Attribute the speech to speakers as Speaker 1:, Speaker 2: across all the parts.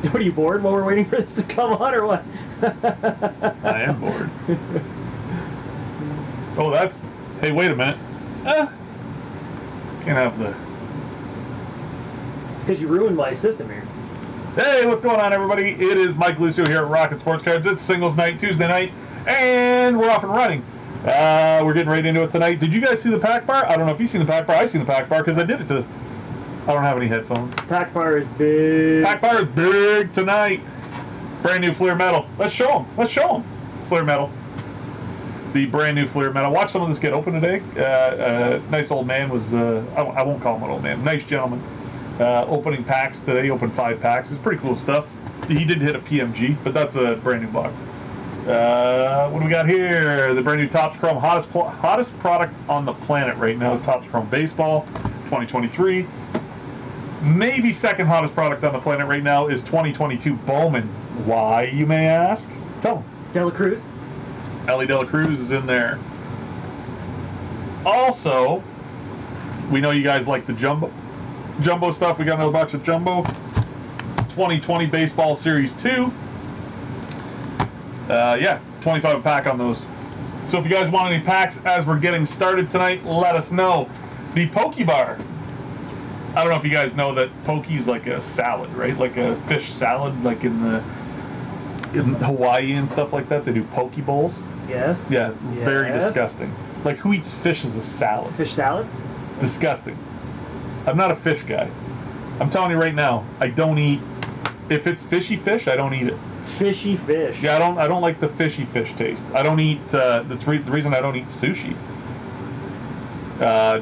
Speaker 1: What, are you bored while we're waiting for this to come on, or what?
Speaker 2: I am bored. Oh, that's... Hey, wait a minute. Can't have the...
Speaker 1: It's because you ruined my system here.
Speaker 2: Hey, what's going on, everybody? It is Mike Lucio here at Rocket Sports Cards. It's singles night, Tuesday night, and we're off and running. We're getting right into it tonight. Did you guys see the pack bar? I don't know if you've seen the pack bar. I've seen the pack bar because I did it to... I don't have any headphones.
Speaker 1: Pack bar is big.
Speaker 2: Pack bar is big tonight. Brand new Fleer Metal. Let's show them. Let's show them. Fleer Metal. The brand new Fleer Metal. Watch some of this get open today. Nice old man was... I won't call him an old man. Nice gentleman. Opening packs today. Opened 5 packs. It's pretty cool stuff. He did hit a PMG, but that's a brand new box. What do we got here? The brand new Topps Chrome. Hottest product on the planet right now. Topps Chrome Baseball 2023. Maybe second hottest product on the planet right now is 2022 Bowman. Why, you may ask? Tell them.
Speaker 1: Dela Cruz.
Speaker 2: Ellie Dela Cruz is in there. Also, we know you guys like the jumbo stuff. We got another box of jumbo. 2020 Baseball Series 2. Yeah, 25 a pack on those. So if you guys want any packs as we're getting started tonight, let us know. The Poke Bar. I don't know if you guys know that Poke's like a salad, right? Like a fish salad, like in Hawaii and stuff like that. They do Poke Bowls.
Speaker 1: Yes.
Speaker 2: Yeah, very disgusting. Like, who eats fish as a salad?
Speaker 1: Fish salad?
Speaker 2: Disgusting. I'm not a fish guy. I'm telling you right now, I don't eat... If it's fishy fish, I don't eat it.
Speaker 1: Fishy fish.
Speaker 2: Yeah, I don't like the fishy fish taste. I don't eat... that's the reason I don't eat sushi. I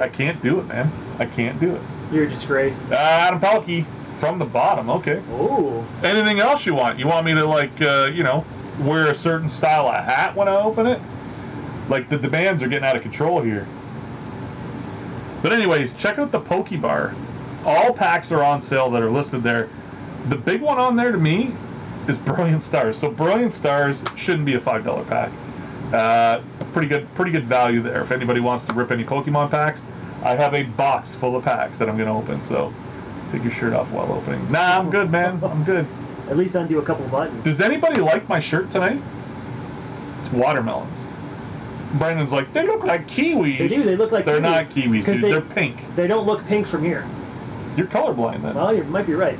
Speaker 2: can't do it, man. I can't do it.
Speaker 1: You're a disgrace.
Speaker 2: Adam Pelkey from the bottom. Okay.
Speaker 1: Ooh.
Speaker 2: Anything else you want? You want me to, like, wear a certain style of hat when I open it? Like, the demands are getting out of control here. But anyways, check out the Poke Bar. All packs are on sale that are listed there. The big one on there to me is Brilliant Stars. So Brilliant Stars shouldn't be a $5 pack. Pretty good value there. If anybody wants to rip any Pokemon packs, I have a box full of packs that I'm going to open. So take your shirt off while opening. Nah, I'm good, man. I'm good.
Speaker 1: At least undo a couple of buttons.
Speaker 2: Does anybody like my shirt tonight? It's watermelons. Brandon's like, they look like kiwis.
Speaker 1: They do. They look like
Speaker 2: They're
Speaker 1: kiwis.
Speaker 2: not kiwis, dude. They're pink.
Speaker 1: They don't look pink from here.
Speaker 2: You're colorblind then.
Speaker 1: Well, you might be right.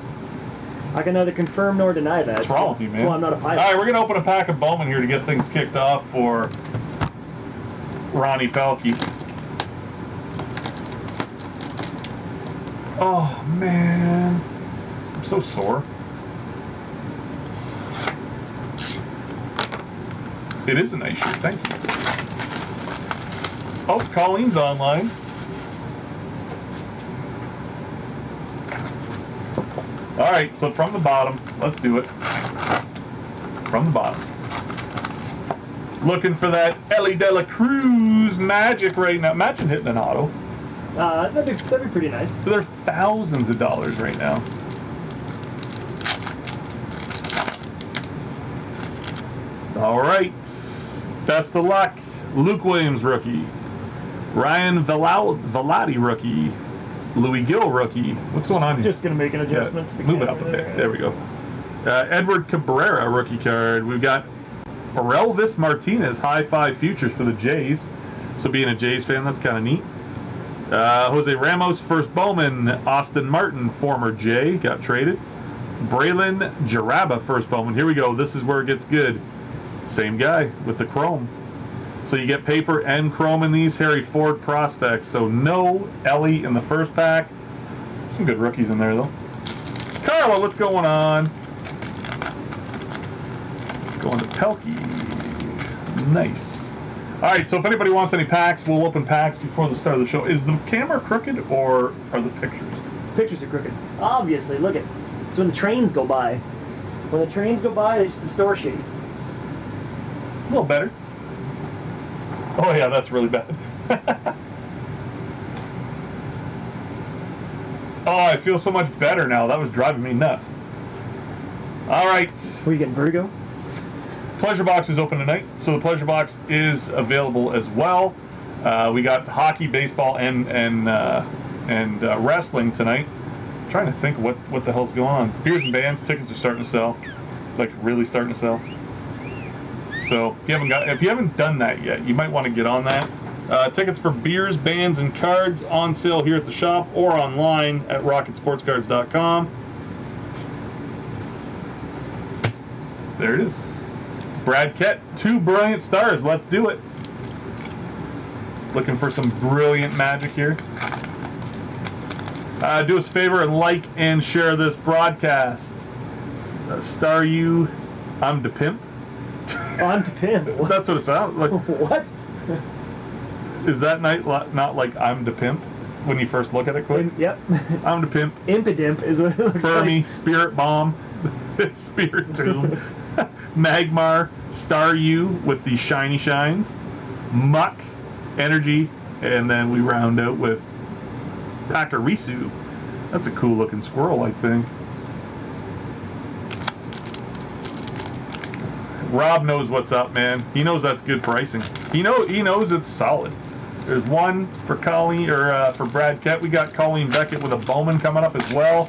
Speaker 1: I can neither confirm nor deny that.
Speaker 2: What's wrong with you, man?
Speaker 1: That's why I'm not a pilot.
Speaker 2: All right, we're going to open a pack of Bowman here to get things kicked off for Ronnie Pelkey. Oh, man. I'm so sore. It is a nice shirt. Thank you. Oh, Colleen's online. All right, so from the bottom, let's do it. From the bottom. Looking for that Ellie Dela Cruz magic right now. Imagine hitting an auto.
Speaker 1: That'd be pretty nice.
Speaker 2: So there's thousands of dollars right now. All right. Best of luck. Luke Williams, rookie. Ryan Velati, rookie. Louis Gill, rookie. What's going on here?
Speaker 1: Just going to make an adjustment.
Speaker 2: Yeah, move it up a bit. There we go. Edward Cabrera, rookie card. We've got Orelvis Martinez, high 5 futures for the Jays. So being a Jays fan, that's kind of neat. Jose Ramos, first Bowman. Austin Martin, former Jay, got traded. Braylon Jaraba, first Bowman. Here we go. This is where it gets good. Same guy with the chrome. So you get paper and chrome in these. Harry Ford prospects. So no Ellie in the first pack. Some good rookies in there, though. Carla, what's going on? Going to Pelkey. Nice. All right, so if anybody wants any packs, we'll open packs before the start of the show. Is the camera crooked or are the pictures?
Speaker 1: Pictures are crooked. Obviously, look at. It's when the trains go by. When the trains go by, the store shakes.
Speaker 2: A little better. Oh yeah, that's really bad. Oh, I feel so much better now. That was driving me nuts. All right.
Speaker 1: Were you getting vertigo?
Speaker 2: Pleasure Box is open tonight, so the Pleasure Box is available as well. We got hockey, baseball, and and wrestling tonight. I'm trying to think what the hell's going on. Beers and bands tickets are starting to sell, like really starting to sell. So if you haven't done that yet, you might want to get on that. Tickets for beers, bands, and cards on sale here at the shop or online at rocketsportscards.com. There it is. Brad Kett, 2 brilliant stars. Let's do it. Looking for some brilliant magic here. Do us a favor and like and share this broadcast. Star you, I'm the pimp.
Speaker 1: I'm the pimp.
Speaker 2: That's what it sounds like.
Speaker 1: What?
Speaker 2: Is that not like I'm the pimp when you first look at it quick?
Speaker 1: Yep.
Speaker 2: I'm the pimp.
Speaker 1: Impidimp is what it looks
Speaker 2: Fermi,
Speaker 1: like.
Speaker 2: Spirit Bomb, Spirit Tomb, Magmar, Star U with the shiny shines, Muck, Energy, and then we round out with Pakarisu. That's a cool looking squirrel-like thing. Rob knows what's up, man. He knows that's good pricing. He knows it's solid. There's one for Colleen or for Brad Kett. We got Colleen Beckett with a Bowman coming up as well.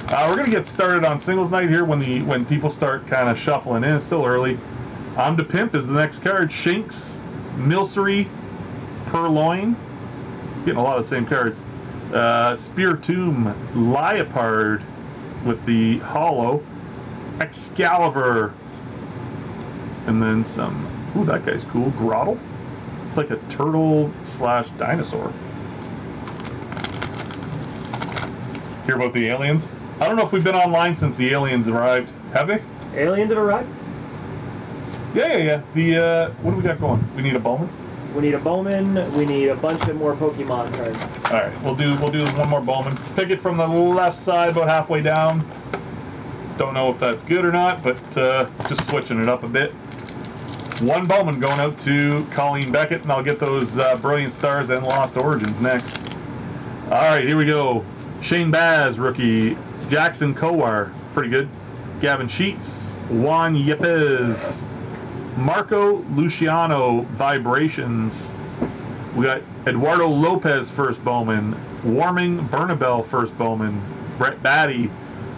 Speaker 2: We're gonna get started on singles night here when people start kind of shuffling in. It's still early. I'm the Pimp is the next card. Shinx, Milcery, Purloin. Getting a lot of the same cards. Spiritomb, Liepard with the Hollow, Excalibur, and then some. Ooh, that guy's cool. Grottle. It's like a turtle / dinosaur. Hear about the aliens? I don't know if we've been online since the aliens arrived. Have they?
Speaker 1: Aliens have arrived?
Speaker 2: Yeah. The what do we got going? We need a Bowman?
Speaker 1: We need a Bowman. We need a bunch of more Pokemon cards.
Speaker 2: Alright, we'll do one more Bowman. Pick it from the left side about halfway down. Don't know if that's good or not, but just switching it up a bit. One Bowman going out to Colleen Beckett, and I'll get those Brilliant Stars and Lost Origins next. Alright, here we go. Shane Baz, rookie. Jackson Kowar, pretty good. Gavin Sheets. Juan Yepes. Marco Luciano, Vibrations. We got Eduardo Lopez, first Bowman. Warming Bernabel, first Bowman. Brett Batty.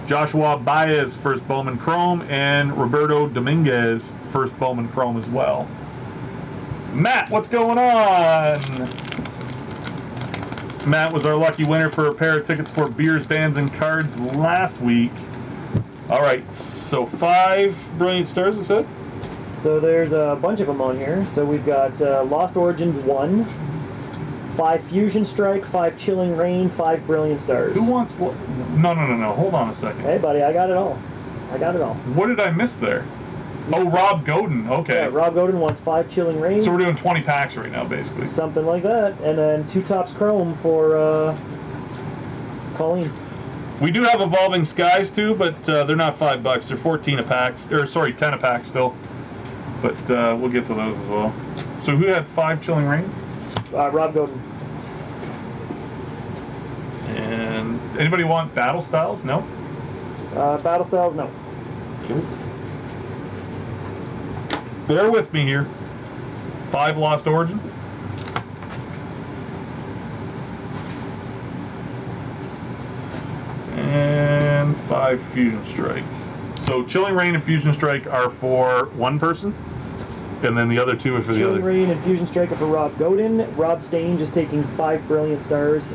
Speaker 2: Joshua Baez, first Bowman Chrome, and Roberto Dominguez, first Bowman Chrome as well. Matt, what's going on? Matt was our lucky winner for a pair of tickets for beers, bands, and cards last week. All right, so 5 Brilliant Stars, I said?
Speaker 1: So there's a bunch of them on here. So we've got Lost Origins 1, 5 Fusion Strike, 5 Chilling Rain, 5 Brilliant Stars.
Speaker 2: Who wants... No. Hold on a second.
Speaker 1: Hey, buddy, I got it all.
Speaker 2: What did I miss there? Oh, Rob Godin. Okay.
Speaker 1: Yeah, Rob Godin wants 5 Chilling Rain.
Speaker 2: So we're doing 20 packs right now, basically.
Speaker 1: Something like that. And then 2 Tops Chrome for Colleen.
Speaker 2: We do have Evolving Skies, too, but they're not $5. They're 14 a pack. Or, sorry, 10 a pack still. But we'll get to those as well. So who had 5 Chilling Rain?
Speaker 1: Rob Godin.
Speaker 2: And anybody want Battle Styles? No?
Speaker 1: Battle Styles, no.
Speaker 2: Okay. Bear with me here. 5 Lost Origin. And 5 Fusion Strike. So Chilling Rain and Fusion Strike are for one person, and then the other 2 are for the other.
Speaker 1: Chilling Rain and Fusion Strike are for Rob Godin. Rob Stain just taking 5 Brilliant Stars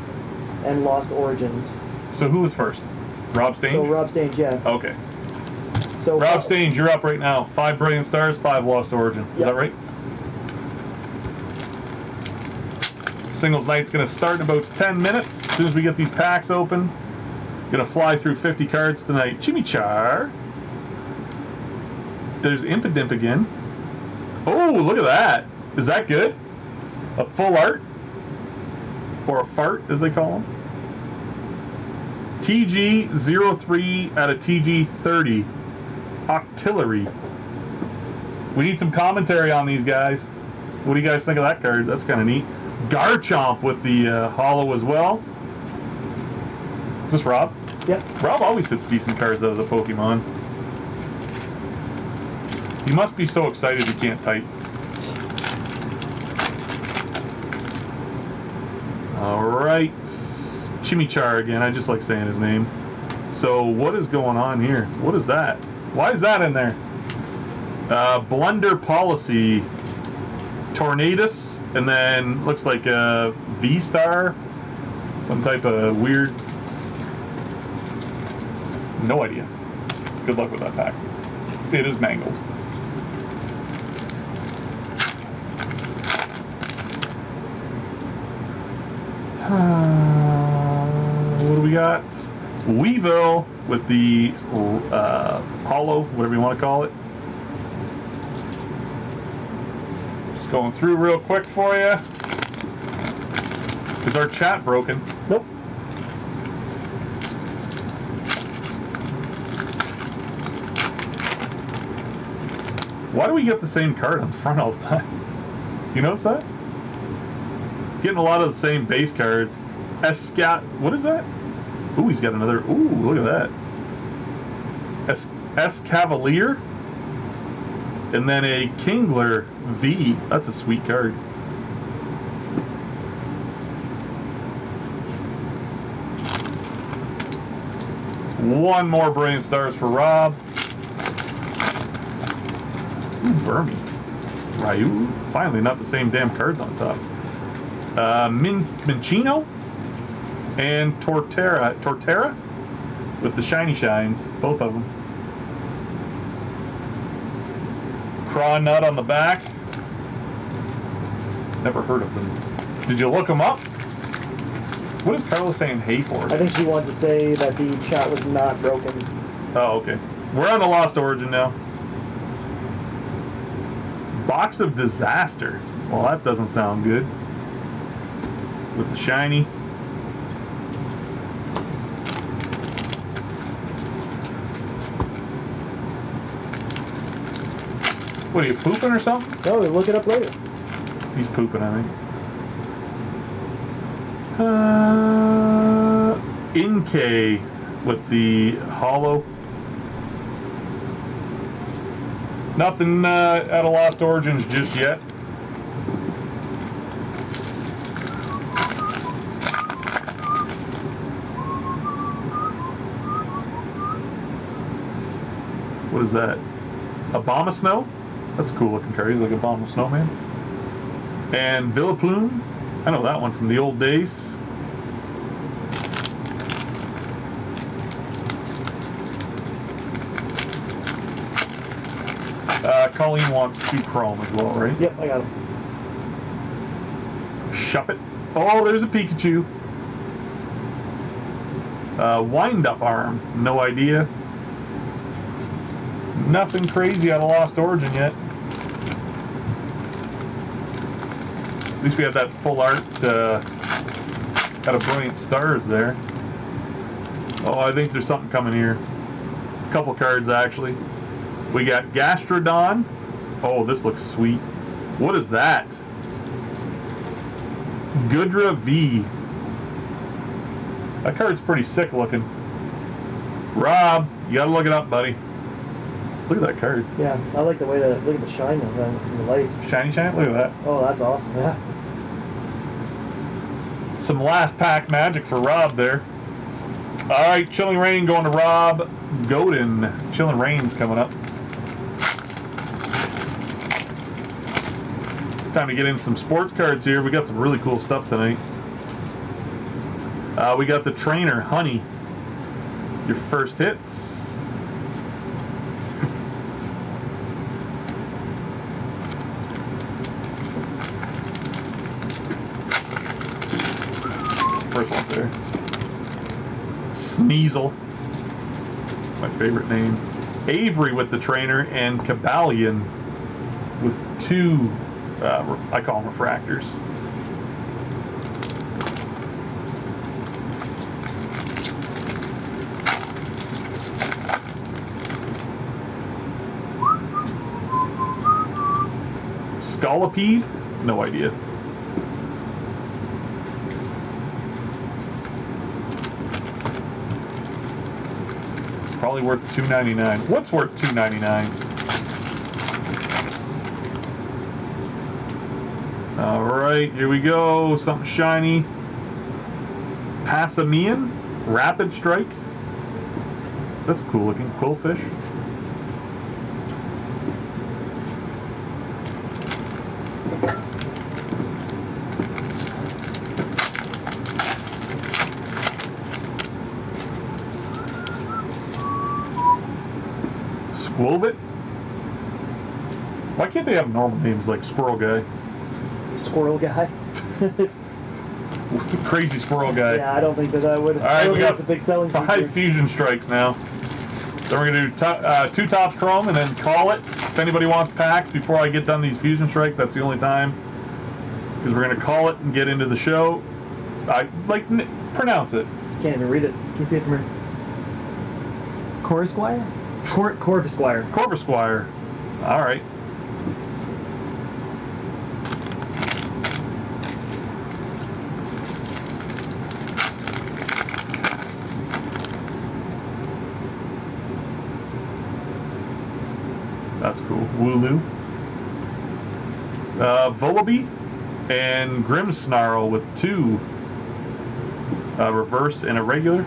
Speaker 1: and Lost Origins.
Speaker 2: So who was first? Rob Stange?
Speaker 1: So Rob Stange, yeah.
Speaker 2: Okay.
Speaker 1: So
Speaker 2: Rob Stange, you're up right now. 5 Brilliant Stars, 5 Lost Origin. Is that right? Singles night's going to start in about 10 minutes. As soon as we get these packs open. Going to fly through 50 cards tonight. Chimichar. There's Impidimp again. Oh, look at that. Is that good? A full art? Or a fart, as they call them. TG03 out of TG30. Octillery. We need some commentary on these guys. What do you guys think of that card? That's kind of neat. Garchomp with the hollow as well. Is this Rob?
Speaker 1: Yep.
Speaker 2: Rob always hits decent cards out of the Pokemon. He must be so excited he can't type. Alright. Chimichar again. I just like saying his name. So what is going on here? What is that? Why is that in there? Blunder Policy, Tornadus, and then looks like a V-Star, some type of weird. No idea. Good luck with that pack. It is mangled. What do we got? Weevil with the hollow, whatever you want to call it. Just going through real quick for you. Is our chat broken?
Speaker 1: Nope.
Speaker 2: Why do we get the same card on the front all the time? You notice that? Getting a lot of the same base cards. What is that? Ooh, he's got another. Ooh, look at that. Cavalier. And then a Kingler V. That's a sweet card. One more Brilliant Stars for Rob. Ooh, Burmy. Ryu. Finally, not the same damn cards on top. Minchino and Torterra with the shiny shines, both of them. Prawn Nut on the back. Never heard of them. Did you look them up? What is Carla saying hey for?
Speaker 1: I think she wanted to say that the chat was not broken.
Speaker 2: Oh, okay. We're on the Lost Origin now. Box of Disaster. Well, that doesn't sound good. With the shiny. What, are you pooping or something?
Speaker 1: No, we'll look it up later.
Speaker 2: He's pooping, I think. Inkay with the hollow. Nothing out of Lost Origins just yet. What is that? Obama Snow? That's a cool looking card. He's like Obama Snowman. And Villaplume. I know that one from the old days. Colleen wants 2 chrome as well, right?
Speaker 1: Yep, I got him.
Speaker 2: Shuppet. Oh, there's a Pikachu. Wind-up arm. No idea. Nothing crazy out of Lost Origin yet. At least we have that full art out of Brilliant Stars there. Oh, I think there's something coming here. A couple cards, actually. We got Gastrodon. Oh, this looks sweet. What is that? Goodra V. That card's pretty sick looking. Rob, you gotta look it up, buddy. Look at that card.
Speaker 1: Yeah, I like the way that, look at the shine of that in the lights.
Speaker 2: Shiny shine? Look at that.
Speaker 1: Oh, that's awesome, yeah.
Speaker 2: Some last pack magic for Rob there. Alright, Chilling Rain going to Rob Godin. Chilling Rain's coming up. Time to get in some sports cards here. We got some really cool stuff tonight. We got the Trainer, Honey. Your first hits. First one there. Sneasel. My favorite name. Avery with the Trainer and Cabalion with 2, I call them refractors. Scolipede? No idea. Probably worth $2.99. What's worth $2.99? All right, here we go. Something shiny. Passamian Rapid Strike. That's cool looking. Quillfish. Squovit. Why can't they have normal names like Squirrel Guy?
Speaker 1: Squirrel Guy.
Speaker 2: Crazy Squirrel Guy.
Speaker 1: Yeah, I don't think that would.
Speaker 2: All right, we got
Speaker 1: a big selling
Speaker 2: 5
Speaker 1: feature.
Speaker 2: Fusion Strikes now. Then we're going to do 2 Topps Chrome and then call it. If anybody wants packs before I get done these Fusion Strike, that's the only time. Because we're going to call it and get into the show. Pronounce it.
Speaker 1: Can't even read it. Can you see it from here? Corvisquire? Corvisquire.
Speaker 2: Corvisquire. All right. That's cool. Wooloo. Volibee and Grimmsnarl with 2 reverse and a regular.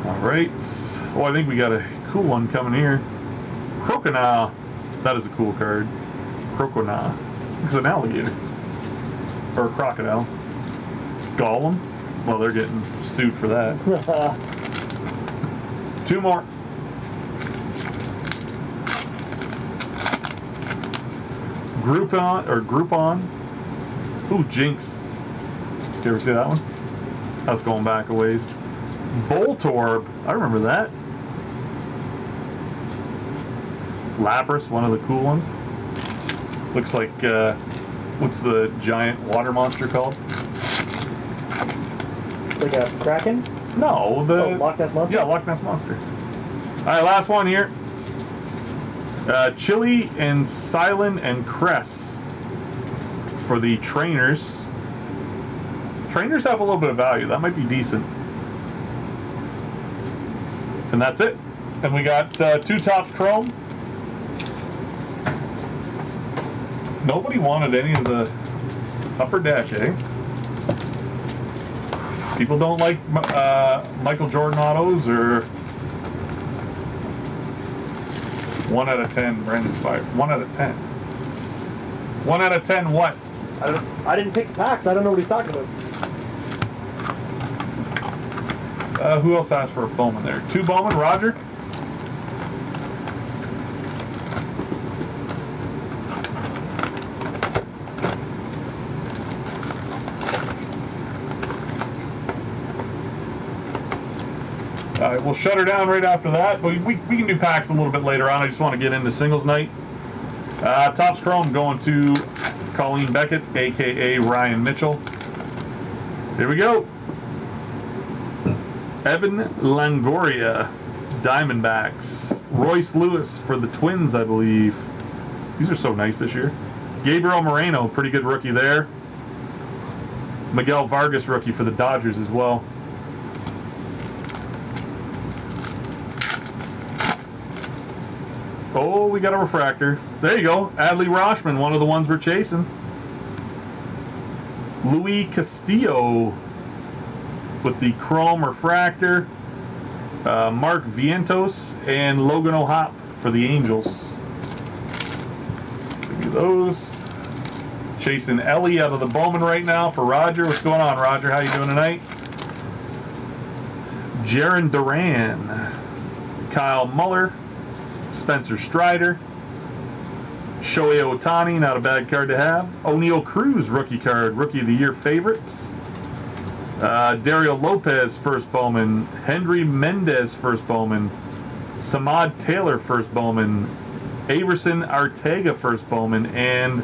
Speaker 2: Alright. Oh, I think we got a cool one coming here. Crocodile. That is a cool card. Crocodile. It's an alligator. Or a crocodile. Golem. Well, they're getting sued for that. 2 more. Groupon. Ooh, Jinx. Did you ever see that one? That's going back a ways. Voltorb. I remember that. Lapras, one of the cool ones. Looks like, what's the giant water monster called?
Speaker 1: Like a Kraken?
Speaker 2: No, the
Speaker 1: Loch Ness Monster?
Speaker 2: Yeah, Loch Ness Monster. Alright, last one here. Chili and Silent and Cress for the trainers. Trainers have a little bit of value. That might be decent. And that's it. And we got 2 Topps Chrome. Nobody wanted any of the upper deck, eh? People don't like Michael Jordan autos, or 1 out of 10 Brandon Fire. 1 out of 10. 1 out of 10 what?
Speaker 1: I didn't pick the packs. I don't know what he's talking about.
Speaker 2: Who else asked for a Bowman there? 2 Bowman, Roger? Alright, we'll shut her down right after that, but we can do packs a little bit later on. I just want to get into singles night. Topps Chrome going to Colleen Beckett, a.k.a. Ryan Mitchell. Here we go. Evan Longoria, Diamondbacks. Royce Lewis for the Twins, I believe. These are so nice this year. Gabriel Moreno, pretty good rookie there. Miguel Vargas, rookie for the Dodgers as well. Oh, we got a refractor. There you go. Adley Rutschman, one of the ones we're chasing. Louis Castillo with the chrome refractor. Mark Vientos and Logan O'Hop for the Angels. Look at those. Chasing Ellie out of the Bowman right now for Roger. What's going on, Roger? How you doing tonight? Jaron Duran. Kyle Muller. Spencer Strider. Shohei Ohtani, not a bad card to have. O'Neal Cruz, rookie card, Rookie of the Year favorites. Dario Lopez, first Bowman. Hendry Mendez, first Bowman. Samad Taylor, first Bowman. Averson Arteaga, first Bowman. And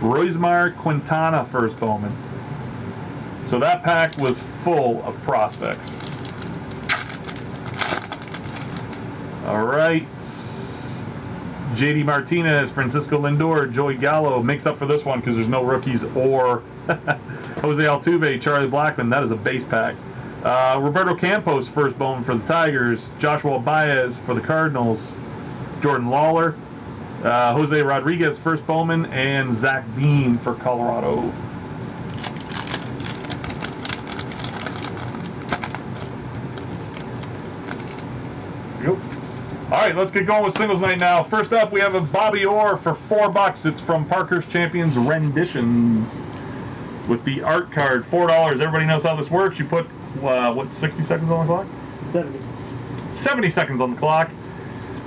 Speaker 2: Roismar Quintana, first Bowman. So that pack was full of prospects. All right. JD Martinez, Francisco Lindor, Joey Gallo makes up for this one because there's no rookies or Jose Altuve, Charlie Blackmon. That is a base pack. Roberto Campos, first Bowman for the Tigers. Joshua Baez for the Cardinals. Jordan Lawler. Jose Rodriguez, first Bowman. And Zach Veen for Colorado. Yep. All right, let's get going with singles night now. First up, we have a Bobby Orr for $4. It's from Parker's Champions Renditions with the art card, $4. Everybody knows how this works. You put, 60 seconds on the clock?
Speaker 1: 70.
Speaker 2: 70 seconds on the clock.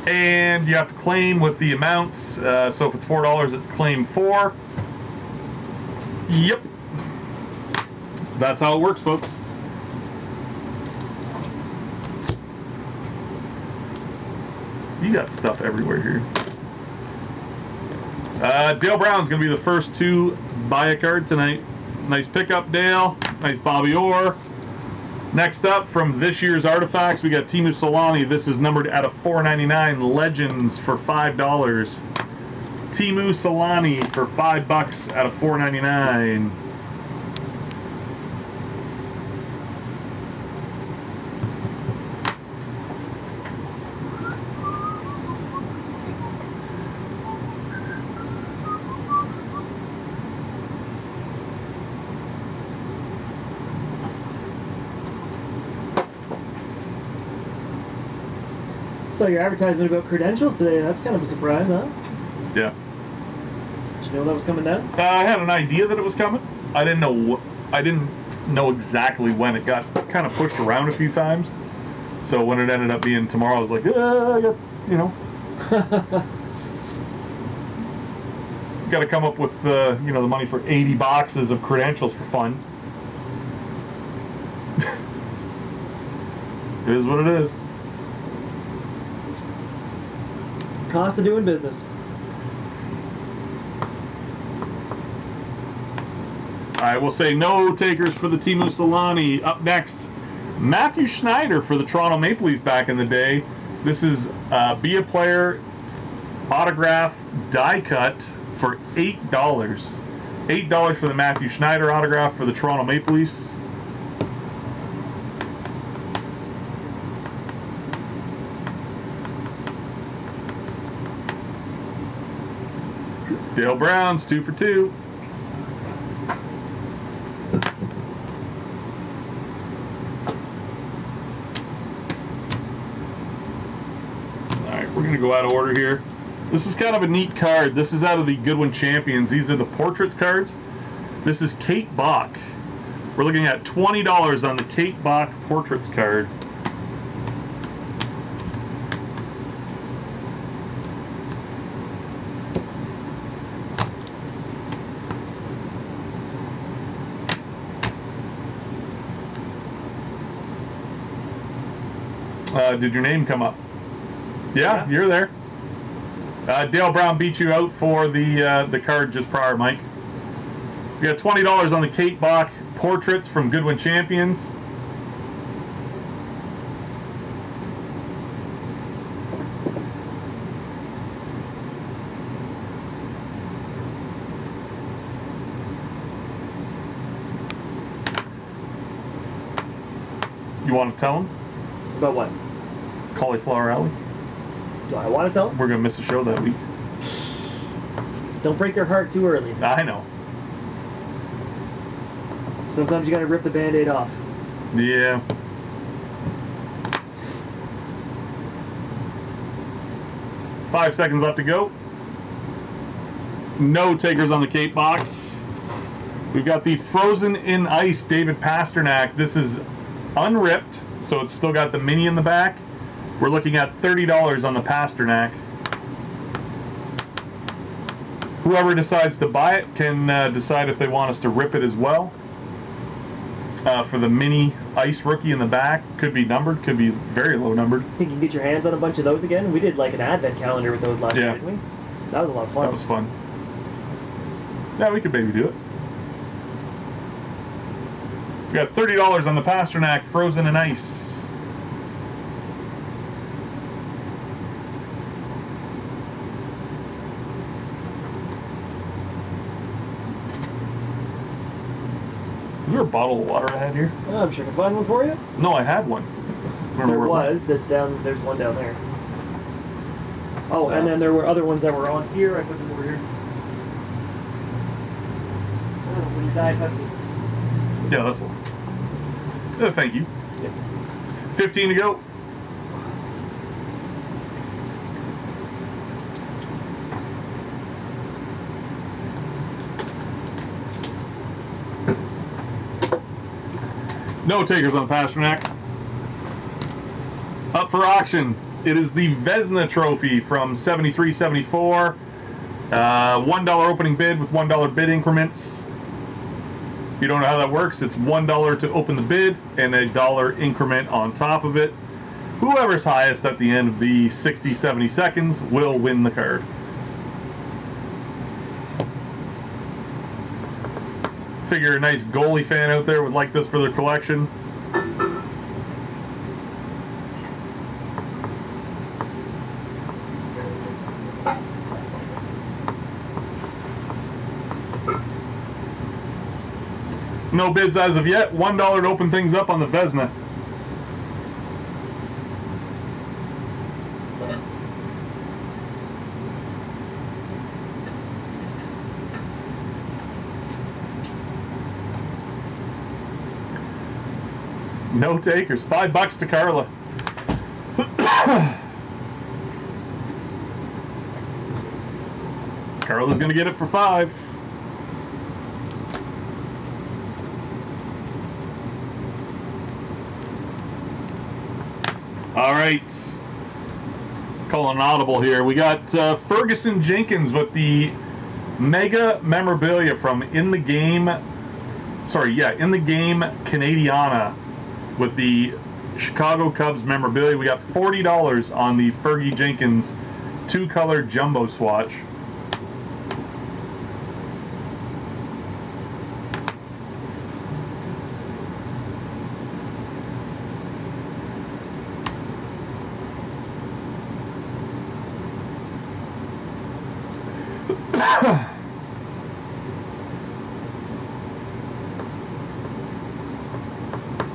Speaker 2: And you have to claim with the amounts. So if it's $4, it's claim 4. Yep. That's how it works, folks. You got stuff everywhere here. Dale Brown's going to be the first to buy a card tonight. Nice pickup, Dale. Nice Bobby Orr. Next up, from this year's Artifacts, we got Teemu Selanne. This is numbered out of $4.99. Legends for $5. Teemu Selanne for $5 out of $4.99.
Speaker 1: So your advertisement about credentials today, that's kind of a surprise, huh?
Speaker 2: Yeah.
Speaker 1: Did you know that was coming down?
Speaker 2: I had an idea that it was coming. I didn't know exactly when. It got kind of pushed around a few times. So when it ended up being tomorrow, I was like, I got, got to come up with the money for 80 boxes of credentials for fun. It is what it is.
Speaker 1: Cost of doing business.
Speaker 2: I will say no takers for the Teemu Selanne. Up next, Matthew Schneider for the Toronto Maple Leafs back in the day. This is Be a Player autograph die cut for $8. $8 for the Matthew Schneider autograph for the Toronto Maple Leafs. Dale Brown's 2 for 2. Alright, we're going to go out of order here. This is kind of a neat card. This is out of the Goodwin Champions. These are the portraits cards. This is Kate Bach. We're looking at $20 on the Kate Bach portraits card. Did your name come up? Yeah, you're there. Dale Brown beat you out for the card just prior, Mike. We got $20 on the Kate Bach portraits from Goodwin Champions. You want to tell them?
Speaker 1: About what?
Speaker 2: Cauliflower Alley.
Speaker 1: Do I want to tell them?
Speaker 2: We're going to miss a show that week.
Speaker 1: Don't break their heart too early.
Speaker 2: I know.
Speaker 1: Sometimes you got to rip the Band-Aid off.
Speaker 2: Yeah. Five seconds left to go. No takers on the Kate Bach. We've got the Frozen in Ice David Pasternak. This is unripped, so it's still got the mini in the back. We're looking at $30 on the Pasternak. Whoever decides to buy it can decide if they want us to rip it as well. For the mini ice rookie in the back, could be numbered, could be very low numbered.
Speaker 1: Think you can get your hands on a bunch of those again? We did like an advent calendar with those last year, didn't we? That was a lot of fun.
Speaker 2: That was fun. Yeah, we could maybe do it. We got $30 on the Pasternak Frozen in Ice. Is there a bottle of water I had here?
Speaker 1: I'm sure I can find one for you.
Speaker 2: No, I had one.
Speaker 1: There was. That's down. There's one down there. Oh, and then there were other ones that were on here. I put them over here. Oh, when you die, Pepsi.
Speaker 2: Yeah, that's one. Thank you.
Speaker 1: Yeah.
Speaker 2: 15 to go. No takers on Pasternak. Up for auction. It is the Vezina Trophy from 73-74. $1 opening bid with $1 bid increments. If you don't know how that works, it's $1 to open the bid and a $1 increment on top of it. Whoever's highest at the end of the 60-70 seconds will win the card. Figure a nice goalie fan out there would like this for their collection. No bids as of yet. $1 to open things up on the Vezina. No takers. $5 to Carla. Carla's gonna get it for $5. All right. Calling an audible here. We got Ferguson Jenkins with the Mega Memorabilia from In the Game Canadiana with the Chicago Cubs memorabilia. We got $40 on the Fergie Jenkins 2-color jumbo swatch.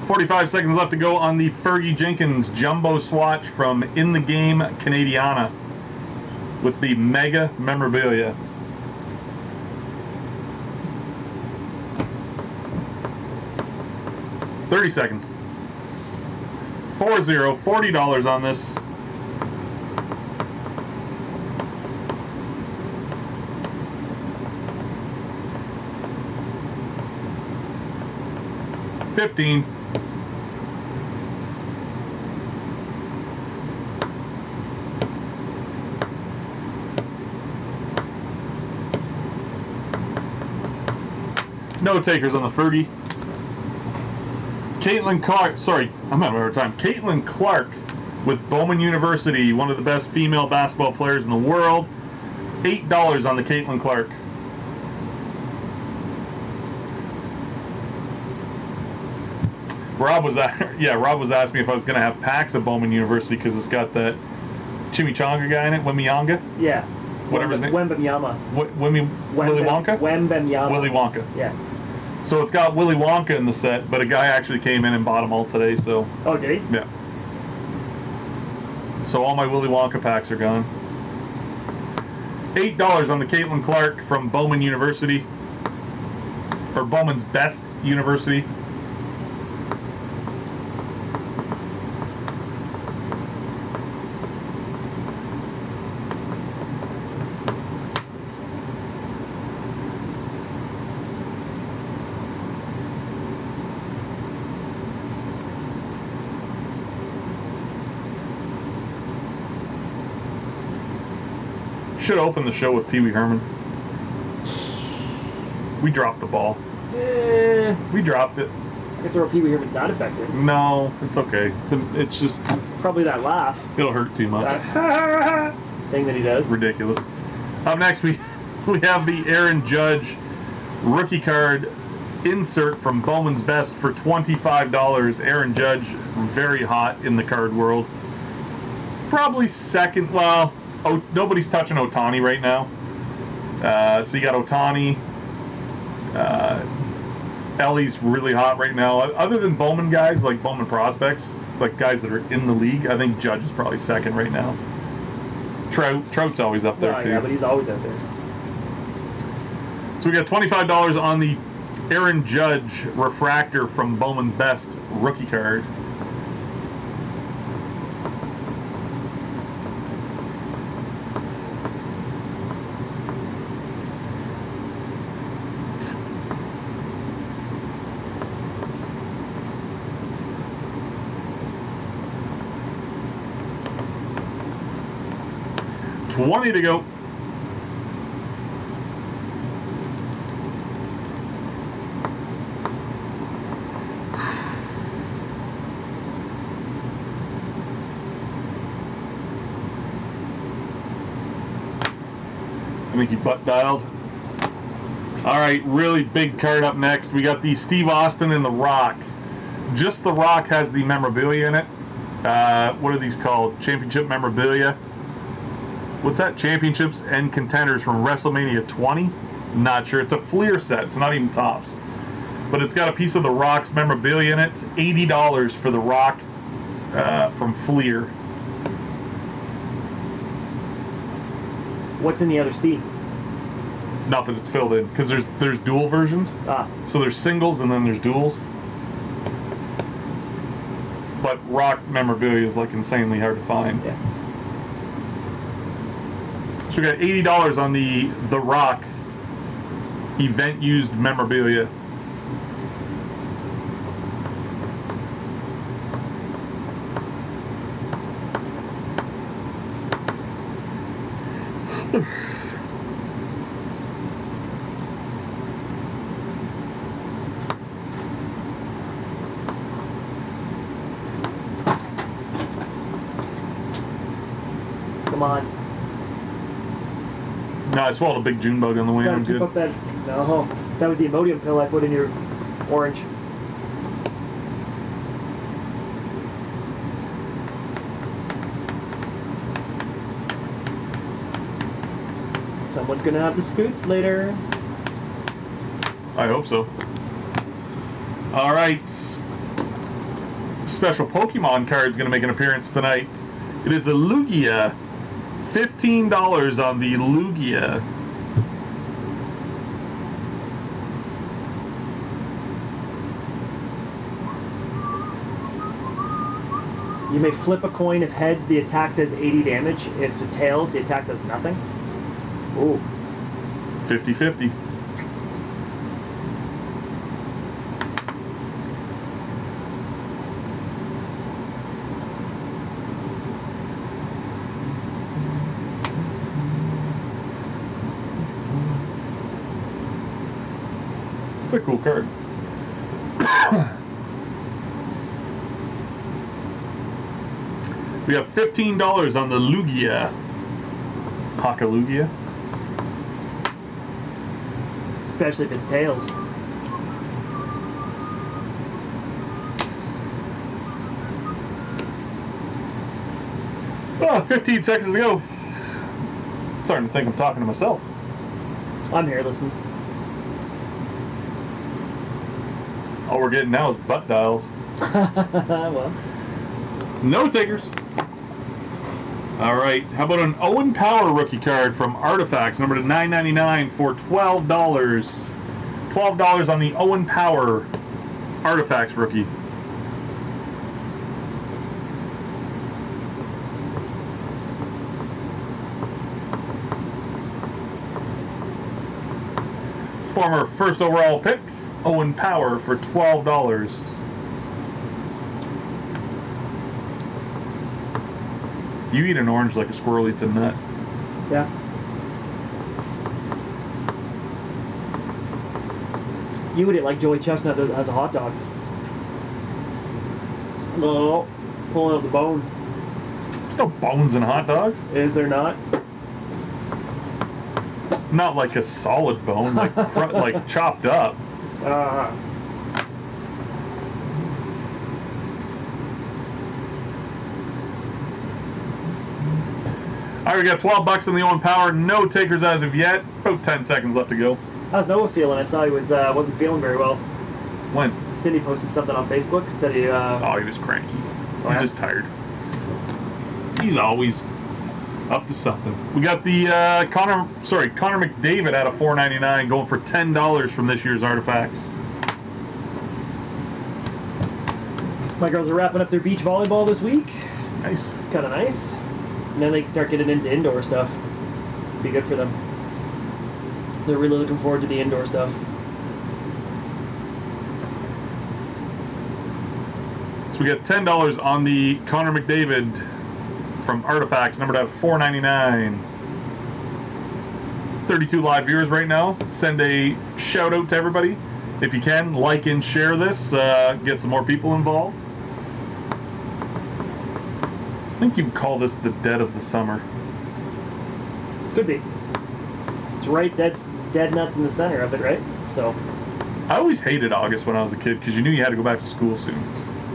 Speaker 2: $45 seconds left to go on the Fergie Jenkins jumbo swatch from In the Game Canadiana with the Mega Memorabilia. $30 seconds. 4-0, $40 on this. $15. No takers on the Fergie. Caitlin Clark, sorry, I'm having a hard time. Caitlin Clark with Bowman University, one of the best female basketball players in the world. $8 on the Caitlin Clark. Rob was asking me if I was going to have packs of Bowman University because it's got that chimichanga guy in it, Wemiyanga.
Speaker 1: Yeah.
Speaker 2: Whatever his name.
Speaker 1: Wembanyama.
Speaker 2: Willy Wonka?
Speaker 1: Wembanyama.
Speaker 2: Willy Wonka.
Speaker 1: Yeah.
Speaker 2: So it's got Willy Wonka in the set, but a guy actually came in and bought them all today, so.
Speaker 1: Oh, did he?
Speaker 2: Yeah. So all my Willy Wonka packs are gone. $8 on the Caitlin Clark from Bowman University. Or Bowman's Best University. Should open the show with Pee Wee Herman. We dropped the ball. We dropped it.
Speaker 1: I could throw a Pee Wee Herman sound effect in.
Speaker 2: No, it's okay. It's just
Speaker 1: probably that laugh.
Speaker 2: It'll hurt too much.
Speaker 1: That thing that he does.
Speaker 2: Ridiculous. Up next, we have the Aaron Judge rookie card insert from Bowman's Best for $25. Aaron Judge, very hot in the card world. Probably second. Well. Oh, nobody's touching Ohtani right now. So you got Ohtani, Ellie's really hot right now. Other than Bowman guys, like Bowman prospects, like guys that are in the league, I think Judge is probably second right now. Trout's always up there, too.
Speaker 1: Yeah, but he's always out there.
Speaker 2: So we got $25 on the Aaron Judge refractor from Bowman's Best rookie card. $20 to go. I think he butt dialed. All right, really big card up next. We got the Steve Austin and the Rock. Just the Rock has the memorabilia in it. What are these called? Championship memorabilia. What's that? Championships and contenders from WrestleMania 20? Not sure. It's a Fleer set. It's not even tops. But it's got a piece of the Rock's memorabilia in it. It's $80 for the Rock from Fleer.
Speaker 1: What's in the other seat?
Speaker 2: Nothing. It's filled in because there's dual versions. So there's singles and then there's duals. But Rock memorabilia is like insanely hard to find.
Speaker 1: Yeah.
Speaker 2: So we got $80 on the Rock event used memorabilia.
Speaker 1: Come on.
Speaker 2: No, I swallowed a big June bug on the way in. I'm good.
Speaker 1: Up that. No, that was the Imodium pill I put in your orange. Someone's gonna have the scoots later.
Speaker 2: I hope so. All right. Special Pokemon card's gonna make an appearance tonight. It is a Lugia. $15 on the Lugia.
Speaker 1: You may flip a coin. If heads, the attack does 80 damage. If the tails, the attack does nothing. Ooh.
Speaker 2: 50-50. It's a cool card. We have $15 on the Lugia. Hakalugia.
Speaker 1: Especially if it's tails.
Speaker 2: Oh, 15 seconds to go. Starting to think I'm talking to myself.
Speaker 1: I'm here, listen.
Speaker 2: All we're getting now is butt dials.
Speaker 1: Well.
Speaker 2: No takers. All right. How about an Owen Power rookie card from Artifacts, number to $9.99 for $12. $12 on the Owen Power Artifacts rookie. Former first overall pick, Owen Power for $12. You eat an orange like a squirrel eats a nut.
Speaker 1: Yeah. You would eat like Joey Chestnut as a hot dog. No, pulling out the bone.
Speaker 2: There's no bones in hot dogs.
Speaker 1: Is there not?
Speaker 2: Not like a solid bone, like like chopped up. All right, we got $12 on the Owen Power. No takers as of yet. About 10 seconds left to go.
Speaker 1: How's Noah feeling? I saw he was wasn't feeling very well.
Speaker 2: When?
Speaker 1: Cindy posted something on Facebook. Said he.
Speaker 2: Oh, he was cranky.
Speaker 1: Oh,
Speaker 2: He's
Speaker 1: yeah?
Speaker 2: just tired. He's always up to something. We got the Connor McDavid out of $4.99 going for $10 from this year's Artifacts.
Speaker 1: My girls are wrapping up their beach volleyball this week.
Speaker 2: Nice.
Speaker 1: It's kind of nice. And then they can start getting into indoor stuff. Be good for them. They're really looking forward to the indoor stuff.
Speaker 2: So we got $10 on the Connor McDavid from Artifacts, numbered out of $4.99. 32 live viewers right now. Send a shout out to everybody. If you can, like and share this. Get some more people involved. I think you can call this the dead of the summer.
Speaker 1: Could be. It's right, that's dead nuts in the center of it, right? So.
Speaker 2: I always hated August when I was a kid because you knew you had to go back to school soon.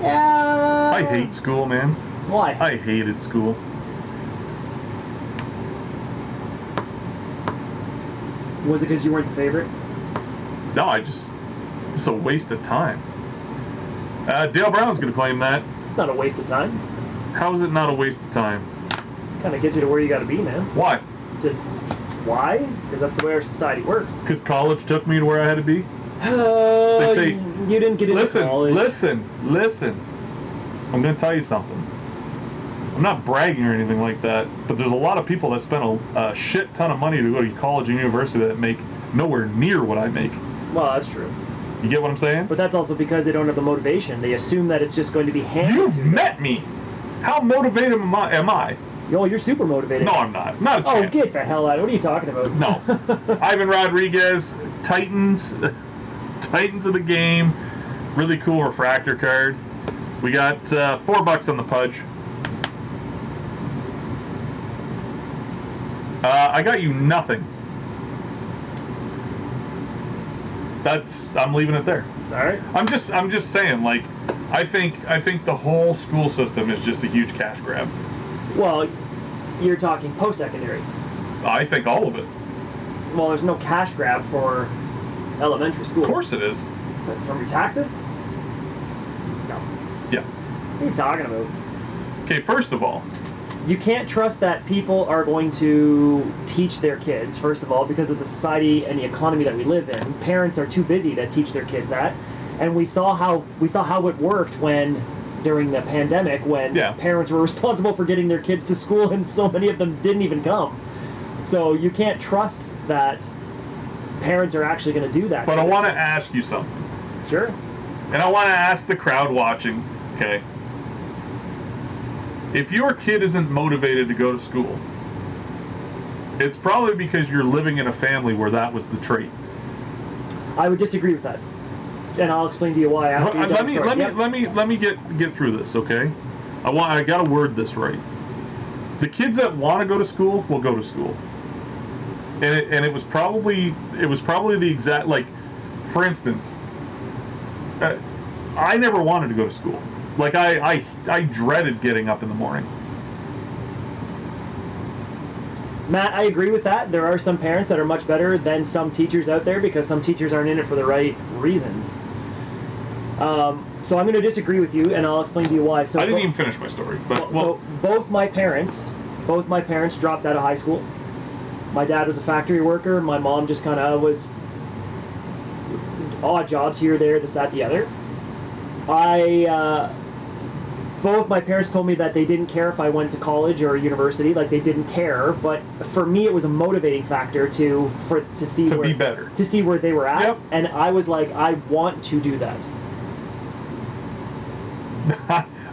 Speaker 1: Yeah.
Speaker 2: I hate school, man.
Speaker 1: Why?
Speaker 2: I hated school.
Speaker 1: Was it because you weren't the favorite?
Speaker 2: No, it's a waste of time. Dale Brown's going to claim that.
Speaker 1: It's not a waste of time.
Speaker 2: How is it not a waste of time?
Speaker 1: Kind of gets you to where you got to be, man.
Speaker 2: Why?
Speaker 1: Why? Because that's the way our society works.
Speaker 2: Because college took me to where I had to be?
Speaker 1: They
Speaker 2: say,
Speaker 1: you didn't get into college.
Speaker 2: Listen. I'm going to tell you something. I'm not bragging or anything like that, but there's a lot of people that spend a shit ton of money to go to college and university that make nowhere near what I make.
Speaker 1: Well, that's true.
Speaker 2: You get what I'm saying?
Speaker 1: But that's also because they don't have the motivation. They assume that it's just going to be handed
Speaker 2: You've
Speaker 1: to them.
Speaker 2: met me. How motivated am I?
Speaker 1: Yo, you're super motivated.
Speaker 2: No, I'm not. Not a chance.
Speaker 1: Oh, get the hell out. What are you talking about?
Speaker 2: No. Ivan Rodriguez, Titans of the game. Really cool refractor card. We got $4 on the Pudge. I got you nothing. I'm leaving it there.
Speaker 1: All right.
Speaker 2: I'm just saying, like, I think the whole school system is just a huge cash grab.
Speaker 1: Well, you're talking post-secondary.
Speaker 2: I think all of it.
Speaker 1: Well, there's no cash grab for elementary school.
Speaker 2: Of course it is.
Speaker 1: From your taxes? No.
Speaker 2: Yeah.
Speaker 1: What are you talking about?
Speaker 2: Okay, first of all,
Speaker 1: you can't trust that people are going to teach their kids, first of all, because of the society and the economy that we live in. Parents are too busy to teach their kids that. And we saw how it worked during the pandemic when parents were responsible for getting their kids to school and so many of them didn't even come. So you can't trust that parents are actually going to do that.
Speaker 2: But I want to ask you something.
Speaker 1: Sure.
Speaker 2: And I want to ask the crowd watching, okay? If your kid isn't motivated to go to school, it's probably because you're living in a family where that was the trait.
Speaker 1: I would disagree with that. And I'll explain to you why after you
Speaker 2: let me get through this, okay? I got to word this right. The kids that want to go to school will go to school. And it was probably the exact, like, for instance, I never wanted to go to school. Like, I dreaded getting up in the morning.
Speaker 1: Matt, I agree with that. There are some parents that are much better than some teachers out there because some teachers aren't in it for the right reasons. So I'm going to disagree with you, and I'll explain to you why. So
Speaker 2: I didn't even finish my story. But
Speaker 1: so both my parents dropped out of high school. My dad was a factory worker. My mom just kind of was odd jobs here, there, this, that, the other. Both my parents told me that they didn't care if I went to college or university, like they didn't care. But for me, it was a motivating factor to be better, to see where they were at.
Speaker 2: Yep.
Speaker 1: And I was like, I want to do that.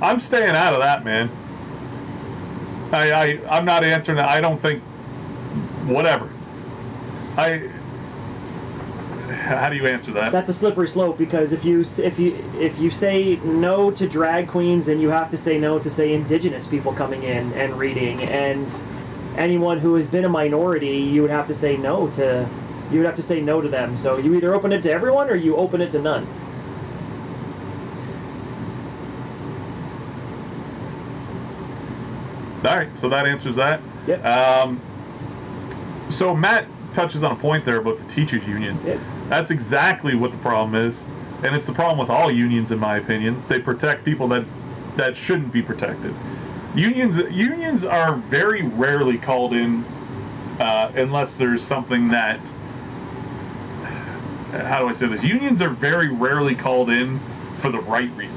Speaker 2: I'm staying out of that, man. I'm not answering that. I don't think. Whatever. How do you answer that?
Speaker 1: That's a slippery slope because if you say no to drag queens, then you have to say no to, say, indigenous people coming in and reading, and anyone who has been a minority, you would have to say no to. You would have to say no to them. So you either open it to everyone or you open it to none.
Speaker 2: All right, so that answers that.
Speaker 1: Yep.
Speaker 2: So Matt touches on a point there about the teachers union.
Speaker 1: Yep.
Speaker 2: That's exactly what the problem is, and it's the problem with all unions, in my opinion. They protect people that shouldn't be protected. Unions are very rarely called in unless there's something that, how do I say this? Unions are very rarely called in for the right reasons.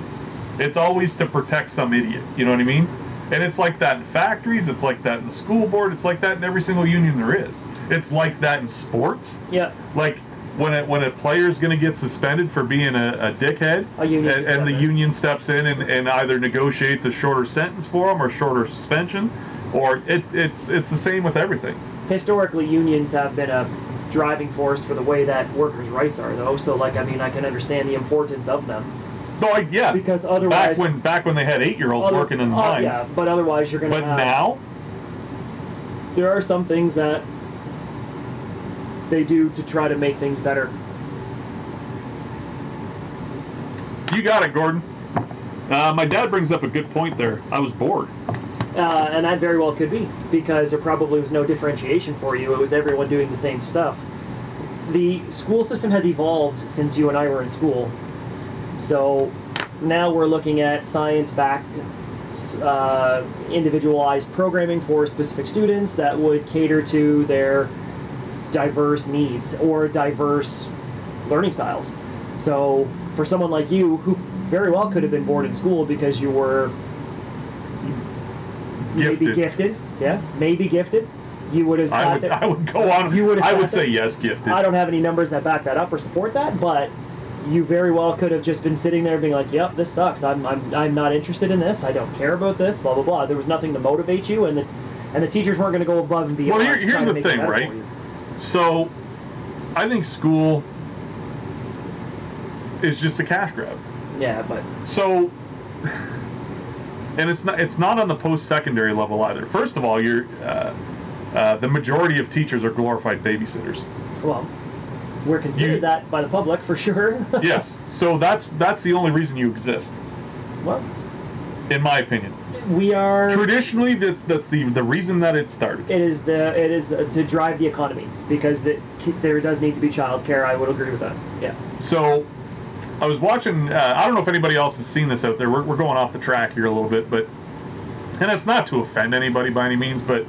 Speaker 2: It's always to protect some idiot, you know what I mean? And it's like that in factories, it's like that in the school board, it's like that in every single union there is. It's like that in sports.
Speaker 1: Yeah.
Speaker 2: Like when a player's going to get suspended for being a dickhead, and the union steps in and either negotiates a shorter sentence for him or shorter suspension, or it's the same with everything.
Speaker 1: Historically, unions have been a driving force for the way that workers' rights are, though. So, like, I mean, I can understand the importance of them.
Speaker 2: No, yeah.
Speaker 1: Because otherwise,
Speaker 2: back when they had 8-year-olds working in the mines.
Speaker 1: Yeah, but otherwise you're going to.
Speaker 2: But now,
Speaker 1: there are some things that they do to try to make things better.
Speaker 2: You got it, Gordon. My dad brings up a good point there. I was bored.
Speaker 1: And that very well could be, because there probably was no differentiation for you. It was everyone doing the same stuff. The school system has evolved since you and I were in school. So now we're looking at science-backed, individualized programming for specific students that would cater to their diverse needs or diverse learning styles. So for someone like you, who very well could have been bored in school because you were maybe gifted, you would have sat there.
Speaker 2: I would go on. I would say yes, gifted.
Speaker 1: I don't have any numbers that back that up or support that, but you very well could have just been sitting there being like, yep, this sucks. I'm not interested in this. I don't care about this, blah, blah, blah. There was nothing to motivate you, and the teachers weren't going to go above and beyond.
Speaker 2: Well, here's the thing, right? So I think school is just a cash grab.
Speaker 1: Yeah, but...
Speaker 2: So... And it's not on the post-secondary level either. First of all, the majority of teachers are glorified babysitters.
Speaker 1: Well, we're considered that by the public for sure.
Speaker 2: Yes, so that's the only reason you exist.
Speaker 1: Well,
Speaker 2: in my opinion,
Speaker 1: we are
Speaker 2: traditionally that's the reason that it started.
Speaker 1: It is to drive the economy, because there does need to be childcare. I would agree with that. Yeah.
Speaker 2: So I was watching. I don't know if anybody else has seen this out there. We're going off the track here a little bit, and it's not to offend anybody by any means, but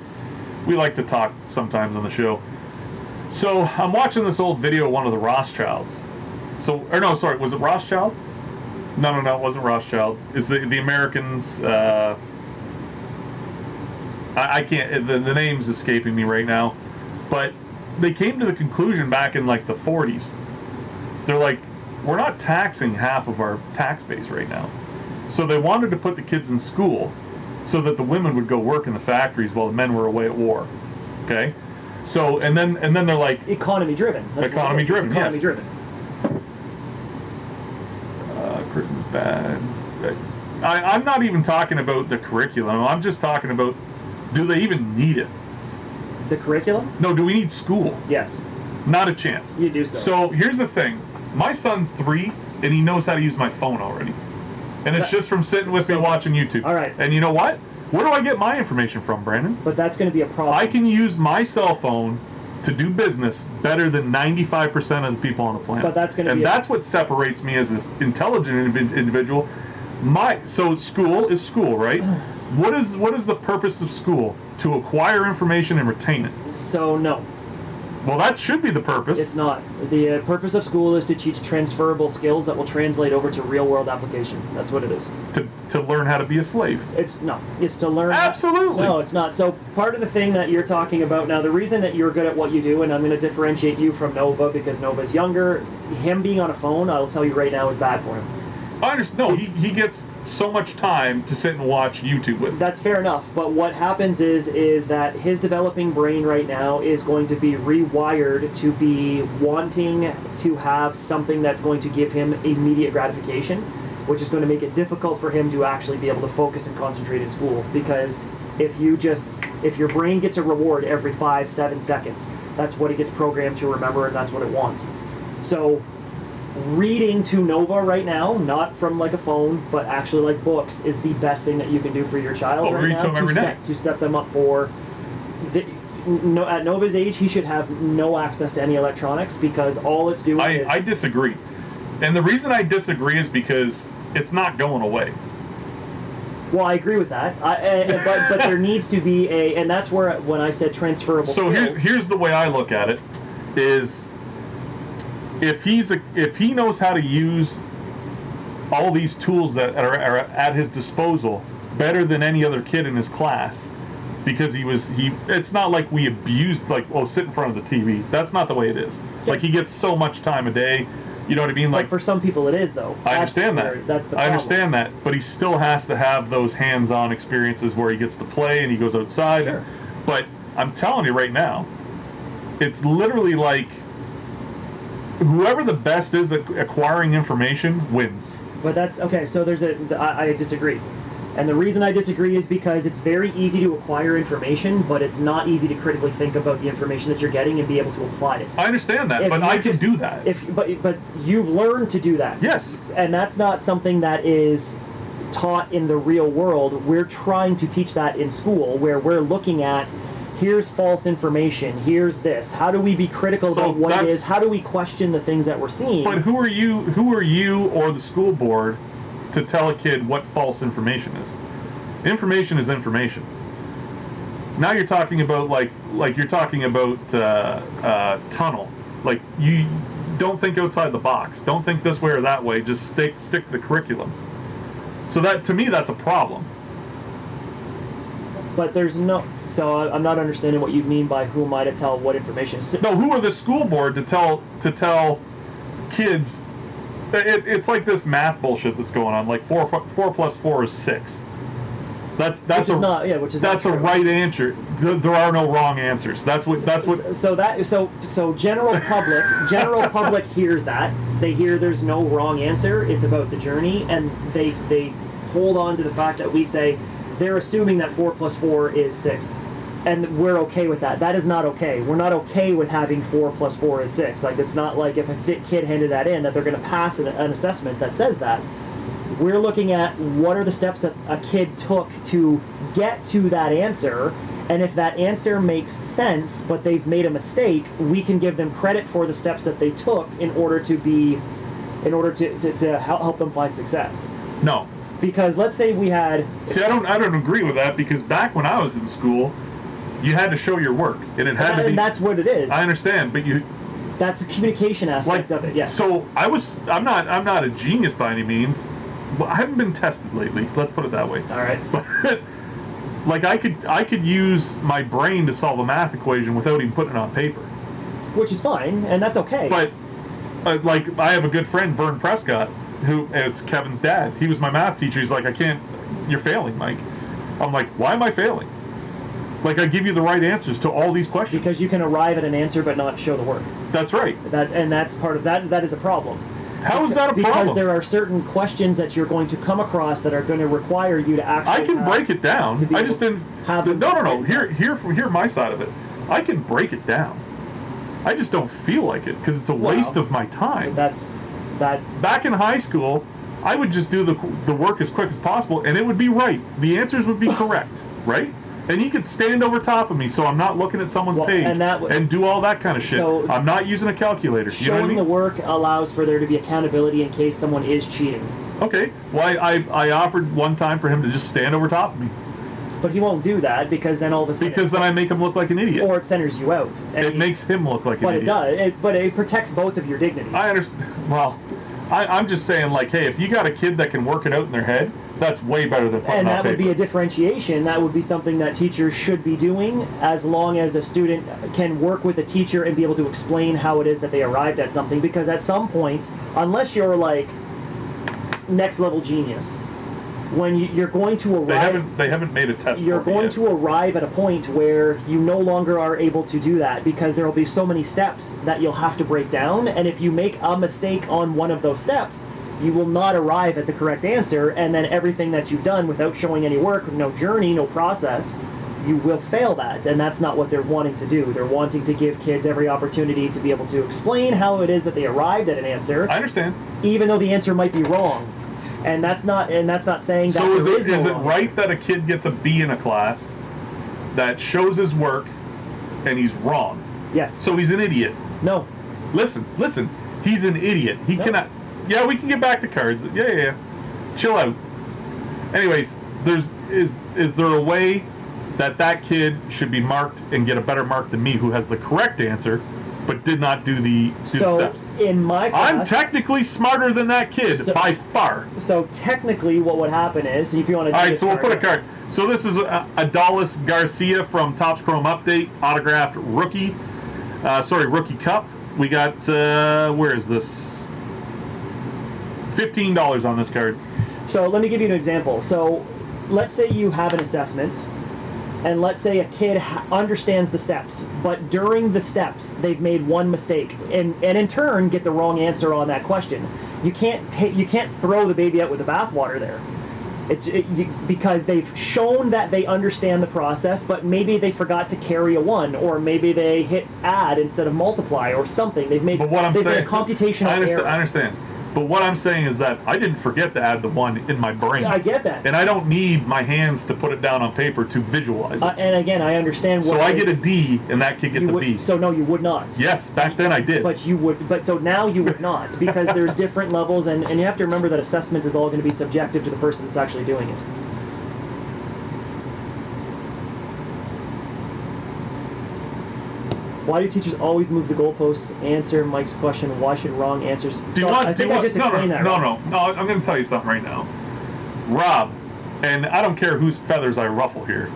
Speaker 2: we like to talk sometimes on the show. So I'm watching this old video of one of the Rothschilds. Was it Rothschild? No, it wasn't Rothschild. It's the Americans. I can't. The name's escaping me right now, but they came to the conclusion back in like the 40s. They're like, we're not taxing half of our tax base right now, so they wanted to put the kids in school so that the women would go work in the factories while the men were away at war. Okay. So and then they're like
Speaker 1: economy driven.
Speaker 2: Economy driven.
Speaker 1: Economy driven.
Speaker 2: Curtain's bad. I'm not even talking about the curriculum. I'm just talking about, do they even need it?
Speaker 1: The curriculum?
Speaker 2: No. Do we need school?
Speaker 1: Yes.
Speaker 2: Not a chance.
Speaker 1: You do so.
Speaker 2: So here's the thing. My son's 3, and he knows how to use my phone already. And it's just from sitting with me watching YouTube.
Speaker 1: All right.
Speaker 2: And you know what? Where do I get my information from, Brandon?
Speaker 1: But that's going to be a problem.
Speaker 2: I can use my cell phone to do business better than 95% of the people on the planet.
Speaker 1: But that's going to
Speaker 2: that's what separates me as an intelligent individual. So school is school, right? What is the purpose of school? To acquire information and retain it. So
Speaker 1: no.
Speaker 2: Well, that should be the purpose.
Speaker 1: It's not. The purpose of school is to teach transferable skills that will translate over to real-world application. That's what it is.
Speaker 2: To learn how to be a slave.
Speaker 1: It's to learn.
Speaker 2: Absolutely.
Speaker 1: No, it's not. So part of the thing that you're talking about now, the reason that you're good at what you do, and I'm going to differentiate you from Nova because Nova's younger. Him being on a phone, I'll tell you right now, is bad for him.
Speaker 2: I understand. No, he gets so much time to sit and watch YouTube with.
Speaker 1: That's fair enough. But what happens is that his developing brain right now is going to be rewired to be wanting to have something that's going to give him immediate gratification, which is going to make it difficult for him to actually be able to focus and concentrate in school. Because if your brain gets a reward every 5-7 seconds, that's what it gets programmed to remember, and that's what it wants. So reading to Nova right now, not from like a phone, but actually like books, is the best thing that you can do for your child right
Speaker 2: read
Speaker 1: now
Speaker 2: to them every night.
Speaker 1: To set them up for no, at Nova's age, he should have no access to any electronics because all it's doing is...
Speaker 2: I disagree. And the reason I disagree is because it's not going away.
Speaker 1: Well, I agree with that. But there needs to be and that's where, when I said transferable skills...
Speaker 2: So here's the way I look at it, is if he knows how to use all these tools that are at his disposal better than any other kid in his class, because it's not like we abused, like, oh, sit in front of the TV. That's not the way it is. Yeah. Like, he gets so much time a day. You know what I mean? Like,
Speaker 1: for some people it is, though.
Speaker 2: I understand that.
Speaker 1: That's the problem.
Speaker 2: I understand that, but he still has to have those hands-on experiences where he gets to play and he goes outside.
Speaker 1: Sure.
Speaker 2: But I'm telling you right now, it's literally like whoever the best is at acquiring information wins.
Speaker 1: But that's okay. So I disagree. And the reason I disagree is because it's very easy to acquire information, but it's not easy to critically think about the information that you're getting and be able to apply it.
Speaker 2: I understand that, but I can do that.
Speaker 1: But you've learned to do that.
Speaker 2: Yes.
Speaker 1: And that's not something that is taught in the real world. We're trying to teach that in school, where we're looking at, here's false information, here's this. How do we be critical about what it is? How do we question the things that we're seeing?
Speaker 2: But who are you or the school board to tell a kid what false information is? Information is information. Now you're talking about like you're talking about tunnel. Like, you don't think outside the box. Don't think this way or that way. Just stick to the curriculum. So that, to me, that's a problem.
Speaker 1: But there's no. So I'm not understanding what you mean by who am I to tell what information.
Speaker 2: No, who are the school board to tell kids? It's like this math bullshit that's going on. Like 4 plus 4 is 6. That's a right answer. There are no wrong answers. That's what.
Speaker 1: So general public hears that. They hear there's no wrong answer. It's about the journey, and they hold on to the fact that we say they're assuming that 4 plus 4 is 6. And we're okay with that. That is not okay. We're not okay with having 4 plus 4 is 6. Like, it's not like if a kid handed that in that they're going to pass an assessment that says that. We're looking at what are the steps that a kid took to get to that answer, and if that answer makes sense, but they've made a mistake, we can give them credit for the steps that they took in order to help them find success.
Speaker 2: No.
Speaker 1: Because let's say we had...
Speaker 2: See, I don't agree with that, because back when I was in school, you had to show your work, and it had to be...
Speaker 1: And that's what it is.
Speaker 2: I understand, but
Speaker 1: that's the communication aspect of it, yeah.
Speaker 2: So I'm not a genius by any means. Well, I haven't been tested lately, let's put it that way.
Speaker 1: All right.
Speaker 2: But, like, I could use my brain to solve a math equation without even putting it on paper.
Speaker 1: Which is fine, and that's okay.
Speaker 2: But, like, I have a good friend, Vern Prescott, it's Kevin's dad. He was my math teacher. He's like, you're failing, Mike. I'm like, why am I failing? Like, I give you the right answers to all these questions.
Speaker 1: Because you can arrive at an answer but not show the work.
Speaker 2: That's right.
Speaker 1: That's part of that. That is a problem.
Speaker 2: How is that a problem?
Speaker 1: Because there are certain questions that you're going to come across that are going to require you to actually...
Speaker 2: I can break it down. I just didn't... No. Hear my side of it. I can break it down. I just don't feel like it because it's a waste of my time. Back in high school, I would just do the work as quick as possible, and it would be right. The answers would be correct, right? And he could stand over top of me so I'm not looking at someone's page and do all that kind of shit. So I'm not using a calculator. You know what I mean?
Speaker 1: The work allows for there to be accountability in case someone is cheating.
Speaker 2: Okay. Well, I offered one time for him to just stand over top of me.
Speaker 1: But he won't do that because then all of a sudden...
Speaker 2: Because then I make him look like an idiot.
Speaker 1: Or it centers you out.
Speaker 2: It makes him look like an idiot.
Speaker 1: But it does. But it protects both of your dignities.
Speaker 2: I understand. Well, I'm just saying, like, hey, if you got a kid that can work it out in their head, that's way better than putting on paper.
Speaker 1: And that would be a differentiation. That would be something that teachers should be doing, as long as a student can work with a teacher and be able to explain how it is that they arrived at something. Because at some point, unless you're like next level genius, when you're going to arrive...
Speaker 2: They haven't made a test.
Speaker 1: You're going to arrive at a point where you no longer are able to do that because there will be so many steps that you'll have to break down. And if you make a mistake on one of those steps, you will not arrive at the correct answer, and then everything that you've done without showing any work, no journey, no process, you will fail that, and that's not what they're wanting to do. They're wanting to give kids every opportunity to be able to explain how it is that they arrived at an answer.
Speaker 2: I understand.
Speaker 1: Even though the answer might be wrong. And that's not saying that
Speaker 2: so
Speaker 1: is
Speaker 2: it right that a kid gets a B in a class that shows his work and he's wrong.
Speaker 1: Yes.
Speaker 2: So he's an idiot.
Speaker 1: No.
Speaker 2: Listen. He's an idiot. He cannot. Yeah, we can get back to cards. Yeah. Chill out. Anyways, is there a way that kid should be marked and get a better mark than me, who has the correct answer, but did not do the steps?
Speaker 1: In my class,
Speaker 2: I'm technically smarter than that kid by far.
Speaker 1: So technically, what would happen is, if you want to.
Speaker 2: All right, so we'll put a card. So this is Adalis Garcia from Topps Chrome Update, autographed rookie. Rookie cup. We got where is this? $15 on this card.
Speaker 1: So let me give you an example. So let's say you have an assessment, and let's say a kid understands the steps, but during the steps they've made one mistake, and in turn get the wrong answer on that question. You can't throw the baby out with the bathwater there. Because they've shown that they understand the process, but maybe they forgot to carry a 1, or maybe they hit add instead of multiply or something. They've made a computational error.
Speaker 2: I understand. But what I'm saying is that I didn't forget to add the 1 in my brain.
Speaker 1: I get that.
Speaker 2: And I don't need my hands to put it down on paper to visualize it.
Speaker 1: And again, I understand.
Speaker 2: So I get a D, and that kid gets a B.
Speaker 1: So no, you would not.
Speaker 2: Yes, back then I did.
Speaker 1: But you would. But so now you would not, because there's different levels, and you have to remember that assessment is all going to be subjective to the person that's actually doing it. Why do teachers always move the goalposts? Answer Mike's question. Why should wrong answers? I just explained that.
Speaker 2: No, I'm going to tell you something right now. Rob, and I don't care whose feathers I ruffle here.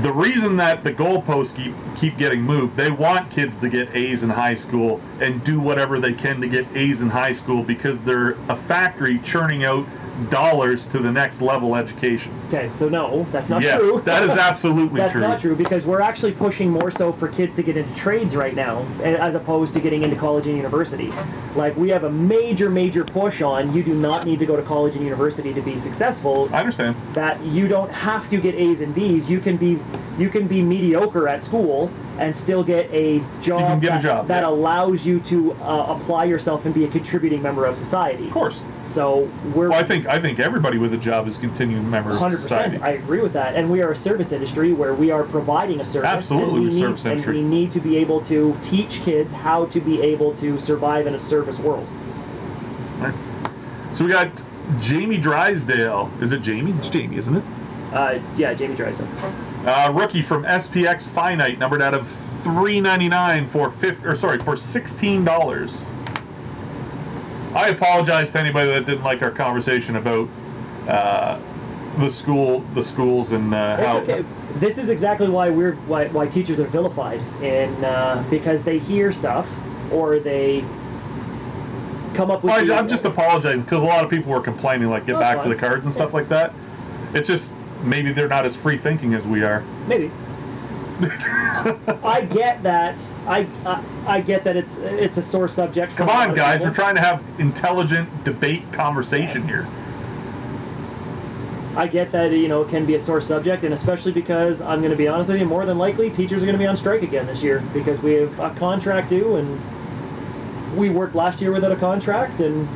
Speaker 2: The reason that the goalposts keep getting moved, they want kids to get A's in high school and do whatever they can to get A's in high school, because they're a factory churning out dollars to the next level education.
Speaker 1: Okay, so no, that's not
Speaker 2: true.
Speaker 1: Yes,
Speaker 2: that is absolutely
Speaker 1: that's
Speaker 2: true.
Speaker 1: That's not true, because we're actually pushing more so for kids to get into trades right now, as opposed to getting into college and university. Like, we have a major push on, you do not need to go to college and university to be successful.
Speaker 2: I understand.
Speaker 1: That you don't have to get A's and B's. You can be mediocre at school and still get a job, that allows you to apply yourself and be a contributing member of society.
Speaker 2: Of course.
Speaker 1: So
Speaker 2: I think everybody with a job is a continuing member of society.
Speaker 1: 100%. I agree with that. And we are a service industry where we are providing a service.
Speaker 2: Absolutely, service industry.
Speaker 1: And we need to be able to teach kids how to be able to survive in a service world.
Speaker 2: All right. So we got Jamie Drysdale. Is it Jamie? It's Jamie, isn't it?
Speaker 1: Yeah, Jamie Drysdale.
Speaker 2: Rookie from SPX Finite, numbered out of $3.99 for $16. I apologize to anybody that didn't like our conversation about the schools and how.
Speaker 1: Okay. This is exactly why teachers are vilified, and because they hear stuff or they come up with.
Speaker 2: I'm just apologizing, because a lot of people were complaining, like, get back to the cards and stuff like that. It's just maybe they're not as free thinking as we are.
Speaker 1: Maybe. I get that. I get that it's a sore subject.
Speaker 2: Come on, guys. We're trying to have intelligent debate conversation here.
Speaker 1: I get that, it can be a sore subject, and especially because, I'm going to be honest with you, more than likely teachers are going to be on strike again this year, because we have a contract due, and we worked last year without a contract, and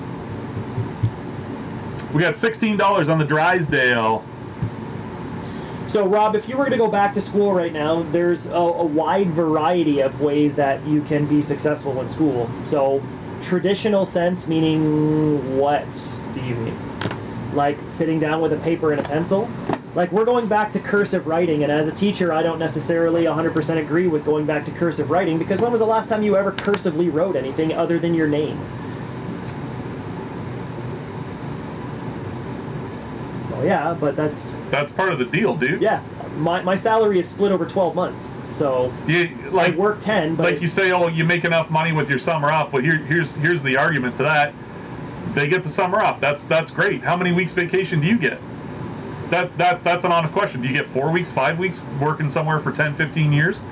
Speaker 2: we got $16 on the Drysdale.
Speaker 1: So, Rob, if you were to go back to school right now, there's a wide variety of ways that you can be successful in school. So, traditional sense, meaning what do you mean? Like sitting down with a paper and a pencil? Like, we're going back to cursive writing, and as a teacher, I don't necessarily 100% agree with going back to cursive writing, because when was the last time you ever cursively wrote anything other than your name? Yeah, but that's
Speaker 2: part of the deal, dude.
Speaker 1: Yeah, my salary is split over 12 months, so I work 10. But
Speaker 2: like you say, oh, you make enough money with your summer off. But here's the argument to that: they get the summer off. That's great. How many weeks vacation do you get? That's an honest question. Do you get 4 weeks, 5 weeks working somewhere for 10, 15 years?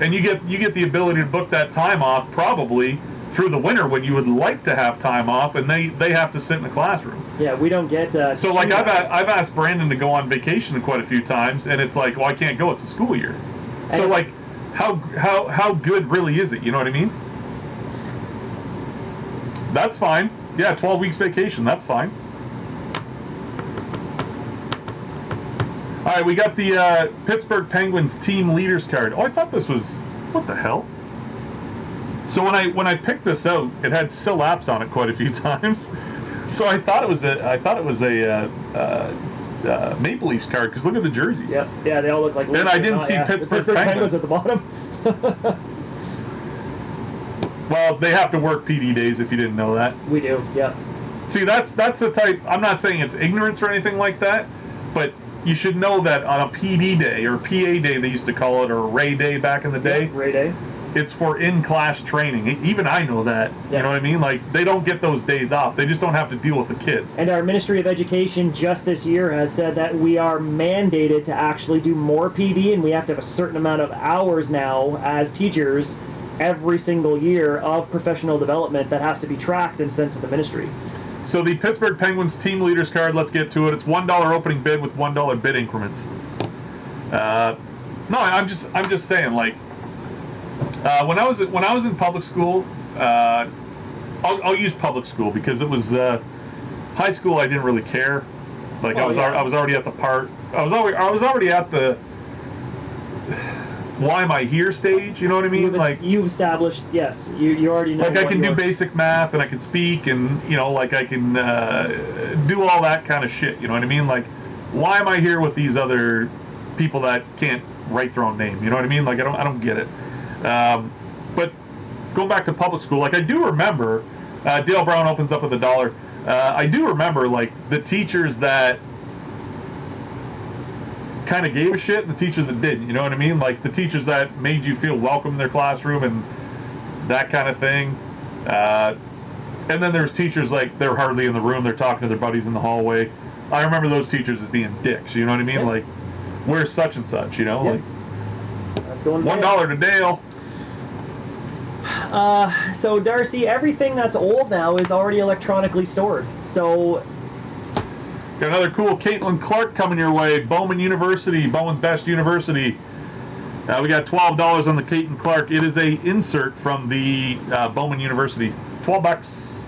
Speaker 2: And you get the ability to book that time off probably through the winter when you would like to have time off, and they have to sit in the classroom.
Speaker 1: Yeah, we don't get.
Speaker 2: So like I've asked Brandon to go on vacation quite a few times, and it's like, well, I can't go. It's a school year. So like, how good really is it? You know what I mean? That's fine. Yeah, 12 weeks vacation. That's fine. All right, we got the Pittsburgh Penguins team leaders card. Oh, I thought this was, what the hell? So when I picked this out, it had Sil Apps on it quite a few times. So I thought it was a Maple Leafs card, because look at the jerseys.
Speaker 1: Yep. Yeah, they all look like.
Speaker 2: And I didn't see Pittsburgh Penguins
Speaker 1: at the bottom.
Speaker 2: Well, they have to work PD days if you didn't know that.
Speaker 1: We do. Yeah.
Speaker 2: See, that's the type. I'm not saying it's ignorance or anything like that, but you should know that on a PD day or PA day, they used to call it, or a Ray Day back in the day.
Speaker 1: Yeah, Ray Day.
Speaker 2: It's for in-class training. Even I know that. Yeah. You know what I mean? Like, they don't get those days off. They just don't have to deal with the kids.
Speaker 1: And our Ministry of Education just this year has said that we are mandated to actually do more PD, and we have to have a certain amount of hours now as teachers every single year of professional development that has to be tracked and sent to the ministry.
Speaker 2: So the Pittsburgh Penguins team leaders card, let's get to it. It's $1 opening bid with $1 bid increments. No, I'm just saying, like, when I was in public school, I'll use public school because it was high school. I didn't really care. Like, I was already at the part. I was already at the why am I here stage. You know what I mean? Like,
Speaker 1: you've established, yes, you already know.
Speaker 2: Like, I can do basic math, and I can speak, and like I can do all that kind of shit. You know what I mean? Like, why am I here with these other people that can't write their own name? You know what I mean? Like, I don't get it. But going back to public school, like, I do remember, Dale Brown opens up with $1. I do remember, like, the teachers that kind of gave a shit and the teachers that didn't. You know what I mean? Like, the teachers that made you feel welcome in their classroom and that kind of thing. And then there's teachers, like, they're hardly in the room. They're talking to their buddies in the hallway. I remember those teachers as being dicks. You know what I mean?
Speaker 1: Yeah.
Speaker 2: Like, where's such and such? You know?
Speaker 1: Yeah.
Speaker 2: Like,
Speaker 1: that's going
Speaker 2: $1 to Dale.
Speaker 1: So Darcy, everything that's old now is already electronically stored. So
Speaker 2: got another cool Caitlin Clark coming your way. Bowman University, Bowen's Best University. We got $12 on the Caitlin Clark. It is a insert from the Bowman University. $12.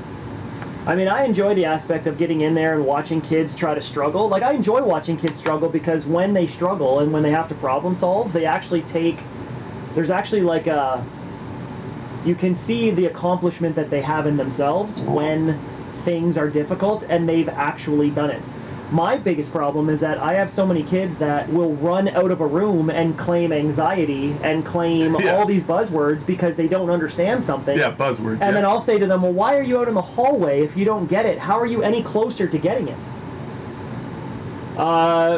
Speaker 1: I mean, I enjoy the aspect of getting in there and watching kids try to struggle. Like, I enjoy watching kids struggle because when they struggle and when they have to problem solve, they actually take. There's actually like a. You can see the accomplishment that they have in themselves when things are difficult and they've actually done it. My biggest problem is that I have so many kids that will run out of a room and claim anxiety and claim all these buzzwords because they don't understand something.
Speaker 2: Yeah, buzzwords.
Speaker 1: And then I'll say to them, well, why are you out in the hallway if you don't get it? How are you any closer to getting it?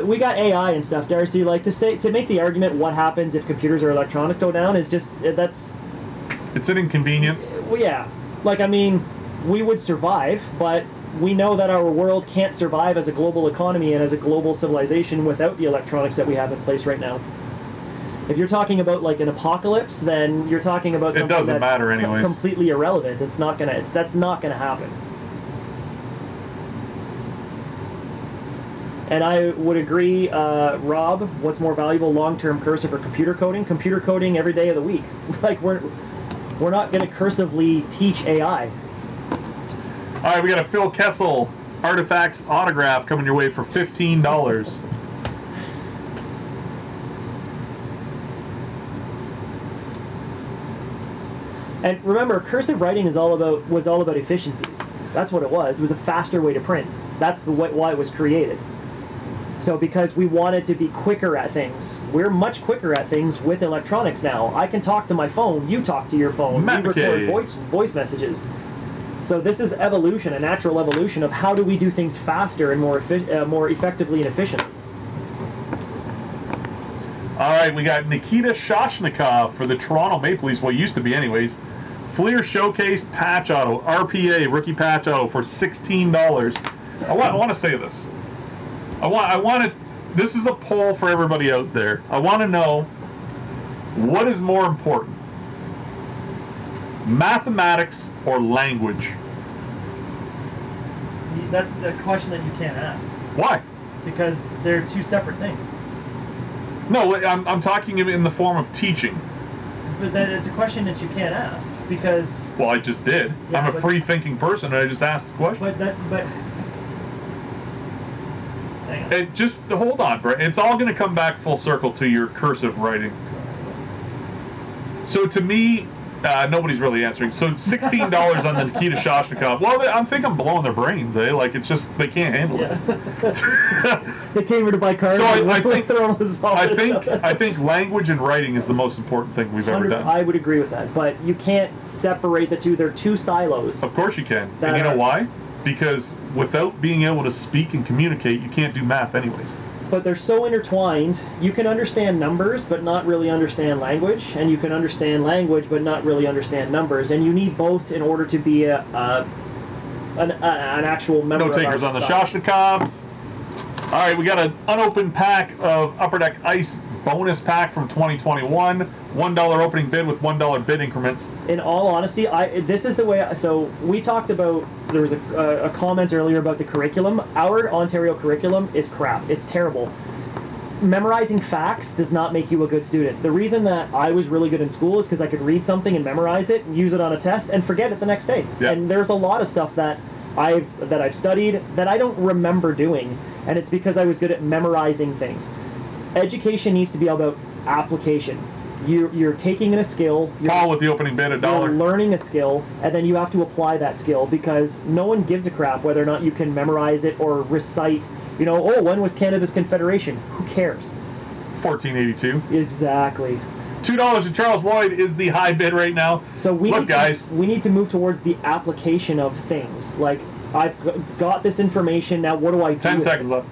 Speaker 1: We got AI and stuff, Darcy. Like, to make the argument what happens if computers or electronics go down is just, that's...
Speaker 2: It's an inconvenience.
Speaker 1: Well, yeah. Like, I mean, we would survive, but we know that our world can't survive as a global economy and as a global civilization without the electronics that we have in place right now. If you're talking about like an apocalypse, then you're talking about something that's completely irrelevant. That's not gonna happen. And I would agree, Rob. What's more valuable, long-term cursive or computer coding? Computer coding every day of the week. Like, we're not going to cursively teach AI.
Speaker 2: All right, we got a Phil Kessel Artifacts autograph coming your way for $15.
Speaker 1: And remember, cursive writing was all about efficiencies. That's what it was. It was a faster way to print. That's why it was created. So because we wanted to be quicker at things. We're much quicker at things with electronics now. I can talk to my phone, you talk to your phone, we record voice messages. So this is evolution, a natural evolution of how do we do things faster and more effectively and efficiently.
Speaker 2: All right, we got Nikita Shoshnikov for the Toronto Maple Leafs, well, used to be anyways. Fleer Showcase Patch Auto, RPA, rookie patch auto for $16. I want to say this. I want to. This is a poll for everybody out there. I want to know, what is more important, mathematics or language?
Speaker 1: That's the question that you can't ask.
Speaker 2: Why?
Speaker 1: Because they're two separate things.
Speaker 2: No, I'm talking in the form of teaching.
Speaker 1: But then it's a question that you can't ask because.
Speaker 2: Well, I just did. Yeah, I'm a free-thinking person, and I just asked the question.
Speaker 1: But. Hang
Speaker 2: And just hold on, Brett. It's all going to come back full circle to your cursive writing. So to me, nobody's really answering. So $16 on the Nikita Shoshnikov. Well, I think I'm blowing their brains, eh? Like, it's just they can't handle it.
Speaker 1: They came here to buy cars.
Speaker 2: So I think language and writing is the most important thing we've ever done.
Speaker 1: I would agree with that, but you can't separate the two. They're two silos.
Speaker 2: Of course you can. And you know why? Because without being able to speak and communicate, you can't do math anyways.
Speaker 1: But they're so intertwined. You can understand numbers, but not really understand language, and you can understand language, but not really understand numbers. And you need both in order to be an actual member.
Speaker 2: No takers on the Shoshnikov. All right, we got an unopened pack of Upper Deck Ice bonus pack from 2021. $1 opening bid with $1 bid increments.
Speaker 1: In all honesty, this is the way. So we talked about. There was a comment earlier about the curriculum. Our Ontario curriculum is crap. It's terrible. Memorizing facts does not make you a good student. The reason that I was really good in school is because I could read something and memorize it and use it on a test and forget it the next day.
Speaker 2: Yep.
Speaker 1: And there's a lot of stuff that I've studied that I don't remember doing, and it's because I was good at memorizing things. Education needs to be about application. You're taking in a skill.
Speaker 2: Paul with the opening bid, $1.
Speaker 1: You're learning a skill, and then you have to apply that skill because no one gives a crap whether or not you can memorize it or recite. When was Canada's Confederation? Who cares?
Speaker 2: 1482.
Speaker 1: Exactly.
Speaker 2: $2 to Charles Lloyd is the high bid right now.
Speaker 1: So we need to move towards the application of things. Like, I've got this information, now what do I do?
Speaker 2: 10 seconds left.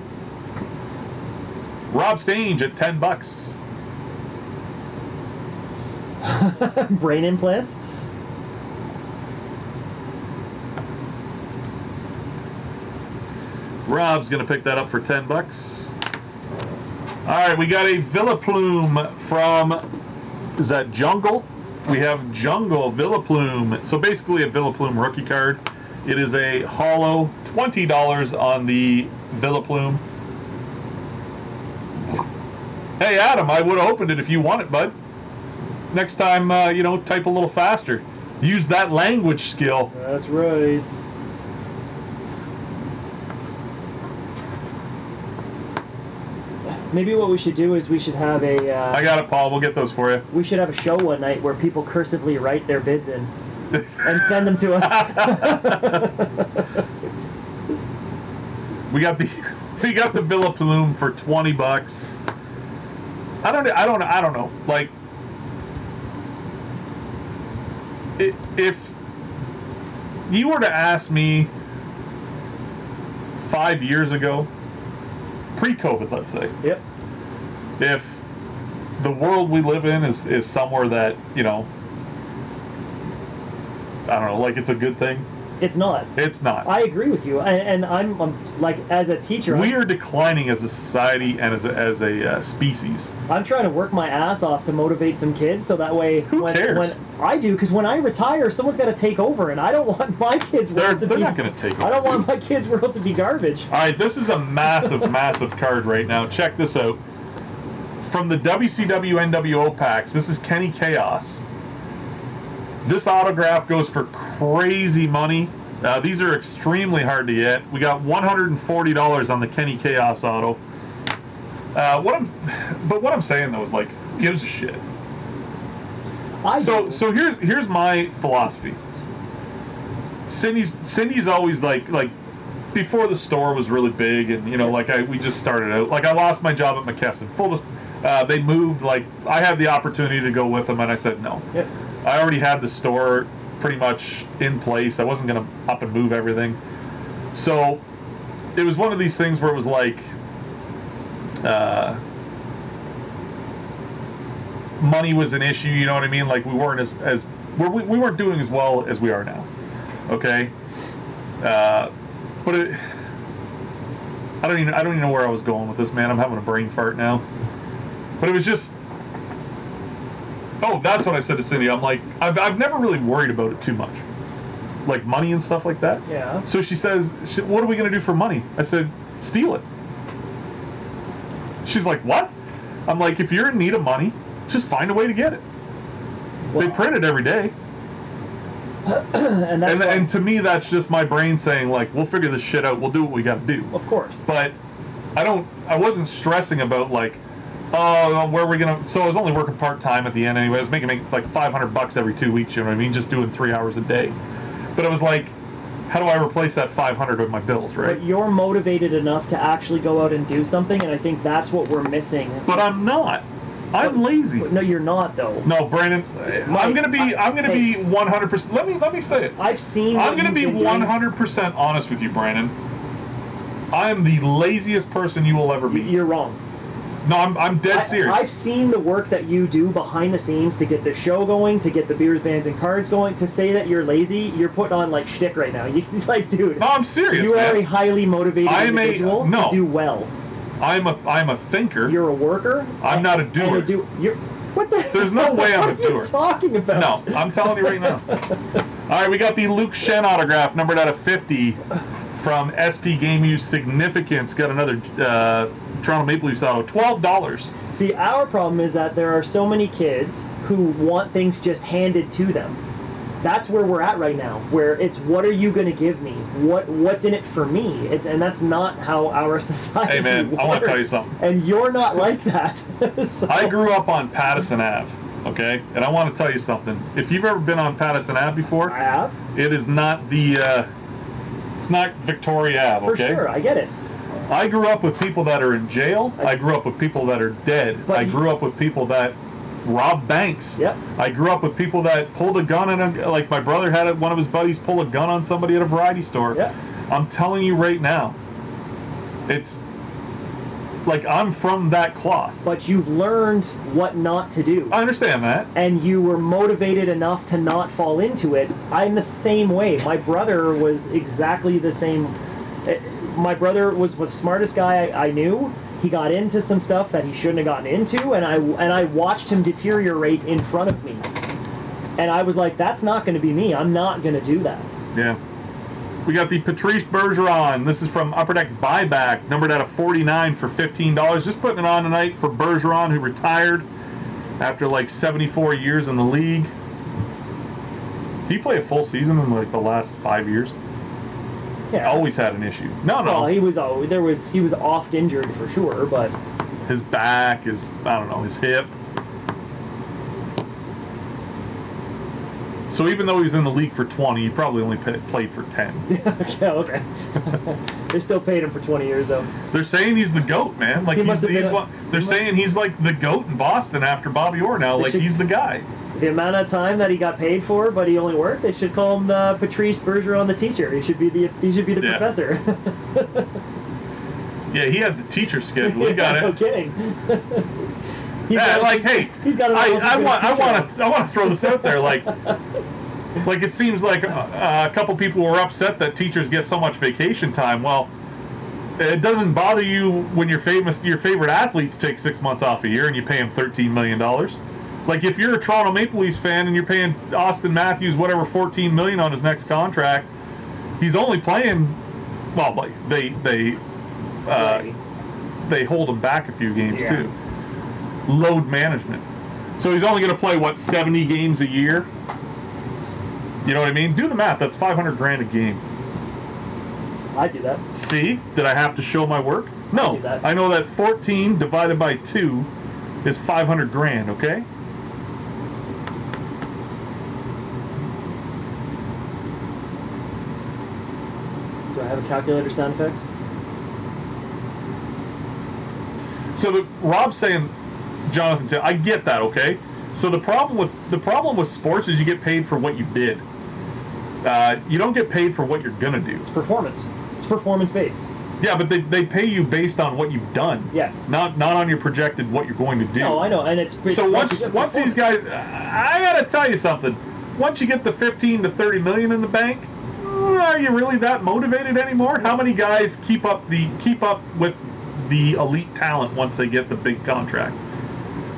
Speaker 2: Rob Stange at $10.
Speaker 1: Brain implants?
Speaker 2: Rob's going to pick that up for $10. All right, we got a Villa Plume from, is that Jungle? We have Jungle Villa Plume. So basically a Villa Plume rookie card. It is a hollow, $20 on the Villa Plume. Hey, Adam, I would have opened it if you want it, bud. Next time, type a little faster. Use that language skill.
Speaker 1: That's right. Maybe what we should do is we should have a...
Speaker 2: I got it, Paul. We'll get those for you.
Speaker 1: We should have a show one night where people cursively write their bids in and send them to us.
Speaker 2: We got the Villa Plume for $20. I don't know. Like, if you were to ask me 5 years ago, pre-COVID, let's say.
Speaker 1: Yep.
Speaker 2: If the world we live in is somewhere that, I don't know, like it's a good thing.
Speaker 1: It's not.
Speaker 2: It's not.
Speaker 1: I agree with you, and I'm like, as a teacher,
Speaker 2: we are declining as a society and as a species.
Speaker 1: I'm trying to work my ass off to motivate some kids, so that way,
Speaker 2: Who cares?
Speaker 1: When I do, because when I retire, someone's got to take over, and I don't want my kids' world to be.
Speaker 2: They're not going to take over.
Speaker 1: I don't want my kids' world to be garbage.
Speaker 2: All right, this is a massive, massive card right now. Check this out. From the WCW NWO packs, this is Kenny Chaos. This autograph goes for crazy money. These are extremely hard to get. We got $140 on the Kenny Chaos auto. What I'm saying though is, like, who gives a shit? So here's my philosophy. Cindy's always like before the store was really big, and we just started out. Like, I lost my job at McKesson. They moved. Like, I had the opportunity to go with them, and I said no.
Speaker 1: Yep.
Speaker 2: I already had the store pretty much in place. I wasn't going to up and move everything. So it was one of these things where it was like money was an issue, you know what I mean? Like, we weren't we weren't doing as well as we are now. Okay? But I don't even know where I was going with this, man. I'm having a brain fart now. But it was just... Oh, that's what I said to Cindy. I'm like, I've never really worried about it too much. Like money and stuff like that.
Speaker 1: Yeah.
Speaker 2: So she says, what are we going to do for money? I said, steal it. She's like, what? I'm like, if you're in need of money, just find a way to get it. Well, they print it every day.
Speaker 1: and
Speaker 2: to me, that's just my brain saying, like, we'll figure this shit out. We'll do what we got to do.
Speaker 1: Of course.
Speaker 2: But I wasn't stressing about like, oh, where are we gonna? So I was only working part time at the end anyway. I was making like $500 every 2 weeks. You know what I mean? Just doing 3 hours a day. But it was like, how do I replace that 500 with my bills, right?
Speaker 1: But you're motivated enough to actually go out and do something, and I think that's what we're missing.
Speaker 2: But I'm not. I'm lazy.
Speaker 1: No, you're not though.
Speaker 2: No, Brandon. I'm gonna be 100%. Let me say it.
Speaker 1: I've seen.
Speaker 2: I'm gonna be 100% honest with you, Brandon. I am the laziest person you will ever meet.
Speaker 1: You're wrong.
Speaker 2: No, I'm dead serious.
Speaker 1: I've seen the work that you do behind the scenes to get the show going, to get the beers, bands, and cards going. To say that you're lazy, you're putting on like shtick right now. You like, dude.
Speaker 2: No, I'm serious.
Speaker 1: You
Speaker 2: man.
Speaker 1: are a highly motivated individual to do well.
Speaker 2: I'm a thinker.
Speaker 1: You're a worker.
Speaker 2: I'm not a doer.
Speaker 1: What the?
Speaker 2: There's no way I'm a doer.
Speaker 1: What are you talking about?
Speaker 2: No, I'm telling you right now. All right, we got the Luke Shen autograph, numbered out of 50, from SP Game Use Significance. Got another Toronto Maple Leafs auto, $12.
Speaker 1: See, our problem is that there are so many kids who want things just handed to them. That's where we're at right now, where it's what are you going to give me? What's in it for me? And that's not how our society
Speaker 2: Hey, man,
Speaker 1: works.
Speaker 2: I want to tell you something.
Speaker 1: And you're not like that. So.
Speaker 2: I grew up on Pattison Ave, okay? And I want to tell you something. If you've ever been on Pattison Ave before,
Speaker 1: I have.
Speaker 2: It is not the, it's not Victoria Ave, okay?
Speaker 1: For sure, I get it.
Speaker 2: I grew up with people that are in jail. I grew up with people that are dead. I grew up with people that rob banks.
Speaker 1: Yep.
Speaker 2: I grew up with people that pulled a gun like my brother had one of his buddies pull a gun on somebody at a variety store.
Speaker 1: Yep.
Speaker 2: I'm telling you right now, it's like I'm from that cloth.
Speaker 1: But you've learned what not to do.
Speaker 2: I understand that.
Speaker 1: And you were motivated enough to not fall into it. I'm the same way. My brother was exactly the same. My brother was the smartest guy I knew. He got into some stuff that he shouldn't have gotten into, and I watched him deteriorate in front of me. And I was like, that's not going to be me. I'm not going to do that.
Speaker 2: Yeah. We got the Patrice Bergeron. This is from Upper Deck Buyback, numbered out of 49 for $15. Just putting it on tonight for Bergeron, who retired after like 74 years in the league. Did he play a full season in like the last 5 years?
Speaker 1: Yeah.
Speaker 2: Always had an issue. No.
Speaker 1: Well, he was oft injured for sure, but
Speaker 2: his back, his hip. So even though he's in the league for 20, he probably only played for 10.
Speaker 1: Okay. They still paid him for 20 years though.
Speaker 2: They're saying he's the GOAT, man. Like they're saying he's like the GOAT in Boston after Bobby Orr now. Like he's the guy.
Speaker 1: The amount of time that he got paid for, but he only worked, they should call him Patrice Bergeron, the teacher. He should be the professor.
Speaker 2: Yeah, he had the teacher schedule. He got it.
Speaker 1: No kidding. He's got
Speaker 2: I want to throw this out there. Like it seems like a couple people were upset that teachers get so much vacation time. Well, it doesn't bother you when your favorite athletes take 6 months off a year and you pay them $13 million. Like if you're a Toronto Maple Leafs fan and you're paying Austin Matthews whatever $14 million on his next contract, he's only playing. Well, like they hold him back a few games too. Load management. So he's only going to play 70 games a year. You know what I mean? Do the math. That's $500,000 a game.
Speaker 1: I do that.
Speaker 2: See? Did I have to show my work? No. I know that 14 divided by 2 is $500,000. Okay.
Speaker 1: Do I have a calculator sound effect?
Speaker 2: So Rob's saying, Jonathan, I get that, okay? So the problem with sports is you get paid for what you did. You don't get paid for what you're gonna do.
Speaker 1: It's performance. It's performance based.
Speaker 2: Yeah, but they pay you based on what you've done.
Speaker 1: Yes.
Speaker 2: Not on your projected what you're going to do.
Speaker 1: No, I know, and it's
Speaker 2: so once these guys, I gotta tell you something. Once you get the 15 to 30 million in the bank, are you really that motivated anymore? How many guys keep up with the elite talent once they get the big contract?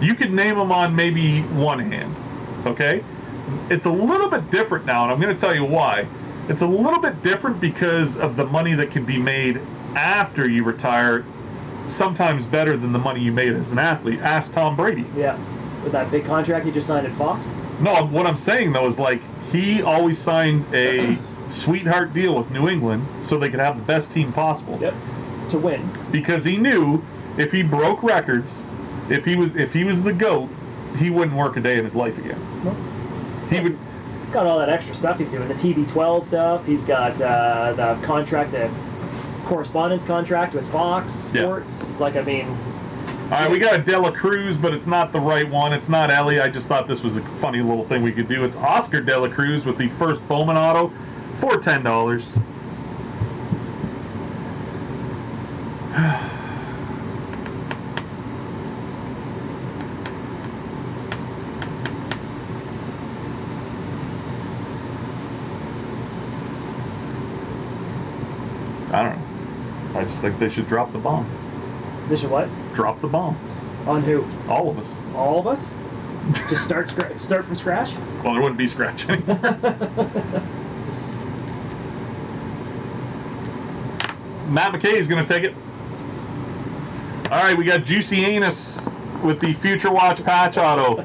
Speaker 2: You could name them on maybe one hand, okay? It's a little bit different now, and I'm going to tell you why. It's a little bit different because of the money that can be made after you retire, sometimes better than the money you made as an athlete. Ask Tom Brady.
Speaker 1: Yeah, with that big contract he just signed at Fox.
Speaker 2: No, what I'm saying, though, is like he always signed a sweetheart deal with New England so they could have the best team possible.
Speaker 1: Yep, to win.
Speaker 2: because he knew if he broke records, if he was the GOAT, he wouldn't work a day in his life again.
Speaker 1: Nope.
Speaker 2: He would.
Speaker 1: He's got all that extra stuff he's doing. The TB12 stuff. He's got the contract, the correspondence contract with Fox Sports.
Speaker 2: Yeah.
Speaker 1: Like, I mean.
Speaker 2: All right, we got a Dela Cruz, but it's not the right one. It's not Ellie. I just thought this was a funny little thing we could do. It's Oscar Dela Cruz with the first Bowman auto for $10. I don't know. I just think they should drop the bomb.
Speaker 1: They should what?
Speaker 2: Drop the bomb.
Speaker 1: On who?
Speaker 2: All of us.
Speaker 1: All of us? Just start from scratch?
Speaker 2: Well, there wouldn't be scratch anymore. Matt McKay is going to take it. All right, we got Juicy Anus with the Future Watch patch auto.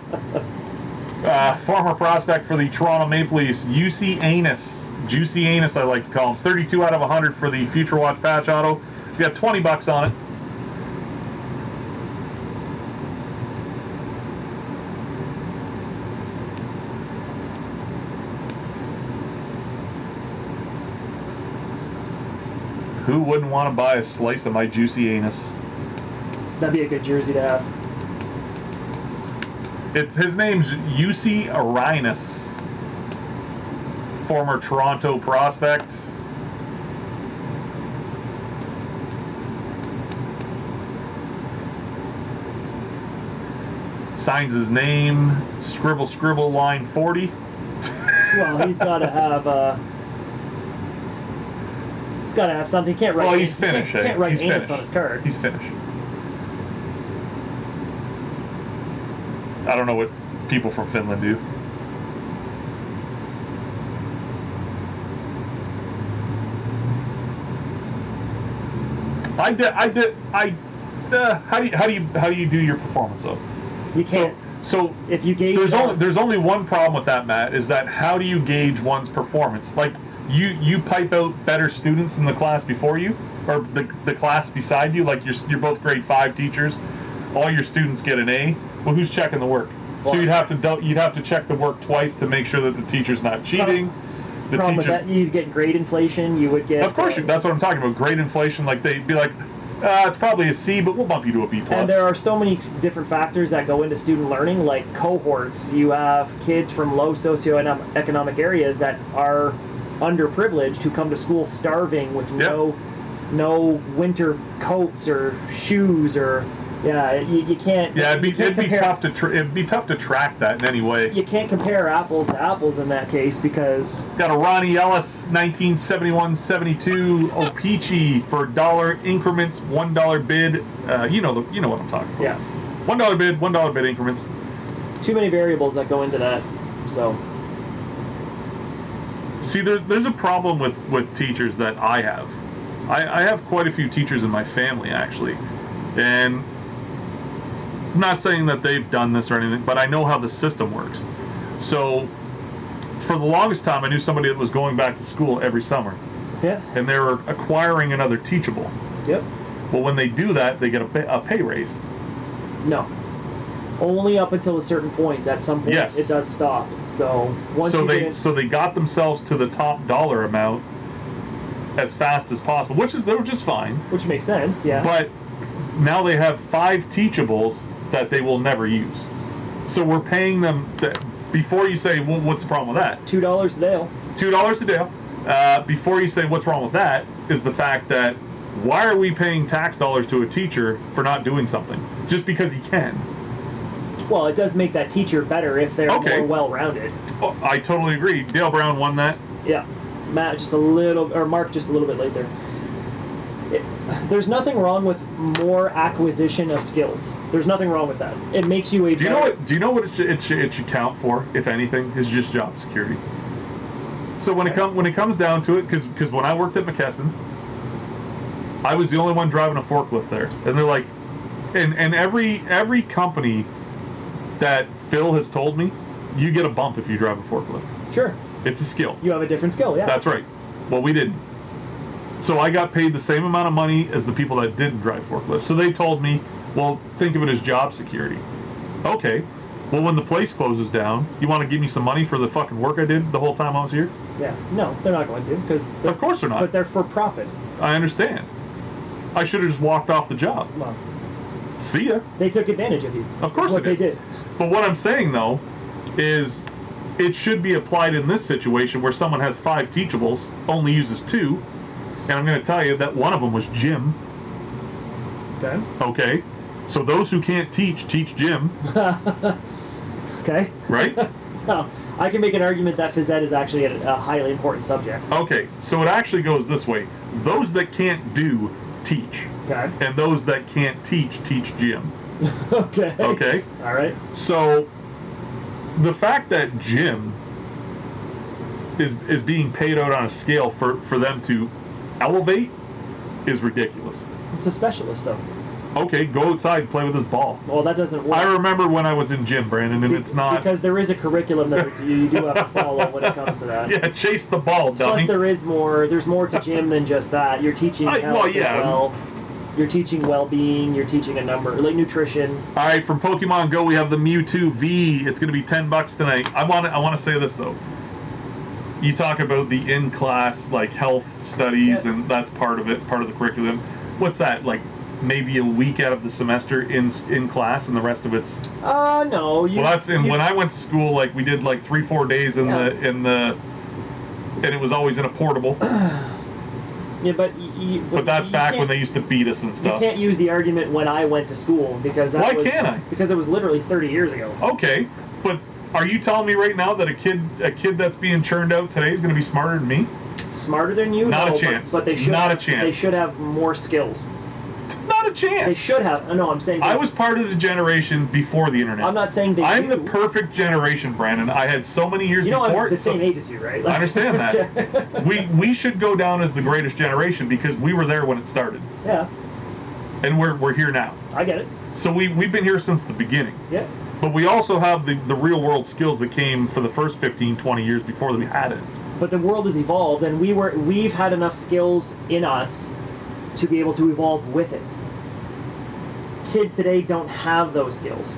Speaker 2: Former prospect for the Toronto Maple Leafs, Juicy Anus. Juicy Anus, I like to call him. 32 out of 100 for the Future Watch patch auto. We got $20 on it. Who wouldn't want to buy a slice of my Juicy Anus?
Speaker 1: That'd be a good jersey to have.
Speaker 2: His name's UC Arinus, former Toronto prospect. Signs his name, scribble, line 40.
Speaker 1: Well, he's got to have. He's got to have something. He can't write.
Speaker 2: Well, he's Finnish.
Speaker 1: Can't write
Speaker 2: he's
Speaker 1: anus
Speaker 2: Finnish.
Speaker 1: on his card.
Speaker 2: He's Finnish. I don't know what people from Finland do. How do you do your performance though?
Speaker 1: You can't.
Speaker 2: So
Speaker 1: if you gauge,
Speaker 2: there's only one problem with that, Matt. Is that how do you gauge one's performance? Like you pipe out better students in the class before you, or the class beside you. Like you're both grade 5 teachers. All your students get an A. Well, who's checking the work? So you'd have to check the work twice to make sure that the teacher's not cheating. The
Speaker 1: problem
Speaker 2: teacher,
Speaker 1: with that, you'd get grade inflation. You would get.
Speaker 2: Of course, that's what I'm talking about. Grade inflation. Like they'd be like, it's probably a C, but we'll bump you to a B+.
Speaker 1: And there are so many different factors that go into student learning, like cohorts. You have kids from low socioeconomic areas that are underprivileged who come to school starving with no winter coats or shoes or. Yeah, you can't.
Speaker 2: Yeah, it'd be tough to track that in any way.
Speaker 1: You can't compare apples to apples in that case because
Speaker 2: got a Ronnie Ellis 1971-72 O-Pee-Chee for dollar increments, $1 bid. You know what I'm talking about.
Speaker 1: Yeah.
Speaker 2: $1 bid increments.
Speaker 1: Too many variables that go into that. So.
Speaker 2: See, there's a problem with teachers that I have. I have quite a few teachers in my family actually, and. I'm not saying that they've done this or anything, but I know how the system works. So, for the longest time, I knew somebody that was going back to school every summer.
Speaker 1: Yeah.
Speaker 2: And they were acquiring another teachable.
Speaker 1: Yep.
Speaker 2: Well, when they do that, they get a pay raise.
Speaker 1: No. Only up until a certain point. At some point,
Speaker 2: yes.
Speaker 1: It does stop. So once
Speaker 2: so they got themselves to the top dollar amount as fast as possible, which is fine.
Speaker 1: Which makes sense, yeah.
Speaker 2: But now they have 5 teachables that they will never use. So we're paying them before you say, well, what's the problem with that?
Speaker 1: $2 a day.
Speaker 2: $2 a day. Before you say what's wrong with that is the fact that why are we paying tax dollars to a teacher for not doing something just because he can?
Speaker 1: Well, it does make that teacher better if they're more well-rounded.
Speaker 2: Oh, I totally agree. Dale Brown won that.
Speaker 1: Yeah. Mark just a little bit late there. There's nothing wrong with more acquisition of skills. There's nothing wrong with that. It makes you a. Do
Speaker 2: you know what it should count for, if anything, is just job security. So when it comes down to it, because when I worked at McKesson, I was the only one driving a forklift there, and they're like, and every company that Phil has told me, you get a bump if you drive a forklift.
Speaker 1: Sure.
Speaker 2: It's a skill.
Speaker 1: You have a different skill, yeah.
Speaker 2: That's right. Well, we didn't. So I got paid the same amount of money as the people that didn't drive forklifts. So they told me, well, think of it as job security. Okay. Well, when the place closes down, you want to give me some money for the fucking work I did the whole time I was here?
Speaker 1: Yeah. No, they're not going to, because
Speaker 2: of course they're not.
Speaker 1: But they're for profit.
Speaker 2: I understand. I should have just walked off the job.
Speaker 1: Well,
Speaker 2: see ya.
Speaker 1: They took advantage of you.
Speaker 2: Of course
Speaker 1: they did.
Speaker 2: But what I'm saying though is it should be applied in this situation where someone has 5 teachables, only uses 2, and I'm going to tell you that one of them was gym.
Speaker 1: Okay.
Speaker 2: Okay. So those who can't teach gym.
Speaker 1: Okay.
Speaker 2: Right?
Speaker 1: No, I can make an argument that phys ed is actually a highly important subject.
Speaker 2: Okay. So it actually goes this way. Those that can't do, teach.
Speaker 1: Okay.
Speaker 2: And those that can't teach gym.
Speaker 1: Okay.
Speaker 2: Okay.
Speaker 1: All right.
Speaker 2: So the fact that gym is being paid out on a scale for them to elevate is ridiculous.
Speaker 1: It's a specialist, though.
Speaker 2: Okay, go outside and play with this ball.
Speaker 1: Well, that doesn't work.
Speaker 2: I remember when I was in gym, Brandon, and it's not...
Speaker 1: Because there is a curriculum that you do have to follow when it comes to that.
Speaker 2: Yeah, chase the ball, dummy.
Speaker 1: Plus, there's more to gym than just that. You're teaching health as well. You're teaching well-being. You're teaching a number, like nutrition.
Speaker 2: All right, from Pokemon Go, we have the Mewtwo V. It's going to be $10 tonight. I want to say this, though. You talk about the in-class, like, health studies, and that's part of it, part of the curriculum. What's that, like, maybe a week out of the semester in class, and the rest of it's...
Speaker 1: no.
Speaker 2: When I went to school, like, we did, like, 3-4 days in the... And it was always in a portable.
Speaker 1: Yeah, but
Speaker 2: that's back when they used to beat us and stuff.
Speaker 1: You can't use the argument when I went to school, because
Speaker 2: Why can't I?
Speaker 1: Because it was literally 30 years ago.
Speaker 2: Okay, but are you telling me right now that a kid that's being churned out today is going to be smarter than me?
Speaker 1: Smarter than you?
Speaker 2: Not a chance.
Speaker 1: But they should.
Speaker 2: Not a chance.
Speaker 1: They should have more skills.
Speaker 2: Not a chance.
Speaker 1: They should have. No, I'm saying...
Speaker 2: I was part of the generation before the internet.
Speaker 1: I'm not saying
Speaker 2: I'm the perfect generation, Brandon. I had so many years before.
Speaker 1: I'm the same age as you, right?
Speaker 2: I understand that. we should go down as the greatest generation because we were there when it started.
Speaker 1: Yeah.
Speaker 2: And we're here now.
Speaker 1: I get it.
Speaker 2: So we've been here since the beginning.
Speaker 1: Yeah.
Speaker 2: But we also have the real world skills that came for the first 15, 20 years before we had it.
Speaker 1: But the world has evolved, and we've had enough skills in us to be able to evolve with it. Kids today don't have those skills.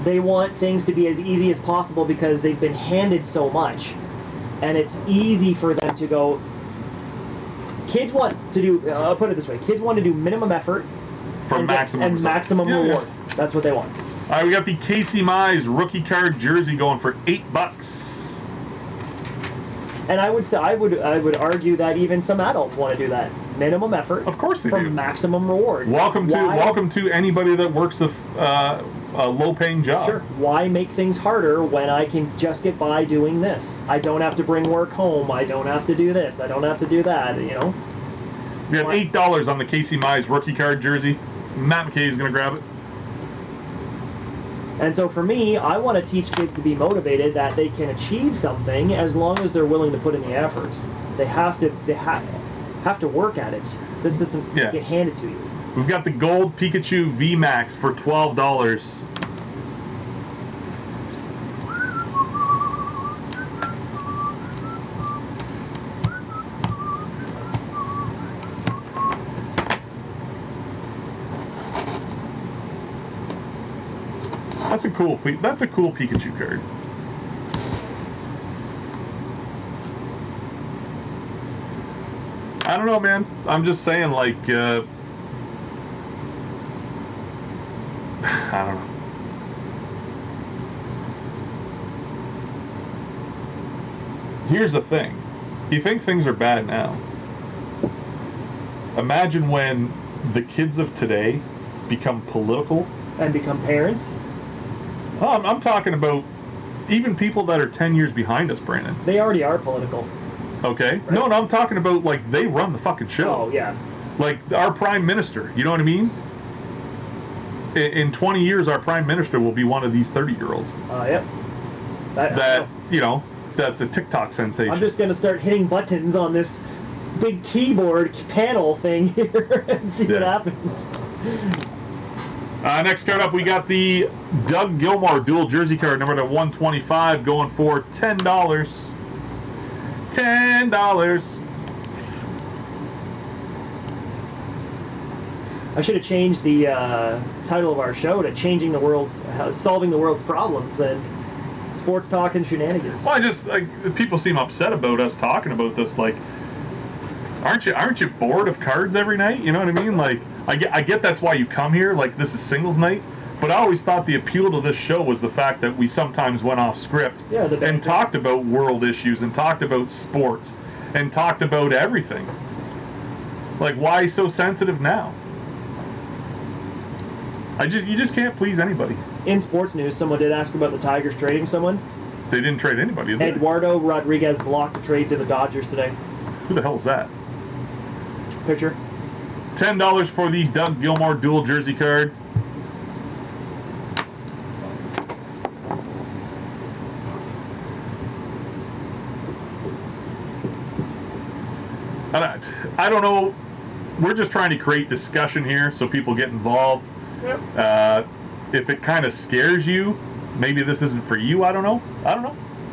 Speaker 1: They want things to be as easy as possible because they've been handed so much, and it's easy for them to go. Kids want to do, I'll put it this way, kids want to do minimum effort
Speaker 2: for
Speaker 1: maximum reward. Yeah. That's what they want.
Speaker 2: All right, we got the Casey Mize rookie card jersey going for $8.
Speaker 1: And I would argue that even some adults want to do that. Minimum effort.
Speaker 2: Of course they
Speaker 1: for
Speaker 2: do.
Speaker 1: Maximum reward.
Speaker 2: Welcome to anybody that works a low-paying job.
Speaker 1: Sure. Why make things harder when I can just get by doing this? I don't have to bring work home. I don't have to do this. I don't have to do that. You know.
Speaker 2: We have $8 on the Casey Mize rookie card jersey. Matt McKay is going to grab it.
Speaker 1: And so for me, I want to teach kids to be motivated that they can achieve something as long as they're willing to put in the effort. They have to work at it. This doesn't get handed to you.
Speaker 2: We've got the gold Pikachu VMAX for $12. That's a cool Pikachu card. I don't know, man. I'm just saying, like, I don't know. Here's the thing. You think things are bad now. Imagine when the kids of today become political.
Speaker 1: And become parents?
Speaker 2: I'm talking about even people that are 10 years behind us, Brandon.
Speaker 1: They already are political.
Speaker 2: Okay. Right? No, I'm talking about, like, they run the fucking show.
Speaker 1: Oh, yeah.
Speaker 2: Like, our prime minister, you know what I mean? In 20 years, our prime minister will be one of these 30-year-olds.
Speaker 1: Yep.
Speaker 2: That's a TikTok sensation.
Speaker 1: I'm just going to start hitting buttons on this big keyboard panel thing here and see what happens.
Speaker 2: Next card up, we got the Doug Gilmore dual jersey card, numbered at 125, going for $10. $10.
Speaker 1: I should have changed the title of our show to solving the world's problems and sports talk and shenanigans.
Speaker 2: Well, people seem upset about us talking about this. Like, aren't you bored of cards every night? You know what I mean? Like, I get that's why you come here. Like, this is singles night. But I always thought the appeal to this show was the fact that we sometimes went off script and talked about world issues and talked about sports and talked about everything. Like, why so sensitive now? You just can't please anybody.
Speaker 1: In sports news, someone did ask about the Tigers trading someone.
Speaker 2: They didn't trade anybody, did they?
Speaker 1: Eduardo Rodriguez blocked the trade to the Dodgers today.
Speaker 2: Who the hell is that?
Speaker 1: Pitcher.
Speaker 2: $10 for the Doug Gilmour dual jersey card. I don't know. We're just trying to create discussion here so people get involved. Yep. If it kind of scares you, maybe this isn't for you. I don't know.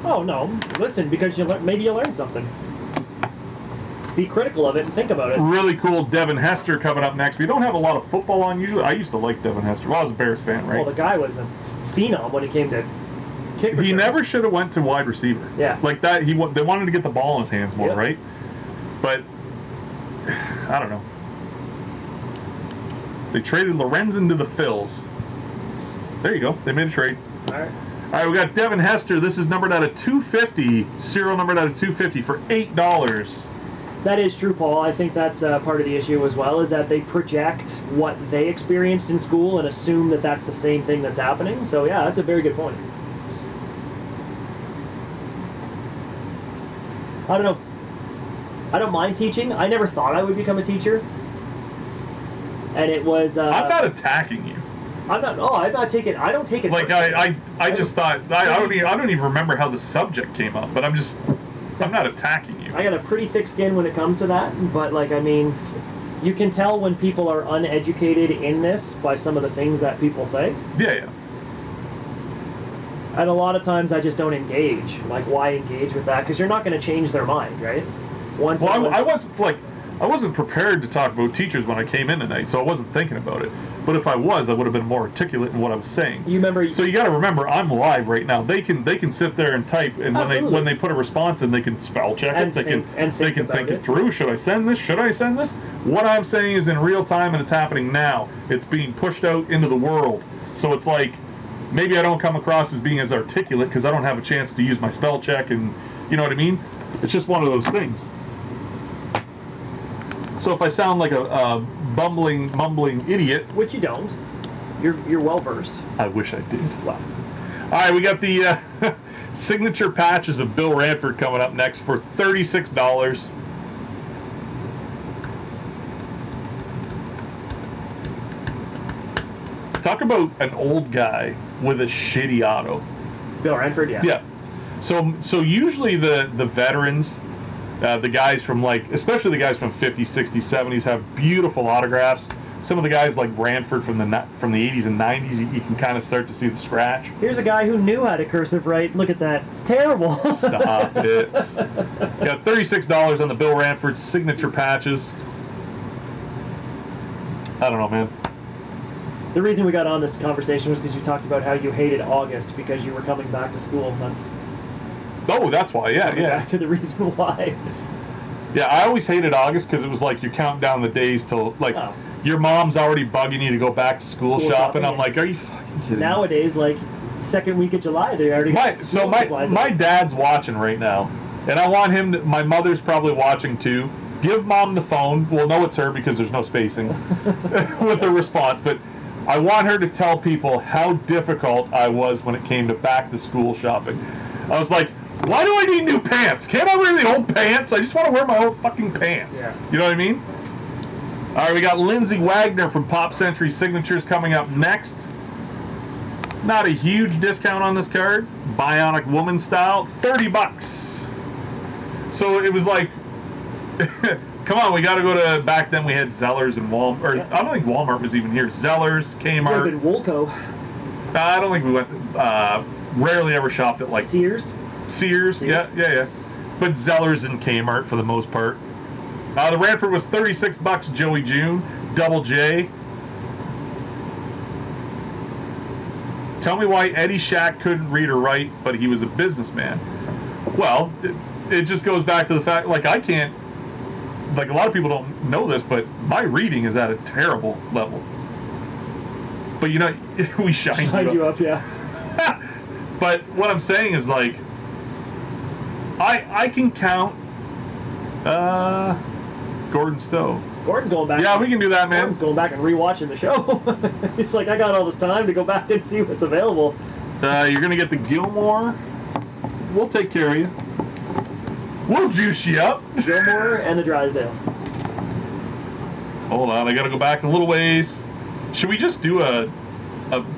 Speaker 1: Oh, no. Listen, because maybe you learn something. Be critical of it and think about it.
Speaker 2: Really cool Devin Hester coming up next. We don't have a lot of football on usually. I used to like Devin Hester. Well, I was a Bears fan, right?
Speaker 1: Well, the guy was a phenom when he came to kick returns.
Speaker 2: He never should have went to wide receiver.
Speaker 1: Yeah.
Speaker 2: Like that, they wanted to get the ball in his hands more,
Speaker 1: yep.
Speaker 2: Right? But I don't know. They traded Lorenzen to the Phils. There you go. They made a trade.
Speaker 1: All
Speaker 2: right, we got Devin Hester. This is numbered out of 250. Serial numbered out of 250 for $8.
Speaker 1: That is true, Paul. I think that's part of the issue as well, is that they project what they experienced in school and assume that that's the same thing that's happening. So, yeah, that's a very good point. I don't know. I don't mind teaching. I never thought I would become a teacher. And it was...
Speaker 2: I'm not attacking you.
Speaker 1: I'm not taking... I don't take it...
Speaker 2: Like, I just thought... I don't even remember how the subject came up, but I'm not attacking you.
Speaker 1: I got a pretty thick skin when it comes to that, but, like, I mean, you can tell when people are uneducated in this by some of the things that people say.
Speaker 2: Yeah.
Speaker 1: And a lot of times I just don't engage. Like, why engage with that? Because you're not going to change their mind, right?
Speaker 2: I wasn't prepared to talk about teachers when I came in tonight, so I wasn't thinking about it. But if I was, I would have been more articulate in what I was saying.
Speaker 1: You remember?
Speaker 2: So you got to remember, I'm live right now. They can sit there and type, and when they put a response in, they can spell check it. They can think it through. Should I send this? Should I send this? What I'm saying is in real time, and it's happening now. It's being pushed out into the world. So it's like, maybe I don't come across as being as articulate because I don't have a chance to use my spell check, and you know what I mean? It's just one of those things. So if I sound like a bumbling, mumbling idiot...
Speaker 1: Which you don't. You're well-versed.
Speaker 2: I wish I did.
Speaker 1: Well.
Speaker 2: All right, we got the signature patches of Bill Ranford coming up next for $36. Talk about an old guy with a shitty auto.
Speaker 1: Bill Ranford, yeah.
Speaker 2: Yeah. So usually the veterans... the guys from especially the guys from 50s, 60s, 70s have beautiful autographs. Some of the guys like Ranford from the 80s and 90s, you can kind of start to see the scratch.
Speaker 1: Here's a guy who knew how to cursive write. Look at that. It's terrible.
Speaker 2: Stop it. Got $36 on the Bill Ranford signature patches. I don't know, man.
Speaker 1: The reason we got on this conversation was because you talked about how you hated August because you were coming back to school.
Speaker 2: That's why, yeah.
Speaker 1: Back to the reason why.
Speaker 2: Yeah, I always hated August because it was like you're counting down the days till, your mom's already bugging you to go back to school shopping. I'm like, are you fucking kidding
Speaker 1: Nowadays,
Speaker 2: me?
Speaker 1: second week of July, they already got school supplies.
Speaker 2: My dad's watching right now, and I want him to, my mother's probably watching too. Give mom the phone. We'll know it's her because there's no spacing with her response, but I want her to tell people how difficult I was when it came to back to school shopping. I was like, why do I need new pants? Can't I wear the old pants? I just want to wear my old fucking pants.
Speaker 1: Yeah.
Speaker 2: You know what I mean? All right, we got Lindsay Wagner from Pop Century Signatures coming up next. Not a huge discount on this card. Bionic Woman style, $30. So it was like, come on, we got to go to, back then we had Zellers and Walmart. Or I don't think Walmart was even here. Zellers, Kmart.
Speaker 1: Would have been Woolco.
Speaker 2: I don't think we went, rarely ever shopped at Sears, yeah. But Zellers and Kmart for the most part. The Ranford was $36, Joey June. Double J, Tell me why Eddie Shack couldn't read or write, but he was a businessman. Well, it just goes back to the fact, like, I can't, like, a lot of people don't know this, but my reading is at a terrible level. But, you know, we shined you up.
Speaker 1: Yeah.
Speaker 2: But what I'm saying is, like, I can count Gordon Stowe.
Speaker 1: Gordon's going back.
Speaker 2: Yeah, we can do that, man.
Speaker 1: Gordon's going back and rewatching the show. It's like, I got all this time to go back and see what's available.
Speaker 2: You're going to get the Gilmore. We'll take care of you. We'll juice you up.
Speaker 1: Gilmore and the Drysdale.
Speaker 2: Hold on, I got to go back a little ways. Should we just do a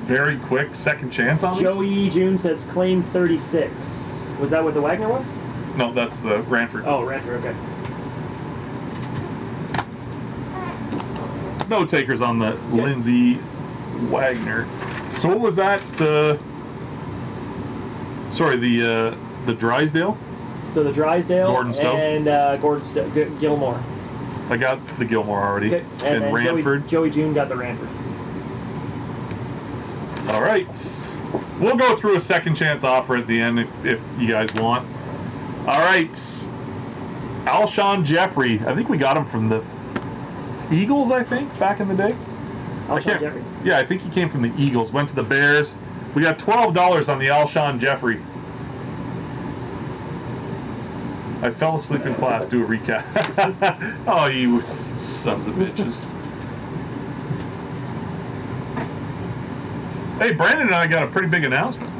Speaker 2: very quick second chance on this?
Speaker 1: Joey June says claim 36. Was that what the Wagner was?
Speaker 2: No, that's the Ranford.
Speaker 1: Oh, Ranford, okay.
Speaker 2: No takers on the Lindsay Wagner. So what was that? Sorry, the Drysdale?
Speaker 1: So the Drysdale
Speaker 2: Gordon Stowe?
Speaker 1: and Gordon Stowe, Gilmore.
Speaker 2: I got the Gilmore already.
Speaker 1: Okay. And then
Speaker 2: Ranford.
Speaker 1: Joey June got the Ranford.
Speaker 2: All right. We'll go through a second chance offer at the end if you guys want. All right. Alshon Jeffrey. I think we got him from the Eagles, I think, back in the day.
Speaker 1: Alshon Jeffries.
Speaker 2: Yeah, I think he came from the Eagles. Went to the Bears. We got $12 on the Alshon Jeffrey. I fell asleep in class. Do a recap. Oh, you sons of bitches. Hey, Brandon and I got a pretty big announcement.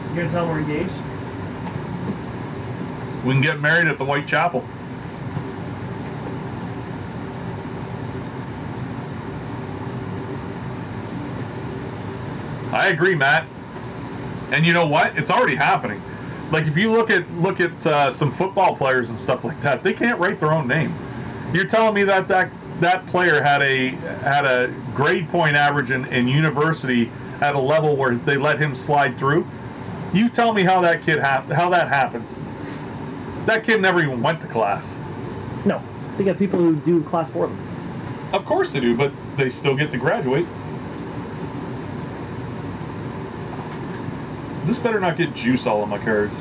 Speaker 1: You gonna tell them we're engaged?
Speaker 2: We can get married at the Whitechapel. I agree, Matt. And you know what? It's already happening. Like, if you look at some football players and stuff like that, they can't write their own name. You're telling me that player had a grade point average in university at a level where they let him slide through? You tell me how that happens. That kid never even went to class.
Speaker 1: No, they got people who do class for them.
Speaker 2: Of course they do, but they still get to graduate. This better not get juice all on my cards.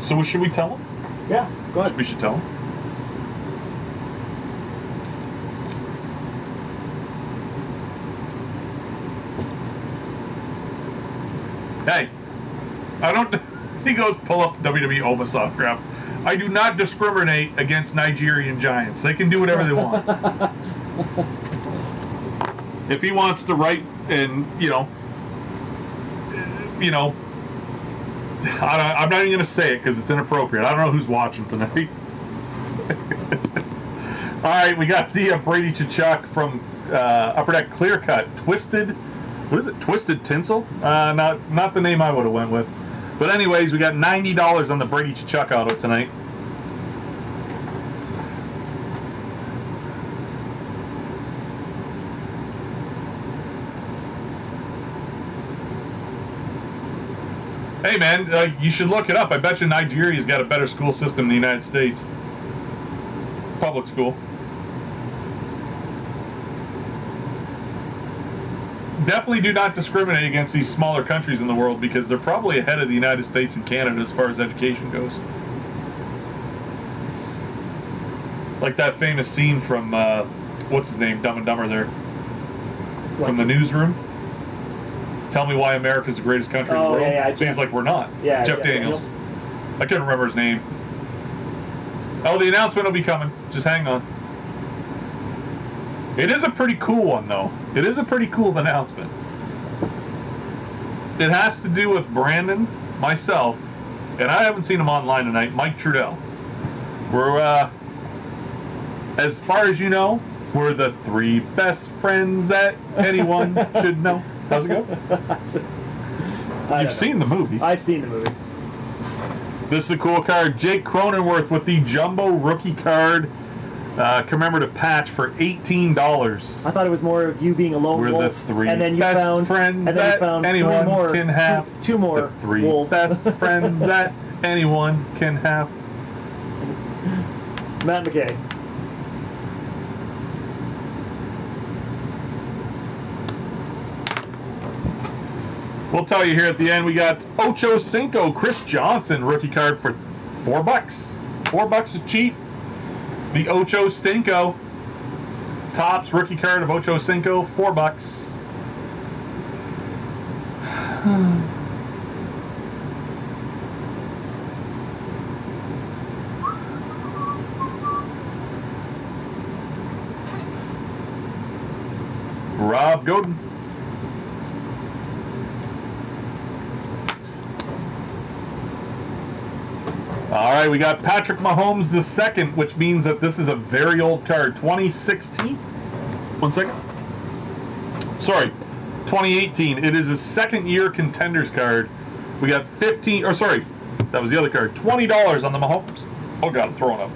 Speaker 2: So should we tell them?
Speaker 1: Yeah, go ahead.
Speaker 2: We should tell them. Hey, I don't. He goes pull up WWE Obasoft crap. I do not discriminate against Nigerian giants. They can do whatever they want. If he wants to write and I'm not even going to say it because it's inappropriate. I don't know who's watching tonight. All right, we got the Brady Tkachuk from Upper Deck Clear Cut. Twisted, what is it? Twisted Tinsel? Not the name I would have went with. But anyways, we got $90 on the Brady Tkachuk auto tonight. Hey man, you should look it up. I bet you Nigeria's got a better school system than the United States. Public school. Definitely do not discriminate against these smaller countries in the world because they're probably ahead of the United States and Canada as far as education goes. Like that famous scene from, what's his name, Dumb and Dumber there.
Speaker 1: What?
Speaker 2: From the newsroom. Tell me why America's the greatest country in the world.
Speaker 1: Yeah,
Speaker 2: Seems like we're not.
Speaker 1: Yeah,
Speaker 2: Jeff Daniels. I couldn't remember his name. Oh, the announcement will be coming. Just hang on. It is a pretty cool one, though. It is a pretty cool announcement. It has to do with Brandon, myself, and I haven't seen him online tonight, Mike Trudell. We're, as far as you know, we're the 3 best friends that anyone should know. How's it go? You've seen the movie.
Speaker 1: I've seen the movie.
Speaker 2: This is a cool card. Jake Cronenworth with the Jumbo Rookie Card commemorative patch for $18.
Speaker 1: I thought it was more of you being a lone
Speaker 2: We're
Speaker 1: wolf.
Speaker 2: the 3
Speaker 1: and then you
Speaker 2: best
Speaker 1: found,
Speaker 2: friends
Speaker 1: and then
Speaker 2: that
Speaker 1: you found
Speaker 2: anyone
Speaker 1: 3 more,
Speaker 2: can have.
Speaker 1: two more
Speaker 2: the 3
Speaker 1: wolves.
Speaker 2: best friends that anyone can have.
Speaker 1: Matt McKay.
Speaker 2: We'll tell you here at the end. We got Ocho Cinco, Chris Johnson rookie card for $4. $4 is cheap. The Ocho Cinco Topps rookie card of Ocho Cinco, $4. Rob Godin. All right, we got Patrick Mahomes the second, which means that this is a very old card. 2016? 1 second. Sorry, 2018. It is a second-year contenders card. We got that was the other card. $20 on the Mahomes. Oh, God, I'm throwing up.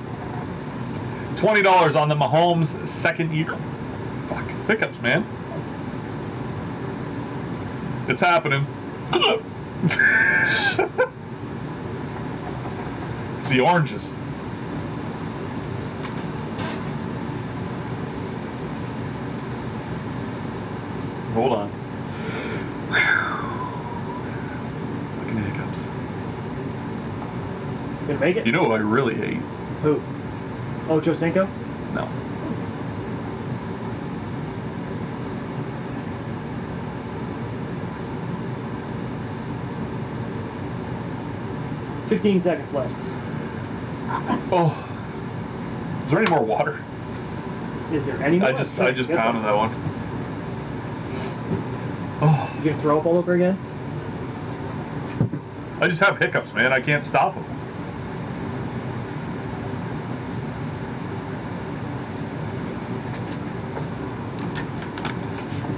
Speaker 2: $20 on the Mahomes second year. Fuck, pickups, man. It's happening. It's the oranges. Hold on. Fucking hiccups.
Speaker 1: You gonna make it?
Speaker 2: You know who I really hate?
Speaker 1: Who? Ocho Cinco?
Speaker 2: No.
Speaker 1: $15 seconds left.
Speaker 2: Oh. Is there any more water?
Speaker 1: Is there any more?
Speaker 2: I just pounded that one. Oh.
Speaker 1: You gonna throw up all over again?
Speaker 2: I just have hiccups, man. I can't stop them.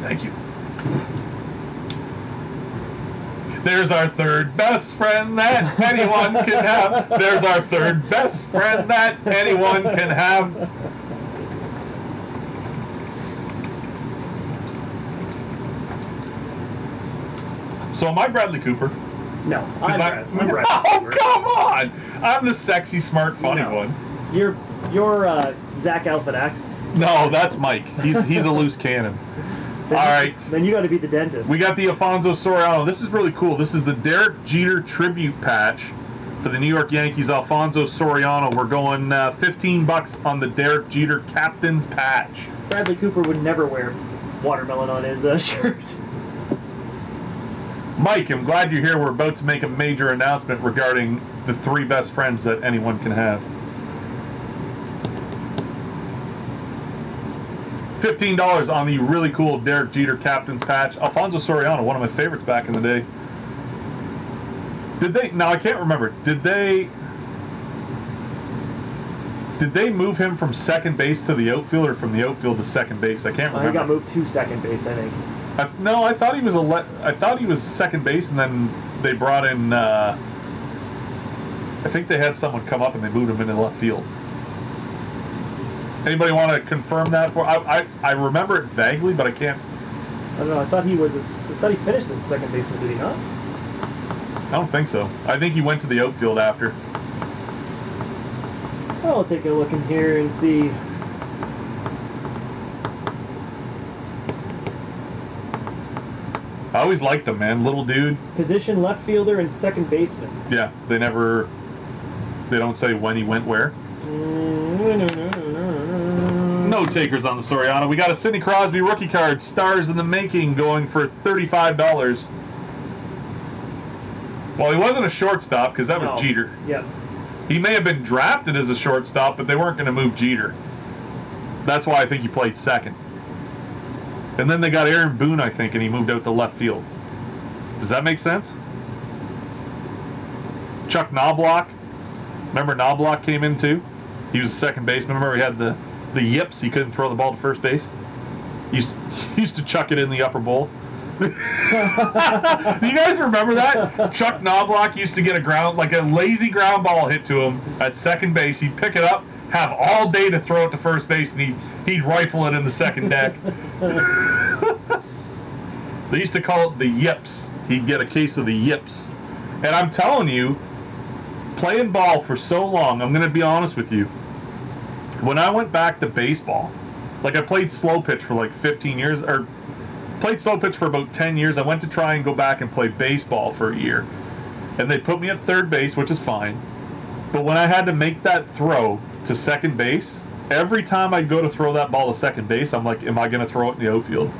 Speaker 2: Thank you. There's our third best friend that anyone can have. There's our third best friend that anyone can have. So am I Bradley Cooper?
Speaker 1: No, I'm Bradley
Speaker 2: Oh,
Speaker 1: Cooper.
Speaker 2: come on! I'm the sexy, smart, funny one.
Speaker 1: You're Zach Galifianakis.
Speaker 2: No, that's Mike. He's a loose cannon. All right.
Speaker 1: Then you got to be the dentist.
Speaker 2: We got the Alfonso Soriano. This is really cool. This is the Derek Jeter tribute patch for the New York Yankees. Alfonso Soriano. We're going $15 on the Derek Jeter captain's patch.
Speaker 1: Bradley Cooper would never wear watermelon on his shirt.
Speaker 2: Mike, I'm glad you're here. We're about to make a major announcement regarding the three best friends that anyone can have. $15 on the really cool Derek Jeter captain's patch. Alfonso Soriano, one of my favorites back in the day. Now I can't remember. Did they move him from second base to the outfield or from the outfield to second base? I can't remember.
Speaker 1: He got moved to second base, I think.
Speaker 2: I thought he was second base, and then they brought in I think they had someone come up and they moved him into left field. Anybody want to confirm that for? I remember it vaguely, but I can't.
Speaker 1: I don't know. I thought he finished as a second baseman. Did he not?
Speaker 2: I don't think so. I think he went to the outfield after.
Speaker 1: I'll take a look in here and see.
Speaker 2: I always liked him, man. Little dude.
Speaker 1: Position left fielder and second baseman.
Speaker 2: Yeah, they don't say when he went where. No takers on the Soriano. We got a Sidney Crosby rookie card, Stars in the Making, going for $35. Well, he wasn't a shortstop because that was Jeter.
Speaker 1: Yep.
Speaker 2: He may have been drafted as a shortstop, but they weren't going to move Jeter. That's why I think he played second. And then they got Aaron Boone, I think, and he moved out to left field. Does that make sense? Chuck Knobloch. Remember Knobloch came in too? He was a second baseman. Remember he had the yips. He couldn't throw the ball to first base. He used to chuck it in the upper bowl. Do you guys remember that? Chuck Knobloch used to get a lazy ground ball hit to him at second base. He'd pick it up, have all day to throw it to first base, and he'd rifle it in the second deck. They used to call it the yips. He'd get a case of the yips. And I'm telling you, playing ball for so long, I'm going to be honest with you, when I went back to baseball, I played slow pitch for 15 years, or Played slow pitch for about 10 years. I went to try and go back and play baseball for a year. And they put me at third base, which is fine. But when I had to make that throw to second base, every time I'd go to throw that ball to second base, I'm like, am I going to throw it in the outfield?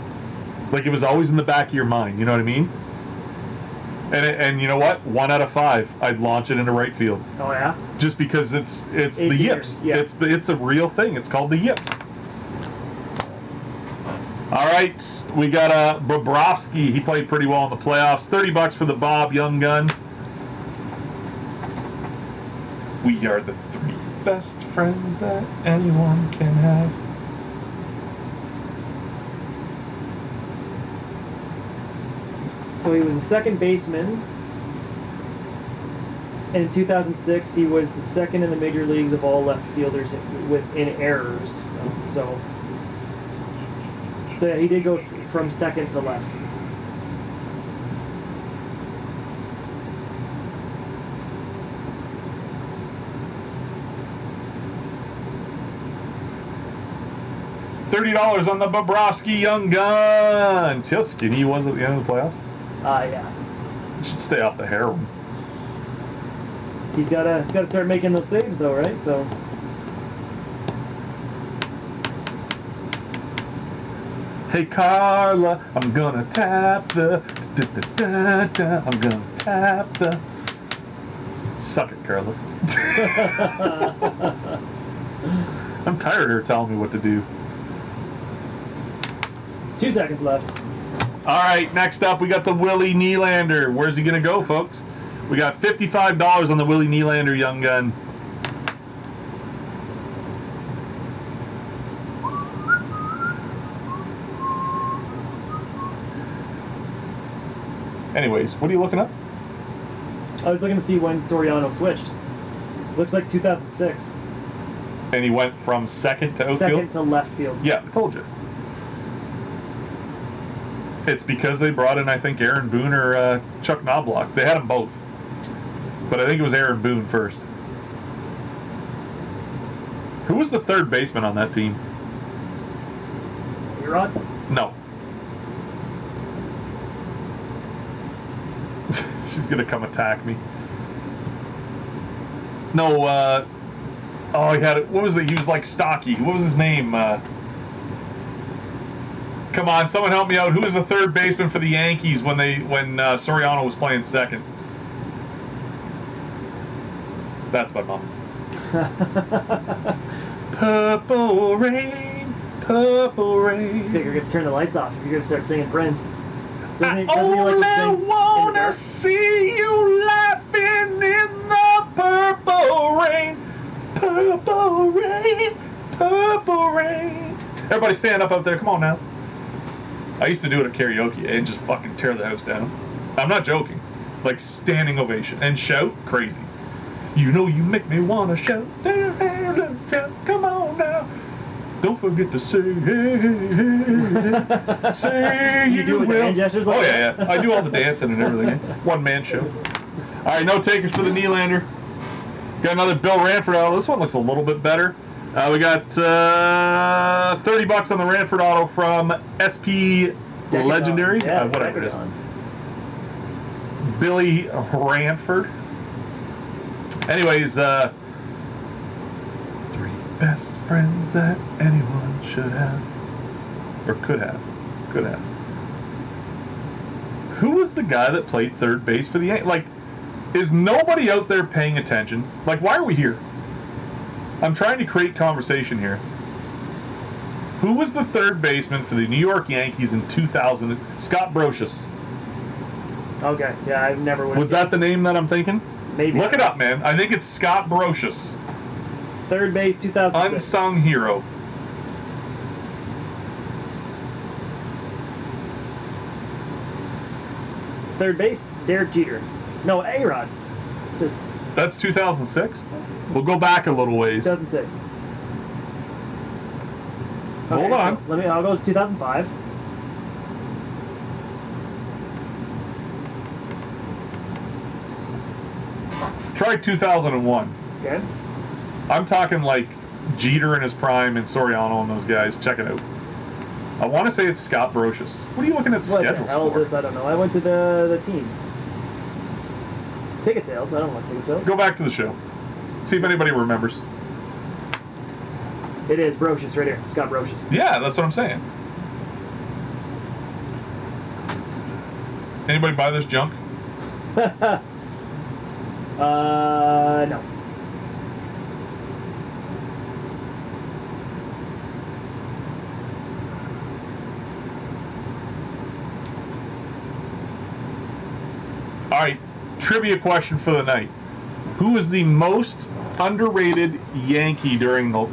Speaker 2: Like, it was always in the back of your mind, you know what I mean? And you know what? 1 out of 5, I'd launch it into right field.
Speaker 1: Oh yeah.
Speaker 2: Just because it's the yips.
Speaker 1: Yeah.
Speaker 2: It's a real thing. It's called the yips. All right, we got Bobrovsky. He played pretty well in the playoffs. $30 for the Bob Young Gun. We are the 3 best friends that anyone can have.
Speaker 1: So he was a second baseman. And in 2006, he was the second in the major leagues of all left fielders in errors. So yeah, he did go from second to left.
Speaker 2: $30 on the Bobrovsky Young Gun. See how skinny he was at the end of the playoffs?
Speaker 1: Yeah.
Speaker 2: He should stay off the heroin.
Speaker 1: He's gotta start making those saves though, right? So.
Speaker 2: Hey Carla, I'm gonna tap the I'm gonna tap the. Suck it, Carla. I'm tired of her telling me what to do.
Speaker 1: 2 seconds left.
Speaker 2: All right, next up we got the Willie Nylander. Where's he gonna go, folks? We got $55 on the Willie Nylander Young Gun. Anyways, what are you looking up?
Speaker 1: I was looking to see when Soriano switched. Looks like 2006.
Speaker 2: And he went from second to outfield?
Speaker 1: Second to left field.
Speaker 2: Yeah, I told you. It's because they brought in, I think, Aaron Boone or Chuck Knobloch. They had them both. But I think it was Aaron Boone first. Who was the third baseman on that team?
Speaker 1: A-Rod?
Speaker 2: No. She's going to come attack me. No, he had it. What was it? He was like stocky. What was his name? Come on, someone help me out. Who was the third baseman for the Yankees when Soriano was playing second? That's my mom. Purple rain, purple rain.
Speaker 1: I think you're gonna turn the lights off if you're gonna start singing Prince.
Speaker 2: I only wanna see you laughing in the purple rain, purple rain, purple rain. Everybody stand up there. Come on now. I used to do it at karaoke and just fucking tear the house down. I'm not joking. Like standing ovation and shout crazy. You know you make me wanna shout. Come on now. Don't forget to say, hey, say
Speaker 1: you do with the hand gestures like
Speaker 2: yeah. I do all the dancing and everything. One man show. All right, no takers for the Nylander. Got another Bill Ranford auto. This one looks a little bit better. We got $30 on the Ranford auto from SP
Speaker 1: Decadons.
Speaker 2: Legendary.
Speaker 1: Yeah,
Speaker 2: Whatever
Speaker 1: Decadons.
Speaker 2: it is. Billy Ranford. Anyways, 3 best friends that anyone should have. Or could have. Could have. Who was the guy that played third base for the Yankees? Like, is nobody out there paying attention? Like, why are we here? I'm trying to create conversation here. Who was the third baseman for the New York Yankees in 2000? Scott Brocious.
Speaker 1: Okay, yeah, I've never
Speaker 2: Was that the name that I'm thinking?
Speaker 1: Maybe.
Speaker 2: Look it up, man. I think it's Scott Brocious.
Speaker 1: Third base, 2006.
Speaker 2: Unsung hero.
Speaker 1: Third base, Derek Jeter. No, A-Rod.
Speaker 2: That's 2006? We'll go back a little ways.
Speaker 1: 2006.
Speaker 2: Hold on.
Speaker 1: So I'll go 2005.
Speaker 2: Try 2001.
Speaker 1: Okay.
Speaker 2: I'm talking like Jeter in his prime and Soriano and those guys. Check it out. I want to say it's Scott Brocious. What are you looking at
Speaker 1: What
Speaker 2: schedules
Speaker 1: the hell
Speaker 2: for?
Speaker 1: is this? I don't know. I went to the team. Ticket sales. I don't want ticket sales.
Speaker 2: Go back to the show. See if anybody remembers.
Speaker 1: It is Brocious right here. Scott Brocious.
Speaker 2: Yeah, that's what I'm saying. Anybody buy this junk?
Speaker 1: No.
Speaker 2: All right, trivia question for the night. Who is the most underrated Yankee during the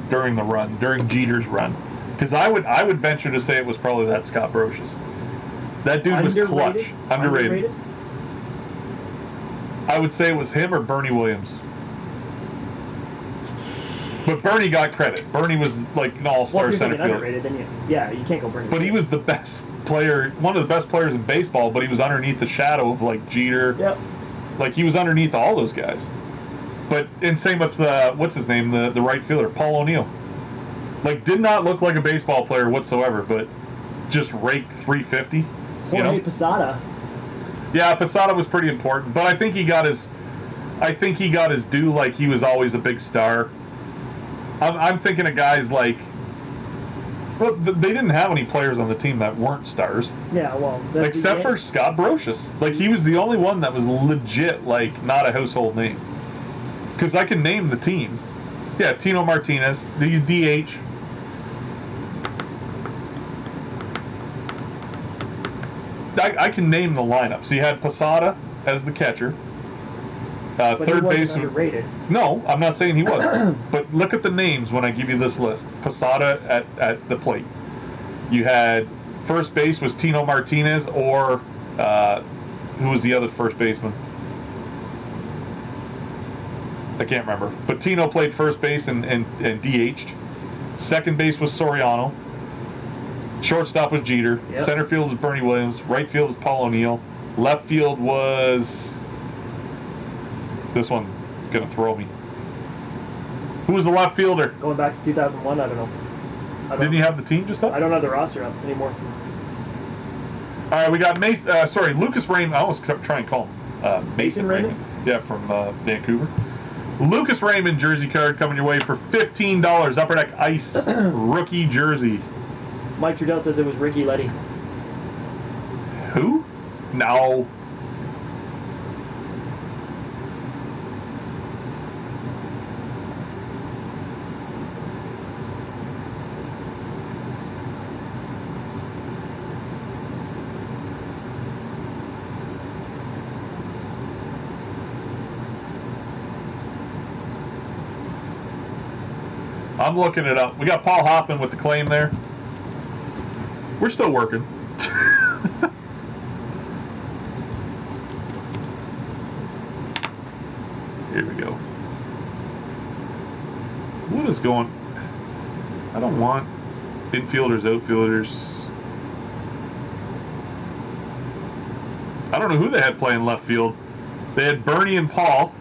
Speaker 2: run, during Jeter's run? Because I would venture to say it was probably that Scott Brocious. That dude was clutch. Underrated. I would say it was him or Bernie Williams. But Bernie got credit. Bernie was like an all-star center fielder.
Speaker 1: Underrated, then you can't go Bernie.
Speaker 2: But he was the best player, one of the best players in baseball, but he was underneath the shadow of like Jeter.
Speaker 1: Yep.
Speaker 2: Like he was underneath all those guys. But and same with what's his name, the right fielder, Paul O'Neill. Like did not look like a baseball player whatsoever, but just raked 350.
Speaker 1: Jorge Posada.
Speaker 2: Yeah, Posada was pretty important, but I think he got his due. Like he was always a big star. I'm thinking of guys like. Well, they didn't have any players on the team that weren't stars.
Speaker 1: Yeah, well,
Speaker 2: except for Scott Brocious. Like he was the only one that was legit, like not a household name. Because I can name the team. Yeah, Tino Martinez. He's DH. I can name the lineup. So you had Posada as the catcher.
Speaker 1: But
Speaker 2: third base.
Speaker 1: Underrated.
Speaker 2: No, I'm not saying he wasn't. But look at the names when I give you this list. Posada at the plate. You had first base was Tino Martinez or who was the other first baseman? I can't remember. But Tino played first base and DH'd. Second base was Soriano. Shortstop was Jeter.
Speaker 1: Yep. Center
Speaker 2: field was Bernie Williams. Right field was Paul O'Neill. Left field was... This one gonna throw me. Who was the left fielder?
Speaker 1: Going back to 2001, I don't know.
Speaker 2: Didn't you have the team just up?
Speaker 1: I don't have the roster up anymore.
Speaker 2: All right, we got Lucas Raymond. I almost try and call him Mason Raymond. Yeah, from Vancouver. Lucas Raymond jersey card coming your way for $15. Upper Deck Ice rookie jersey.
Speaker 1: Mike Trudell says it was Ricky Letty.
Speaker 2: Who? No. I'm looking it up. We got Paul Hoffman with the claim there. We're still working. Here we go. What is going... I don't want infielders, outfielders. I don't know who they had playing left field. They had Bernie and Paul.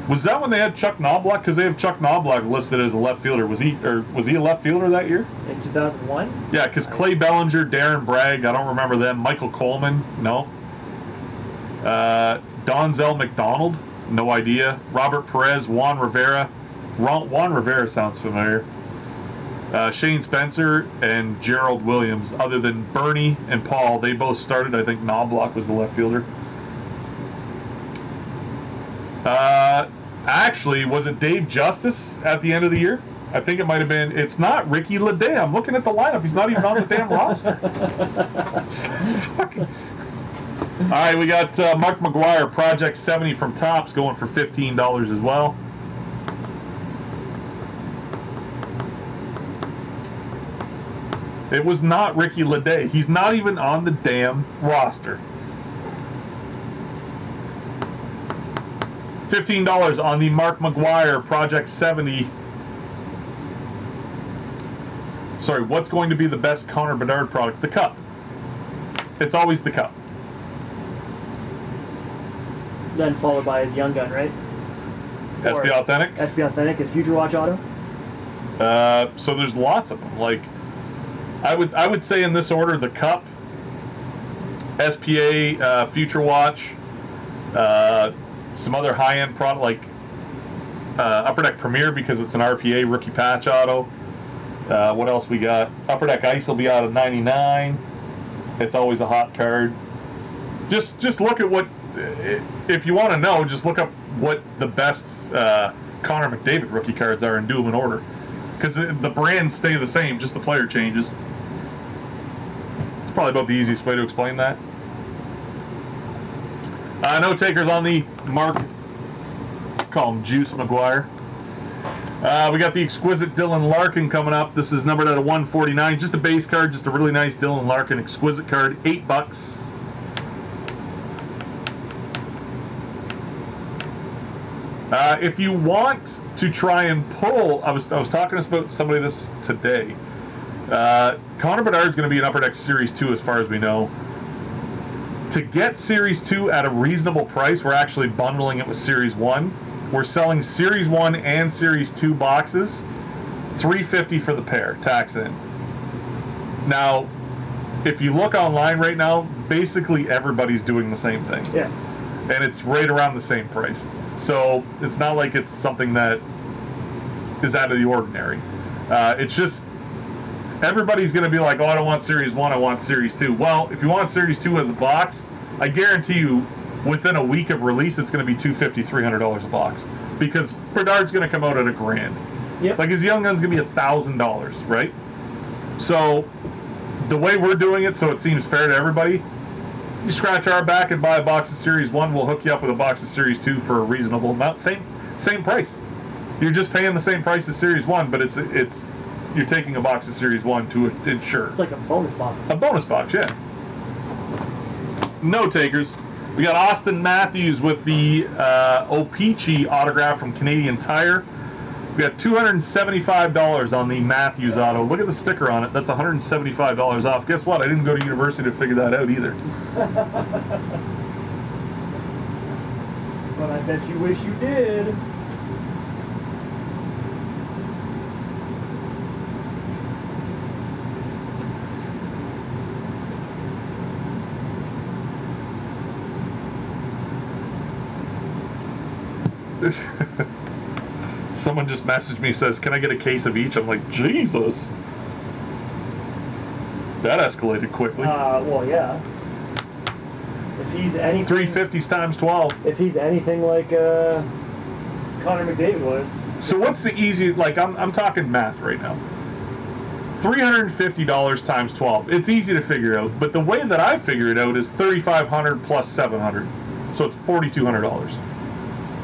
Speaker 2: Was that when they had Chuck Knobloch? Because they have Chuck Knobloch listed as a left fielder. Was he a left fielder that year?
Speaker 1: In 2001?
Speaker 2: Yeah, because Clay Bellinger, Darren Bragg, I don't remember them. Michael Coleman, no. Donzel McDonald, no idea. Robert Perez, Juan Rivera. Juan Rivera sounds familiar. Shane Spencer and Gerald Williams. Other than Bernie and Paul, they both started. I think Knobloch was the left fielder. Actually, was it Dave Justice at the end of the year? I think it might have been. It's not Ricky Leday. I'm looking at the lineup. He's not even on the damn roster. All right, we got Mark McGwire, Project 70 from Topps, going for $15 as well. It was not Ricky Leday. He's not even on the damn roster. $15 on the Mark McGwire Project 70. Sorry, what's going to be the best Connor Bedard product? The cup. It's always the cup.
Speaker 1: Then followed by his Young Gun, right?
Speaker 2: SB Authentic?
Speaker 1: SB Authentic and Future Watch Auto?
Speaker 2: So there's lots of them. Like, I would say in this order: the Cup, SPA, Future Watch, some other high-end product like Upper Deck Premier because it's an RPA rookie patch auto. What else we got? Upper Deck Ice will be out of 99. It's always a hot card. Just look at what, if you want to know, just look up what the best Connor McDavid rookie cards are and do them in order. Because the brands stay the same, just the player changes. It's probably about the easiest way to explain that. No takers on the Mark, call him Juice McGuire. We got the exquisite Dylan Larkin coming up. This is numbered out of 149. Just a base card, just a really nice Dylan Larkin exquisite card. $8. If you want to try and pull, I was talking about somebody this today. Connor Bedard's going to be an Upper Deck Series 2 as far as we know. To get Series 2 at a reasonable price, we're actually bundling it with Series 1. We're selling Series 1 and Series 2 boxes, $350 for the pair, tax in. Now, if you look online right now, basically everybody's doing the same thing.
Speaker 1: Yeah.
Speaker 2: And it's right around the same price. So it's not like it's something that is out of the ordinary. It's just everybody's going to be like, oh, I don't want Series 1, I want Series 2. Well, if you want Series 2 as a box, I guarantee you within a week of release, it's going to be $250, $300 a box. Because Bedard's going to come out at $1,000.
Speaker 1: Yep.
Speaker 2: Like his Young Gun's going to be $1,000, right? So the way we're doing it, so it seems fair to everybody, you scratch our back and buy a box of Series 1, we'll hook you up with a box of Series 2 for a reasonable amount. Same price. You're just paying the same price as Series 1, but it's you're taking a box of Series 1 to insure.
Speaker 1: It's like a bonus box.
Speaker 2: A bonus box, yeah. No takers. We got Austin Matthews with the O-Pee-Chee autograph from Canadian Tire. We got $275 on the Matthews auto. Look at the sticker on it. That's $175 off. Guess what? I didn't go to university to figure that out either.
Speaker 1: But I bet you wish you did.
Speaker 2: Someone just messaged me, says, can I get a case of each? I'm like, Jesus. That escalated quickly.
Speaker 1: Well, yeah. If he's anything...
Speaker 2: 350s times 12.
Speaker 1: If he's anything like Connor McDavid was.
Speaker 2: So what's the easy, like, I'm talking math right now. $350 times 12. It's easy to figure out, but the way that I figure it out is $3,500 plus $700. So it's $4,200.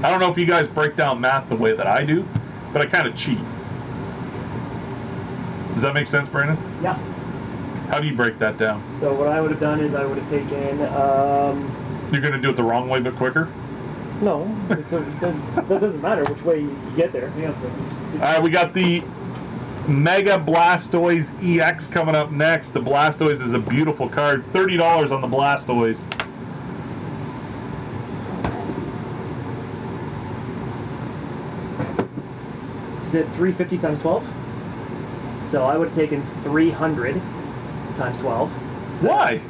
Speaker 2: I don't know if you guys break down math the way that I do, but I kind of cheat. Does that make sense, Brandon?
Speaker 1: Yeah.
Speaker 2: How do you break that down?
Speaker 1: So what I would have done is I would have taken...
Speaker 2: You're going to do it the wrong way but quicker?
Speaker 1: No. So that doesn't matter which way you get there. You know,
Speaker 2: all right, we got the Mega Blastoise EX coming up next. The Blastoise is a beautiful card. $30 on the Blastoise.
Speaker 1: You said 350 times 12? So I would have taken 300 times 12.
Speaker 2: Why?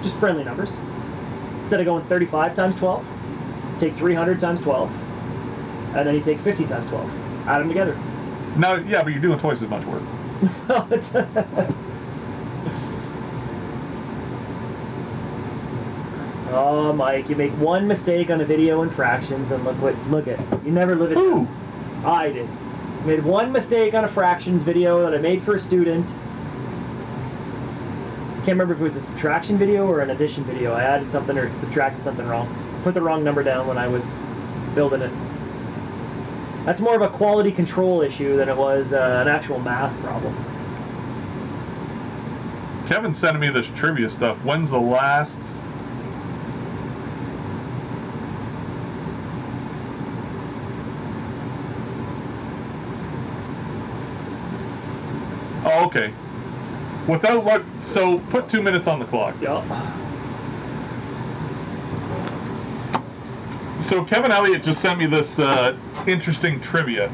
Speaker 1: Just friendly numbers. Instead of going 35 times 12, take 300 times 12, and then you take 50 times 12. Add them together.
Speaker 2: No, yeah, but you're doing twice as much work.
Speaker 1: Oh, Mike, you make one mistake on a video in fractions, and look at you never live it
Speaker 2: Who?
Speaker 1: down. I did. Made one mistake on a fractions video that I made for a student. Can't remember if it was a subtraction video or an addition video. I added something or subtracted something wrong. Put the wrong number down when I was building it. That's more of a quality control issue than it was an actual math problem.
Speaker 2: Kevin's sending me this trivia stuff. When's the last... Oh, okay. Without luck, so put 2 minutes on the clock.
Speaker 1: Yup.
Speaker 2: So Kevin Elliott just sent me this interesting trivia.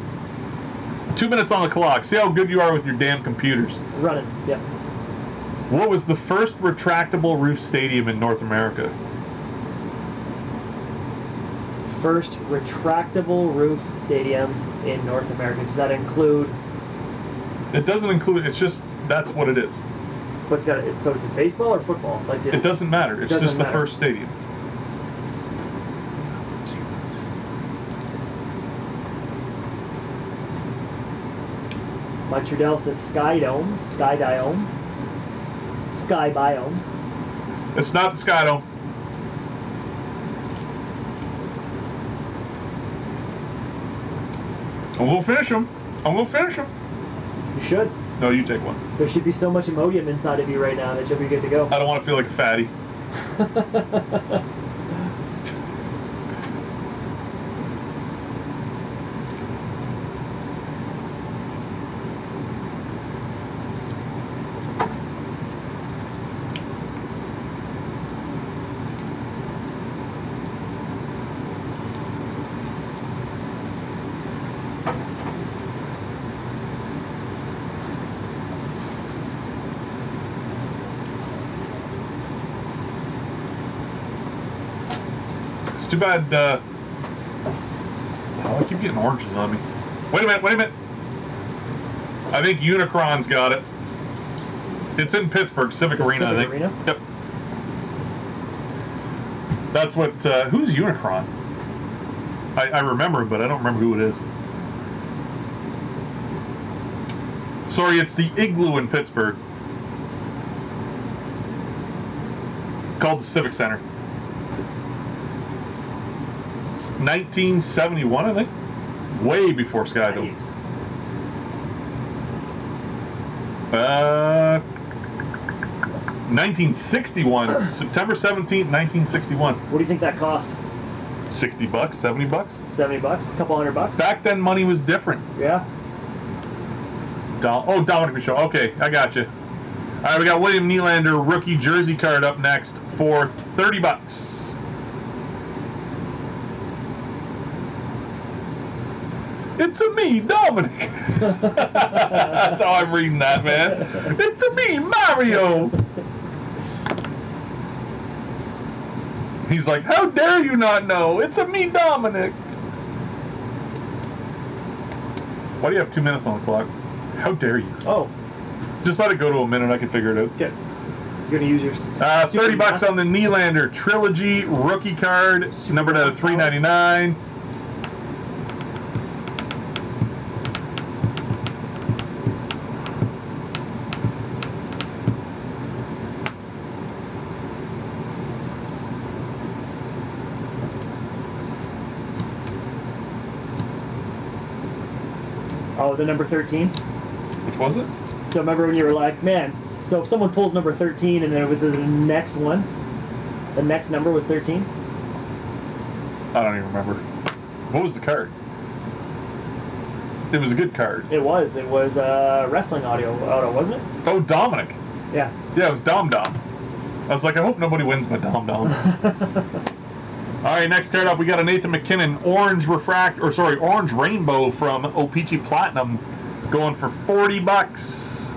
Speaker 2: 2 minutes on the clock. See how good you are with your damn computers.
Speaker 1: Running. Yep.
Speaker 2: What was the first retractable roof stadium in North America?
Speaker 1: First retractable roof stadium in North America. Does that include?
Speaker 2: It doesn't include. It's just that's what it is.
Speaker 1: What's got it? So is it baseball or football? Like
Speaker 2: it doesn't matter. It's just the first stadium.
Speaker 1: Mike Trudell says Sky Dome, Sky Biome, Sky Biome.
Speaker 2: It's not the Sky Dome. I'm gonna finish them.
Speaker 1: You should.
Speaker 2: No, you take one.
Speaker 1: There should be so much Imodium inside of you right now that you'll be good to go.
Speaker 2: I don't want to feel like a fatty. Too bad, oh, I keep getting oranges on me. Wait a minute. I think Unicron's got it. It's in Pittsburgh, Civic Arena, I think.
Speaker 1: Arena?
Speaker 2: Yep. That's what, who's Unicron? I remember him, but I don't remember who it is. Sorry, it's the Igloo in Pittsburgh. Called the Civic Center. 1971, I think. Way before Skydome.
Speaker 1: Nice.
Speaker 2: 1961, September 17th, 1961.
Speaker 1: What do you think that cost?
Speaker 2: $60, $70?
Speaker 1: $70, a couple $100.
Speaker 2: Back then, money was different.
Speaker 1: Yeah.
Speaker 2: Dominic Michaud. Okay, I got you. All right, we got William Nylander rookie jersey card up next for $30. It's a me, Dominic. That's how I'm reading that, man. It's a me, Mario. He's like, how dare you not know? It's a me, Dominic. Why do you have 2 minutes on the clock? How dare you?
Speaker 1: Oh.
Speaker 2: Just let it go to a minute. I can figure it out.
Speaker 1: Okay. You're going to use yours.
Speaker 2: $30 on the Nylander Trilogy rookie card, numbered out of $3.99.
Speaker 1: Oh, the number 13?
Speaker 2: Which was it?
Speaker 1: So remember when you were like, man, so if someone pulls number 13 and then it was the next one, the next number was 13?
Speaker 2: I don't even remember. What was the card? It was a good card.
Speaker 1: It was wrestling auto, wasn't it?
Speaker 2: Oh, Dominic.
Speaker 1: Yeah.
Speaker 2: Yeah, it was Dom. I was like, I hope nobody wins my Dom. All right, next card up, we got a Nathan McKinnon orange rainbow from O-Pee-Chee Platinum, going for $40.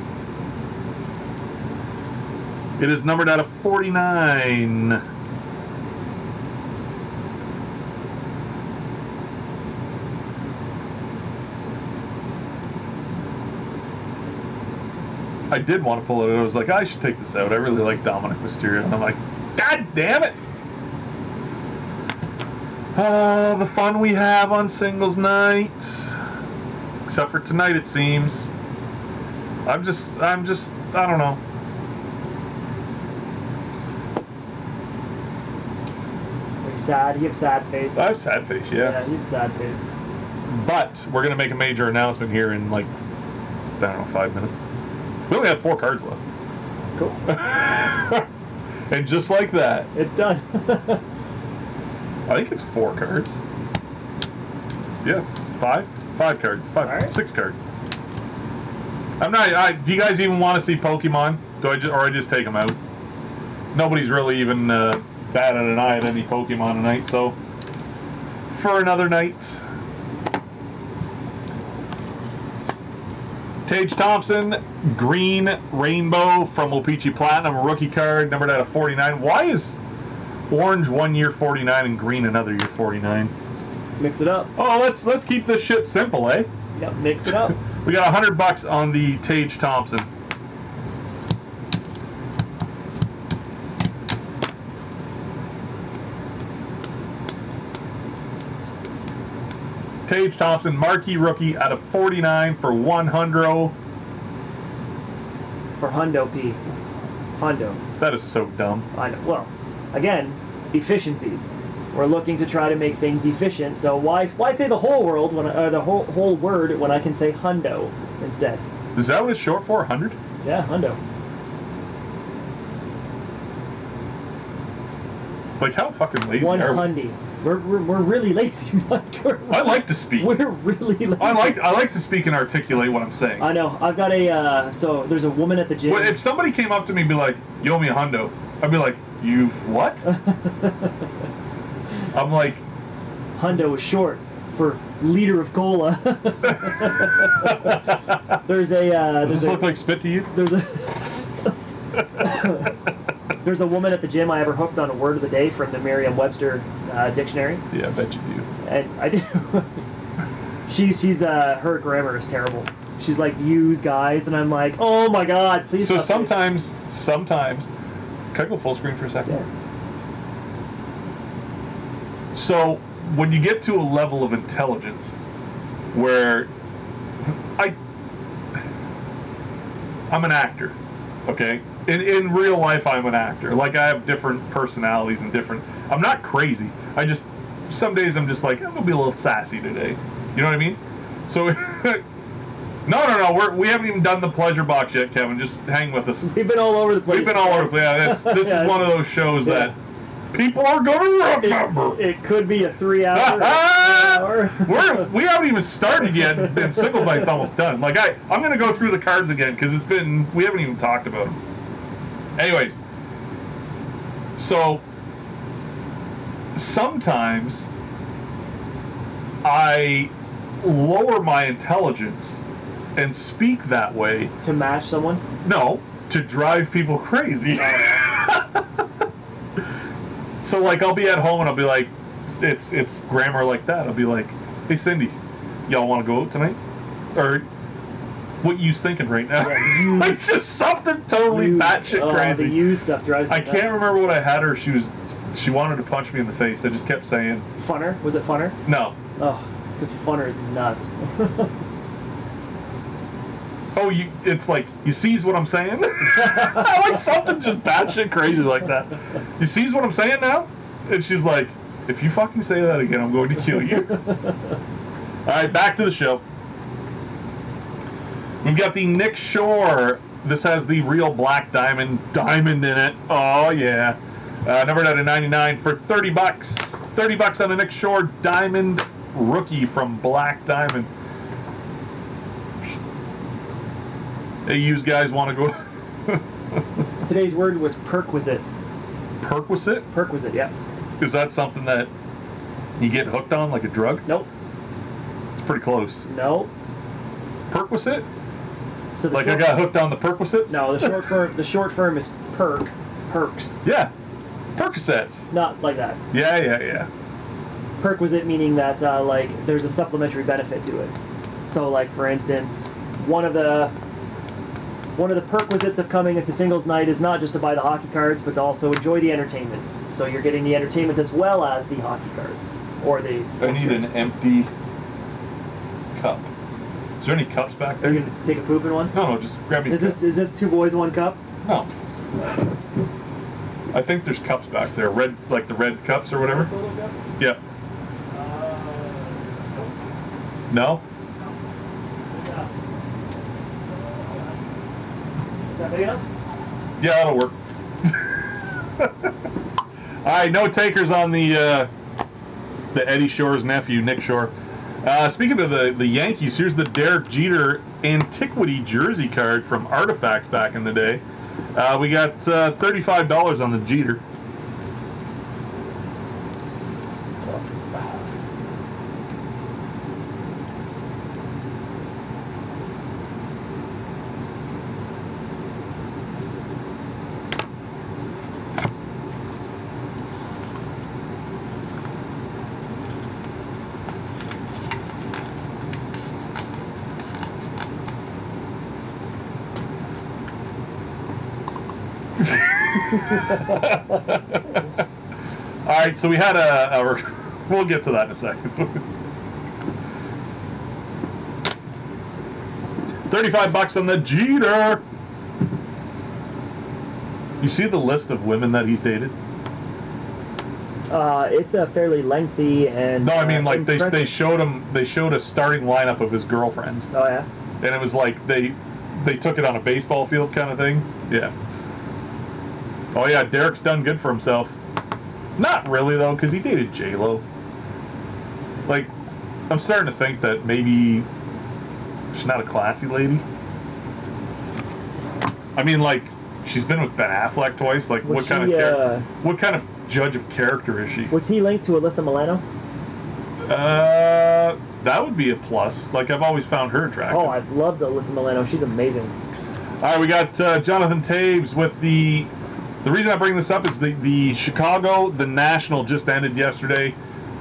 Speaker 2: It is numbered out of 49. I did want to pull it. I was like, I should take this out. I really like Dominic Mysterio, and I'm like, God damn it! The fun we have on singles night. Except for tonight, it seems. I'm just, I don't know.
Speaker 1: Are you sad? You have sad face.
Speaker 2: I have sad face, yeah.
Speaker 1: Yeah, you have sad face.
Speaker 2: But we're going to make a major announcement here in, like, I don't know, 5 minutes. We only have 4 cards left.
Speaker 1: Cool.
Speaker 2: And just like that.
Speaker 1: It's done.
Speaker 2: I think it's 4 cards. Yeah, 5 cards. 5,
Speaker 1: right.
Speaker 2: 6 cards. Do you guys even want to see Pokemon? Or I just take them out? Nobody's really even batted an eye at any Pokemon tonight, so for another night. Tage Thompson, green rainbow from O-Pee-Chee Platinum, rookie card, numbered out of 49. Why is orange 1 year 49 and green another year 49?
Speaker 1: Mix it up.
Speaker 2: Oh, let's keep this shit simple, eh?
Speaker 1: Yep, mix it up.
Speaker 2: We got $100 on the Tage Thompson. Tage Thompson, marquee rookie out of 49 for $100.
Speaker 1: For Hundo P. Hundo.
Speaker 2: That is so dumb.
Speaker 1: I know. Well, again, efficiencies. We're looking to try to make things efficient. So why say the whole world when the whole word when I can say hundo instead?
Speaker 2: Is that what it's short for? 100?
Speaker 1: Yeah, hundo.
Speaker 2: Like, how fucking lazy
Speaker 1: One
Speaker 2: are we?
Speaker 1: hundy. We're really lazy, Mike.
Speaker 2: I like to speak.
Speaker 1: We're really lazy.
Speaker 2: I like to speak and articulate what I'm saying.
Speaker 1: I know. I've got a so there's a woman at the gym.
Speaker 2: Well, if somebody came up to me and be like, "You owe me a hundo," I'd be like, "You what?" I'm like,
Speaker 1: hundo is short for liter of cola. Does
Speaker 2: this look like spit to you?
Speaker 1: There's a woman at the gym. I have her hooked on a word of the day from the Merriam-Webster dictionary.
Speaker 2: Yeah, I bet you do.
Speaker 1: And I do. she's her grammar is terrible. She's like, use guys, and I'm like, oh my god, please.
Speaker 2: So sometimes, can I go full screen for a second?
Speaker 1: Yeah.
Speaker 2: So when you get to a level of intelligence where I'm an actor, okay? In real life, I'm an actor. Like, I have different personalities and different... I'm not crazy. Some days I'm just like, I'm going to be a little sassy today. You know what I mean? So, no, we haven't even done the pleasure box yet, Kevin. Just hang with us.
Speaker 1: We've been all over the place.
Speaker 2: We've been all over the place. Yeah, this is one of those shows that people are going to remember.
Speaker 1: It could be a 3-hour.
Speaker 2: We haven't even started yet, and Single Bite's almost done. Like, I'm going to go through the cards again, because we haven't even talked about them. Anyways, so sometimes I lower my intelligence and speak that way.
Speaker 1: To match someone?
Speaker 2: No, to drive people crazy. So, like, I'll be at home and I'll be like, it's grammar like that. I'll be like, hey, Cindy, y'all want to go out tonight? Or... what you's thinking right now? Yeah, it's just something totally batshit crazy.
Speaker 1: The use stuff drives me
Speaker 2: I can't remember what I had her. She wanted to punch me in the face. I just kept saying.
Speaker 1: Funner? Was it funner?
Speaker 2: No.
Speaker 1: Oh, because funner is nuts.
Speaker 2: Oh, it's like, you sees what I'm saying? I like something just batshit crazy like that. You sees what I'm saying now? And she's like, if you fucking say that again, I'm going to kill you. All right, back to the show. We've got the Nick Shore. This has the real black diamond in it. Oh, yeah. Numbered out of 99 for $30. $30 on a Nick Shore diamond rookie from Black Diamond. Hey, you guys want to go?
Speaker 1: Today's word was perquisite.
Speaker 2: Perquisite?
Speaker 1: Perquisite, yeah.
Speaker 2: Is that something that you get hooked on, like a drug?
Speaker 1: Nope.
Speaker 2: It's pretty close.
Speaker 1: No.
Speaker 2: Perquisite?
Speaker 1: So
Speaker 2: like I got hooked on the Perquisites?
Speaker 1: No, the short form is perks.
Speaker 2: Yeah. Percocets.
Speaker 1: Not like that.
Speaker 2: Yeah.
Speaker 1: Perquisite meaning that like there's a supplementary benefit to it. So like for instance, one of the perquisites of coming into singles night is not just to buy the hockey cards, but to also enjoy the entertainment. So you're getting the entertainment as well as the hockey cards or the.
Speaker 2: I need an empty cup. Is there any cups back there?
Speaker 1: Are you gonna take a poop in one?
Speaker 2: No, just grab me.
Speaker 1: Is this 2 boys 1 cup?
Speaker 2: No. I think there's cups back there, red, like the red cups or whatever. Yeah. No.
Speaker 1: Is that big enough?
Speaker 2: Yeah, that'll work. All right, no takers on the Eddie Shore's nephew, Nick Shore. Speaking of the Yankees, here's the Derek Jeter antiquity jersey card from Artifacts back in the day. We got $35 on the Jeter. All right, so we had we'll get to that in a second. 35 bucks on the Jeter. You see the list of women that he's dated?
Speaker 1: It's a fairly lengthy and.
Speaker 2: No, I mean like they showed a starting lineup of his girlfriends.
Speaker 1: Oh yeah.
Speaker 2: And it was like they took it on a baseball field kind of thing. Yeah. Oh yeah, Derek's done good for himself. Not really though, because he dated J-Lo. Like, I'm starting to think that maybe she's not a classy lady. I mean, like, she's been with Ben Affleck twice. Like, what kind of judge of character is she?
Speaker 1: Was he linked to Alyssa Milano?
Speaker 2: That would be a plus. Like, I've always found her attractive.
Speaker 1: Oh, I've loved Alyssa Milano. She's amazing.
Speaker 2: All right, we got Jonathan Taves with the reason I bring this up is the Chicago, the National just ended yesterday.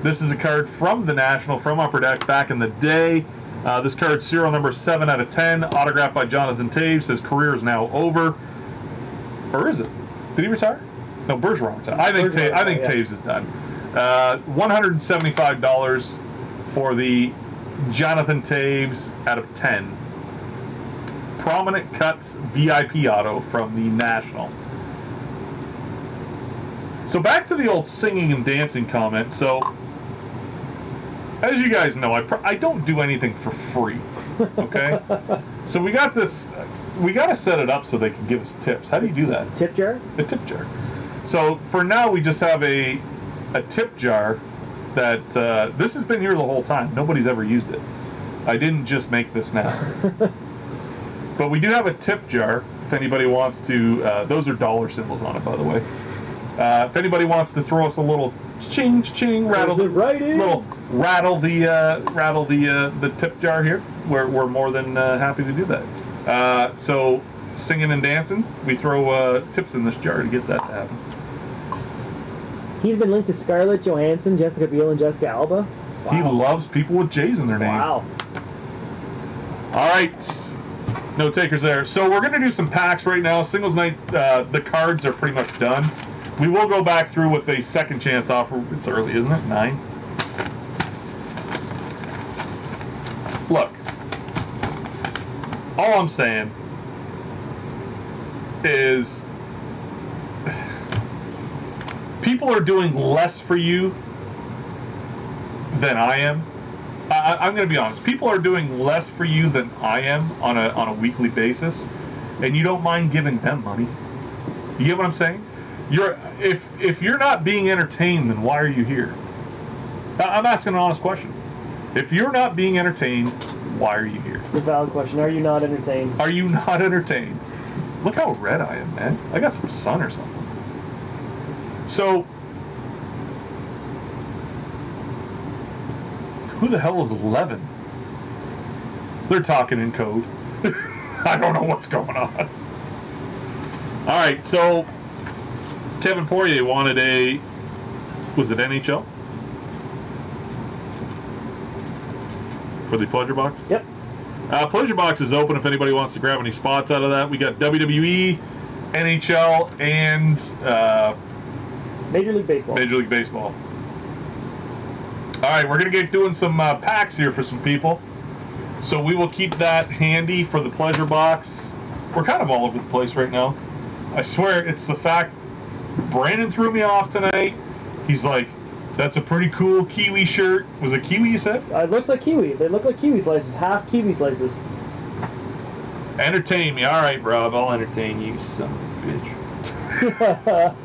Speaker 2: This is a card from the National, from Upper Deck back in the day. This card's serial number 7 out of 10, autographed by Jonathan Taves. His career is now over. Or is it? Did he retire? No, Bergeron retired. I think Taves is done. $175 for the Jonathan Taves out of 10. Prominent Cuts VIP auto from the National. So back to the old singing and dancing comment. So, as you guys know, I don't do anything for free. Okay? So we got this. We got to set it up so they can give us tips. How do you do that?
Speaker 1: Tip jar?
Speaker 2: A tip jar. So for now, we just have a tip jar that this has been here the whole time. Nobody's ever used it. I didn't just make this now. But we do have a tip jar if anybody wants to. Those are dollar symbols on it, by the way. If anybody wants to throw us a little ching ching rattle the tip jar here, we're more than happy to do that. So singing and dancing, we throw tips in this jar to get that to happen.
Speaker 1: He's been linked to Scarlett Johansson, Jessica Biel, and Jessica Alba. Wow.
Speaker 2: He loves people with J's in their name.
Speaker 1: Wow.
Speaker 2: All right. No takers there. So we're going to do some packs right now. Singles night, the cards are pretty much done. We will go back through with a second chance offer. It's early, isn't it? 9. Look. All I'm saying is people are doing less for you than I am. I'm going to be honest. People are doing less for you than I am on a weekly basis, and you don't mind giving them money. You get what I'm saying? If you're not being entertained, then why are you here? I'm asking an honest question. If you're not being entertained, why are you here?
Speaker 1: It's a valid question. Are you not entertained?
Speaker 2: Are you not entertained? Look how red I am, man. I got some sun or something. So, who the hell is 11? They're talking in code. I don't know what's going on. All right, so Kevin Poirier wanted was it NHL? For the pleasure box?
Speaker 1: Yep.
Speaker 2: Pleasure box is open if anybody wants to grab any spots out of that. We got WWE, NHL, and
Speaker 1: Major League Baseball.
Speaker 2: Major League Baseball. All right, we're going to get doing some packs here for some people. So we will keep that handy for the pleasure box. We're kind of all over the place right now. I swear it's the fact Brandon threw me off tonight. He's like, that's a pretty cool kiwi shirt. Was it kiwi you said?
Speaker 1: It looks like kiwi. They look like kiwi slices. Half kiwi slices.
Speaker 2: Entertain me. All right, Rob. I'll entertain you, son of a bitch.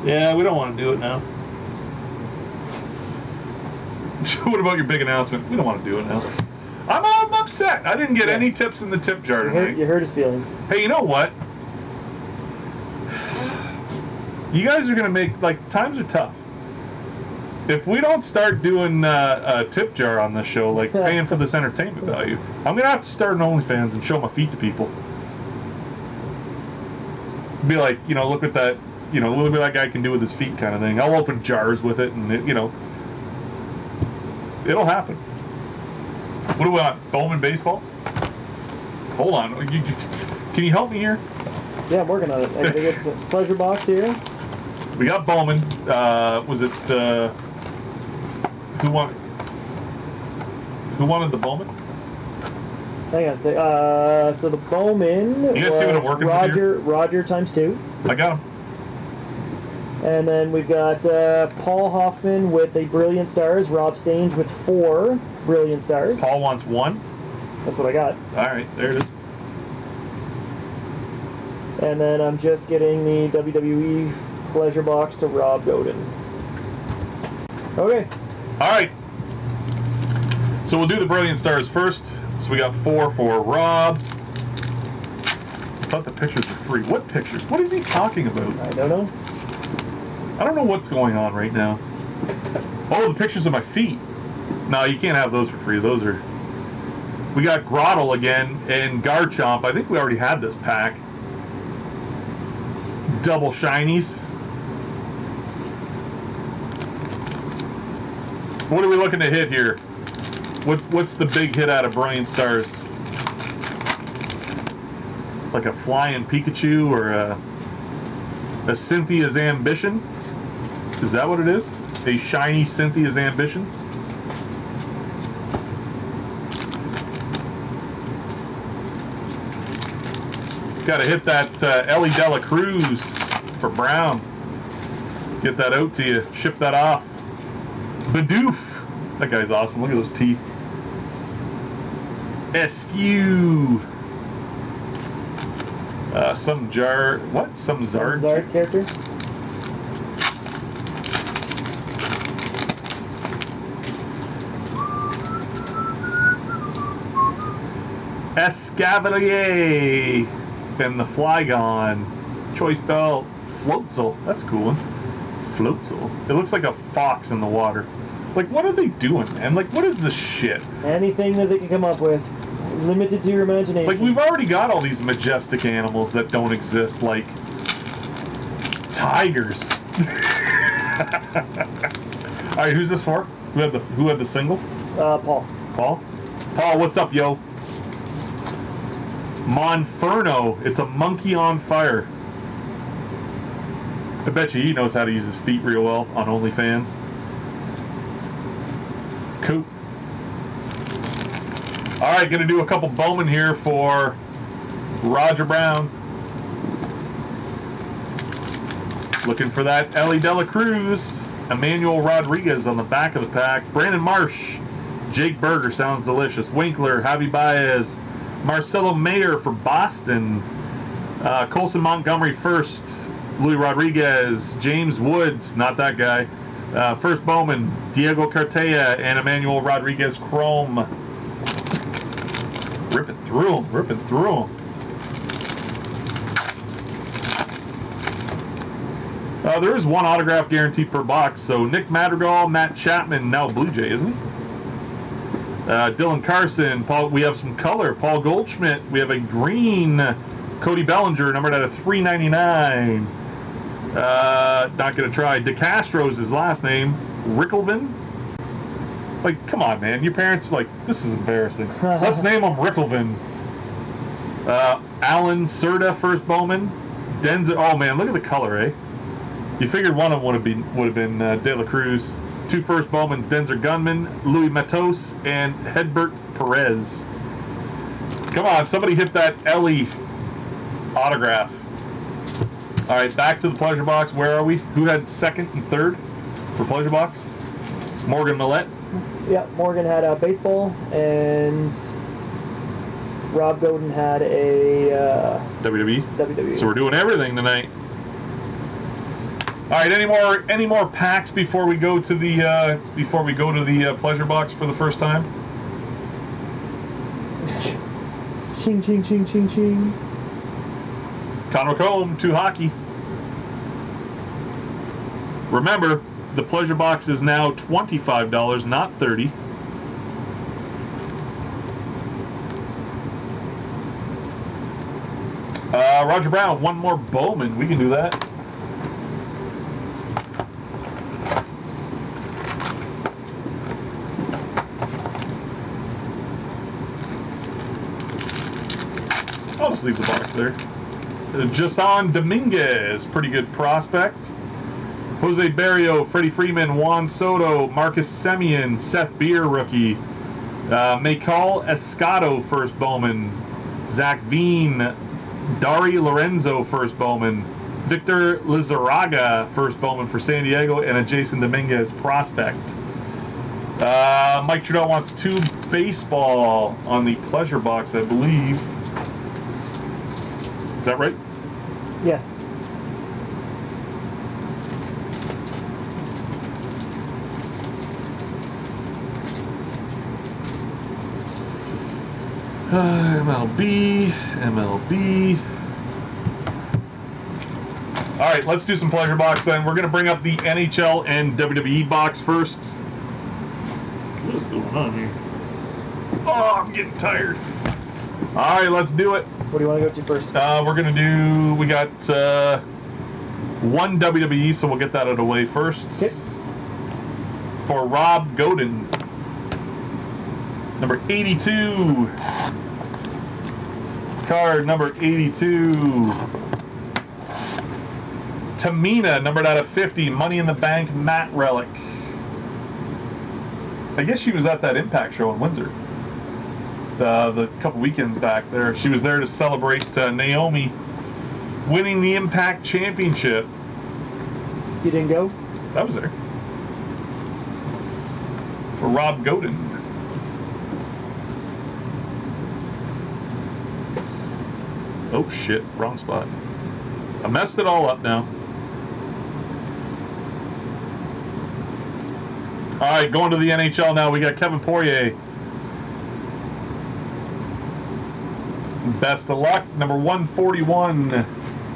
Speaker 2: Yeah, we don't want to do it now. What about your big announcement? We don't want to do it now. I'm upset. I didn't get any tips in the tip jar tonight.
Speaker 1: You hurt his feelings.
Speaker 2: Hey, you know what? You guys are going to make, times are tough. If we don't start doing a tip jar on this show, paying for this entertainment value, I'm going to have to start an OnlyFans and show my feet to people. Be like, look at that, look what that guy can do with his feet kind of thing. I'll open jars with it and, it'll happen. What do we want? Bowman baseball? Hold on. Can you help me here?
Speaker 1: Yeah, I'm working on it. I think it's a pleasure box here.
Speaker 2: We got Bowman. Was it who wanted the Bowman?
Speaker 1: Hang on a sec. So the Bowman
Speaker 2: You guys see what I'm working with here?
Speaker 1: Roger times 2.
Speaker 2: I got him.
Speaker 1: And then we've got Paul Hoffman with a Brilliant Stars, Rob Stange with 4 Brilliant Stars.
Speaker 2: Paul wants 1.
Speaker 1: That's what I got.
Speaker 2: All right, there it is.
Speaker 1: And then I'm just getting the WWE pleasure box to Rob Godin. Okay.
Speaker 2: All right. So we'll do the Brilliant Stars first. So we got 4 for Rob. I thought the pictures were free. What pictures? What is he talking about?
Speaker 1: I don't know.
Speaker 2: I don't know what's going on right now. Oh, the pictures of my feet. No, you can't have those for free. Those are... We got Grottle again and Garchomp. I think we already had this pack. Double shinies. What are we looking to hit here? What's the big hit out of Brilliant Stars? Like a flying Pikachu or a Cynthia's Ambition? Is that what it is? A shiny Cynthia's Ambition? Got to hit that Ellie Dela Cruz for Brown. Get that out to you. Ship that off. Bidoof. That guy's awesome. Look at those teeth. Eskew. Some Zard?
Speaker 1: Zard character.
Speaker 2: Escavalier. And the Flygon. Choice Belt. Floatzel. That's a cool one. Floatzel. It looks like a fox in the water. Like, what are they doing, man? Like, what is this shit?
Speaker 1: Anything that they can come up with. Limited to your imagination.
Speaker 2: Like, we've already got all these majestic animals that don't exist, like tigers. All right, who's this for? Who had the single?
Speaker 1: Paul.
Speaker 2: Paul, what's up, yo? Monferno. It's a monkey on fire. I bet you he knows how to use his feet real well on OnlyFans. Cool. All right, gonna do a couple Bowman here for Roger Brown. Looking for that Ellie Dela Cruz. Emmanuel Rodriguez on the back of the pack. Brandon Marsh. Jake Berger, sounds delicious. Winkler, Javi Baez. Marcelo Mayer for Boston. Colson Montgomery first. Louis Rodriguez. James Woods, not that guy. First Bowman, Diego Cartella and Emmanuel Rodriguez Chrome. Ripping through them. There is one autograph guarantee per box. So Nick Madrigal, Matt Chapman, now Blue Jay, isn't he? Dylan Carson, we have some color. Paul Goldschmidt, we have a green. Cody Bellinger, numbered out of 399. Not gonna try. DeCastro is his last name. Rickelvin. Like, come on, man. Your parents, like, this is embarrassing. Let's name him Rickelvin. Alan Serta, first Bowman. Denzel. Oh man, look at the color, eh? You figured one of them would have been De La Cruz. 2 first Bowmans: Denzer Gunman, Louis Matos, and Hedbert Perez. Come on, somebody hit that Ellie autograph. All right, back to the pleasure box. Where are we? Who had second and third for pleasure box? Morgan Millette.
Speaker 1: Yeah, Morgan had a baseball, and Rob Godin had a WWE.
Speaker 2: So we're doing everything tonight. All right, any more packs before we go to the pleasure box for the first time?
Speaker 1: Ching ching ching ching ching.
Speaker 2: Conor Combe, 2 hockey. Remember, the pleasure box is now $25, not $30. Roger Brown, one more Bowman. We can do that. I'll just leave the box there. Jason Dominguez, pretty good prospect. Jose Barrio, Freddie Freeman, Juan Soto, Marcus Semien, Seth Beer, rookie. Maycal Escato, first Bowman. Zach Veen, Dari Lorenzo, first Bowman. Victor Lizarraga, first Bowman for San Diego, and a Jason Dominguez prospect. Mike Trudell wants 2 baseball on the pleasure box, I believe. Is that right?
Speaker 1: Yes.
Speaker 2: MLB. All right, let's do some pleasure box then. We're going to bring up the NHL and WWE box first. What is going on here? Oh, I'm getting tired. All right, let's do it.
Speaker 1: What do you want to go to first?
Speaker 2: We're going to do, we got 1 WWE, so we'll get that out of the way first.
Speaker 1: Okay.
Speaker 2: For Rob Godin, number 82. Card number 82. Tamina, numbered out of 50. Money in the Bank, Matt Relic. I guess she was at that Impact show in Windsor. The couple weekends back there. She was there to celebrate Naomi winning the Impact Championship.
Speaker 1: You didn't go?
Speaker 2: I was there. For Rob Godin. Oh shit, wrong spot. I messed it all up now. Alright, going to the NHL now. We got Kevin Poirier. Best of luck. Number 141.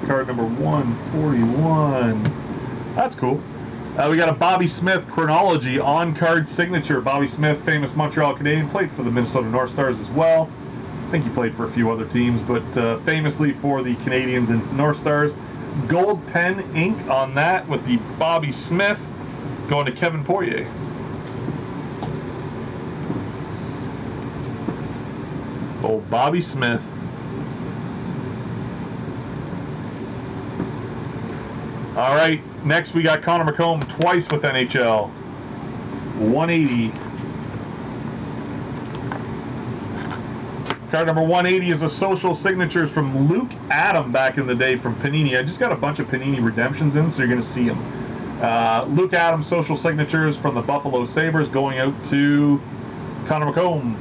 Speaker 2: Card number 141. That's cool. We got a Bobby Smith chronology on-card signature. Bobby Smith, famous Montreal Canadian, played for the Minnesota North Stars as well. I think he played for a few other teams, but famously for the Canadians and North Stars. Gold pen ink on that with the Bobby Smith going to Kevin Poirier. Oh, Bobby Smith. All right, next we got Connor McComb twice with NHL. 180. Card number 180 is a social signatures from Luke Adam back in the day from Panini. I just got a bunch of Panini redemptions in, so you're going to see them. Luke Adam social signatures from the Buffalo Sabres going out to Connor McComb.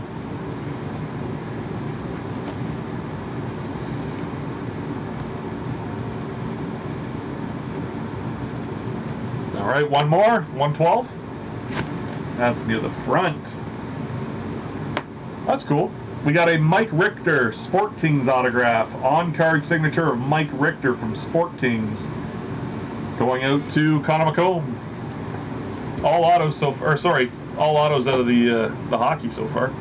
Speaker 2: All right, one more, 112. That's near the front. That's cool. We got a Mike Richter Sport Kings autograph, on-card signature of Mike Richter from Sport Kings, going out to Connor McComb. All autos so far, sorry, all autos out of the hockey so far.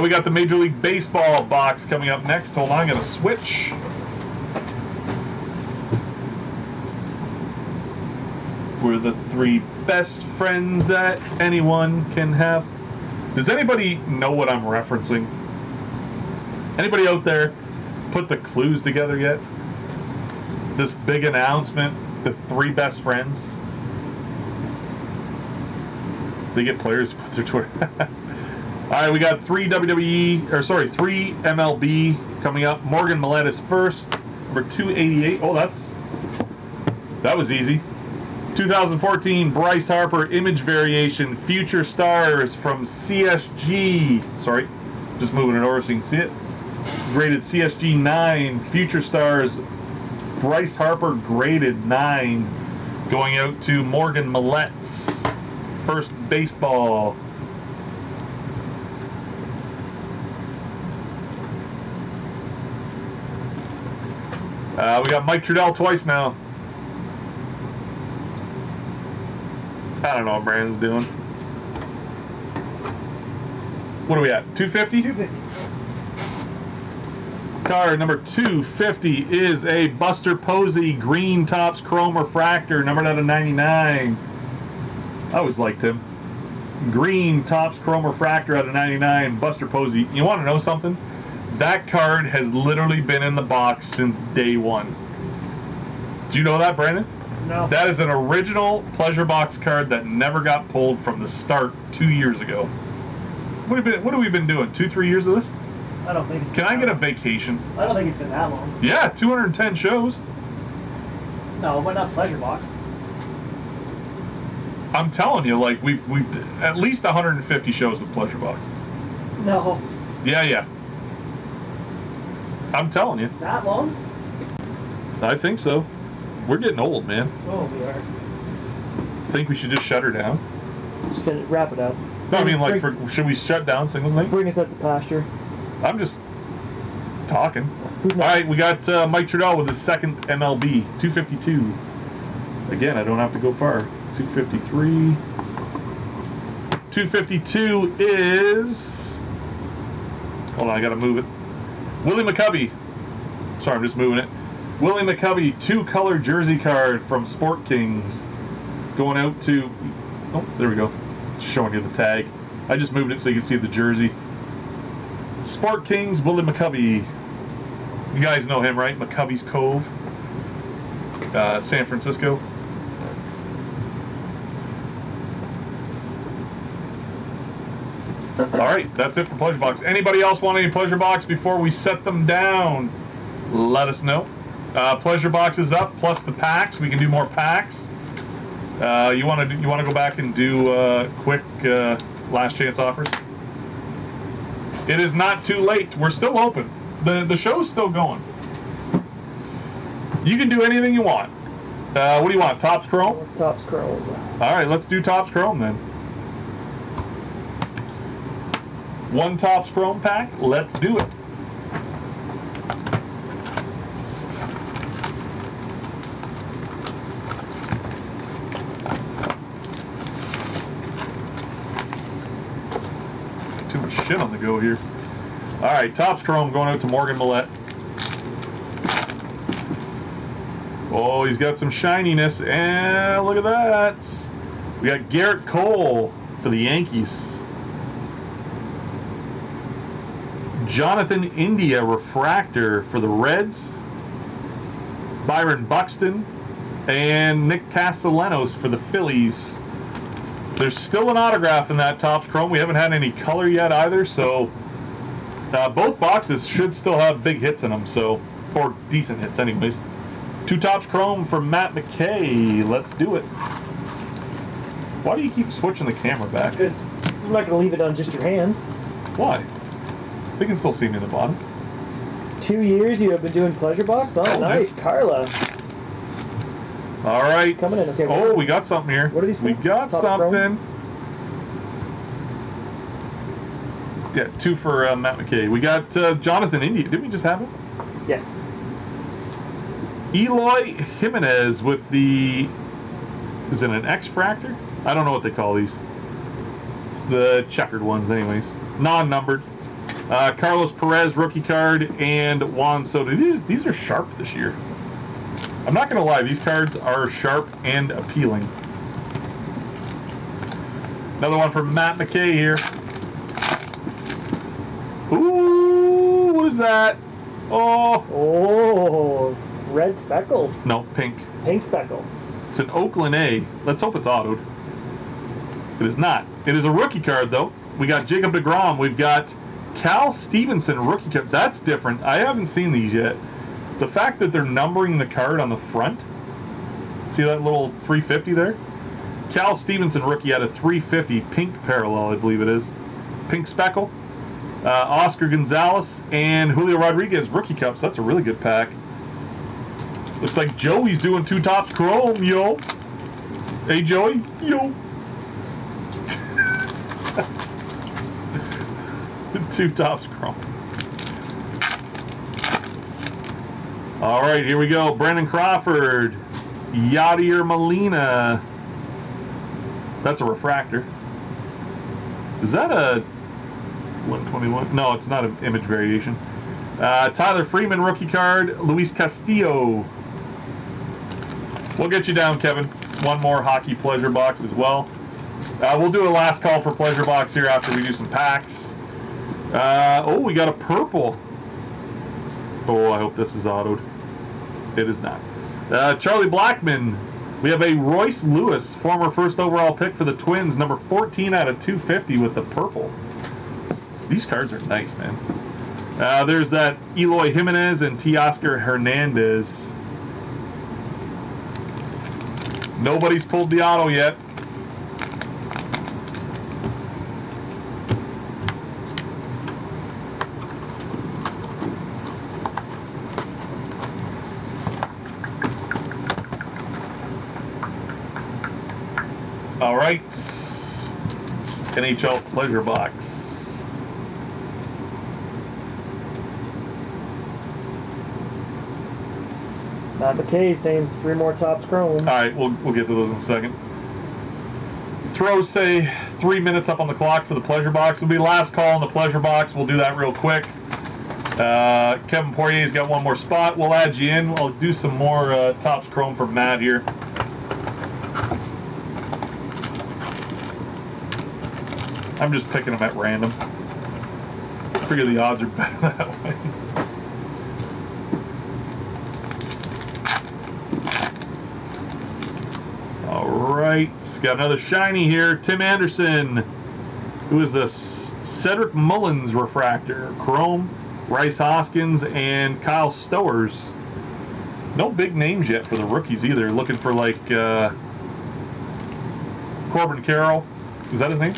Speaker 2: We got the Major League Baseball box coming up next. Hold on, I'm gonna switch. We're the 3 best friends that anyone can have. Does anybody know what I'm referencing? Anybody out there put the clues together yet? This big announcement, the 3 best friends. They get players to put their Twitter. All right, we got 3 3 MLB coming up. Morgan Millett is first, number 288. Oh, that was easy. 2014 Bryce Harper image variation, Future Stars from CSG. Sorry, just moving it over so you can see it. Graded CSG 9, Future Stars, Bryce Harper graded 9, going out to Morgan Millett's first baseball. We got Mike Trudell twice now. I don't know what Brandon's doing. What are we at? 250?
Speaker 1: 250.
Speaker 2: Card number 250 is a Buster Posey Green Tops Chrome Refractor, numbered out of 99. I always liked him. green Topps Chrome Refractor out of 99, Buster Posey. You want to know something? That card has literally been in the box since day one. Do you know that, Brandon?
Speaker 1: No.
Speaker 2: That is an original Pleasure Box card that never got pulled from the start 2 years ago. What have we been doing? 2-3 years of this?
Speaker 1: I don't think it's
Speaker 2: Can I get a vacation?
Speaker 1: I don't think it's been that long.
Speaker 2: Yeah, 210 shows.
Speaker 1: No, but not Pleasure Box.
Speaker 2: I'm telling you, like we've at least 150 shows with Pleasure Box.
Speaker 1: No.
Speaker 2: Yeah. I'm telling you.
Speaker 1: That long?
Speaker 2: I think so. We're getting old, man.
Speaker 1: Oh, we are.
Speaker 2: Think we should just shut her down?
Speaker 1: Just wrap it up.
Speaker 2: No, I mean, like, should we shut down Singles Night?
Speaker 1: Bring us up to pasture.
Speaker 2: I'm just talking.
Speaker 1: Who's
Speaker 2: All
Speaker 1: next?
Speaker 2: right, we got Mike Trudell with his second MLB, 252. Again, I don't have to go far. 253. 252 is... Hold on, I got to move it. Willie McCovey. Sorry, I'm just moving it. Willie McCovey, 2-color jersey card from Sport Kings. Going out to... Oh, there we go. Showing you the tag. I just moved it so you can see the jersey. Sport Kings, Willie McCovey. You guys know him, right? McCovey's Cove. San Francisco. All right, that's it for Pleasure Box. Anybody else want any Pleasure Box before we set them down? Let us know. Pleasure Box is up, plus the packs. We can do more packs. You want to go back and do quick last chance offers? It is not too late. We're still open. The show's still going. You can do anything you want. What do you want? Topps Chrome?
Speaker 1: What's Topps Chrome?
Speaker 2: All right, let's do Topps Chrome then. One Topps Chrome pack. Let's do it. Too much shit on the go here. All right, Topps Chrome going out to Morgan Millette. Oh, he's got some shininess, and look at that. We got Garrett Cole for the Yankees. Jonathan India refractor for the Reds. Byron Buxton and Nick Castellanos for the Phillies. There's still an autograph in that Topps Chrome. We haven't had any color yet either, so both boxes should still have big hits in them, so, or decent hits anyways. 2 Topps Chrome from Matt McKay. Let's do it. Why do you keep switching the camera back?
Speaker 1: Because I'm not going to leave it on just your hands.
Speaker 2: Why? They can still see me in the bottom.
Speaker 1: 2 years you have been doing Pleasure Box? Oh, nice. Carla.
Speaker 2: All right.
Speaker 1: Coming in, okay.
Speaker 2: Oh, we got something here.
Speaker 1: What are these for?
Speaker 2: We got
Speaker 1: Top
Speaker 2: something.
Speaker 1: Chrome?
Speaker 2: Yeah, 2 for Matt McKay. We got Jonathan India. Didn't we just have him?
Speaker 1: Yes.
Speaker 2: Eloy Jimenez with the... Is it an X-Fractor? I don't know what they call these. It's the checkered ones anyways. Non-numbered. Carlos Perez rookie card and Juan Soto. These are sharp this year. I'm not going to lie. These cards are sharp and appealing. Another one from Matt McKay here. Ooh, what is that?
Speaker 1: Oh, red speckle.
Speaker 2: No, pink.
Speaker 1: Pink speckle.
Speaker 2: It's an Oakland A. Let's hope it's autoed. It is not. It is a rookie card, though. We got Jacob deGrom. We've got Cal Stevenson rookie card. That's different. I haven't seen these yet. The fact that they're numbering the card on the front. See that little 350 there? Cal Stevenson rookie at a 350 pink parallel, I believe it is. Pink speckle. Oscar Gonzalez and Julio Rodriguez rookie cups. That's a really good pack. Looks like Joey's doing 2 Topps Chrome, yo. Hey, Joey, yo. 2 Topps Chrome. All right, here we go. Brandon Crawford, Yadier Molina. That's a refractor. Is that a 121? No, it's not an image variation. Tyler Freeman rookie card. Luis Castillo. We'll get you down, Kevin. One more hockey pleasure box as well. We'll do a last call for Pleasure Box here after we do some packs. We got a purple. Oh, I hope this is autoed. It is not. Charlie Blackman. We have a Royce Lewis, former first overall pick for the Twins, number 14 out of 250 with the purple. These cards are nice, man. There's that Eloy Jimenez and Teoscar Hernandez. Nobody's pulled the auto yet. All right, NHL Pleasure Box.
Speaker 1: Not the case, saying 3 more tops chrome.
Speaker 2: All right, we'll get to those in a second. Throw, say, 3 minutes up on the clock for the Pleasure Box. It'll be last call on the Pleasure Box. We'll do that real quick. Kevin Poirier's got one more spot. We'll add you in. I'll do some more tops chrome for Matt here. I'm just picking them at random. I figure the odds are better that way. All right, got another shiny here. Tim Anderson, who is a Cedric Mullins refractor, chrome, Rice Hoskins, and Kyle Stowers. No big names yet for the rookies either. Looking for like Corbin Carroll. Is that his name?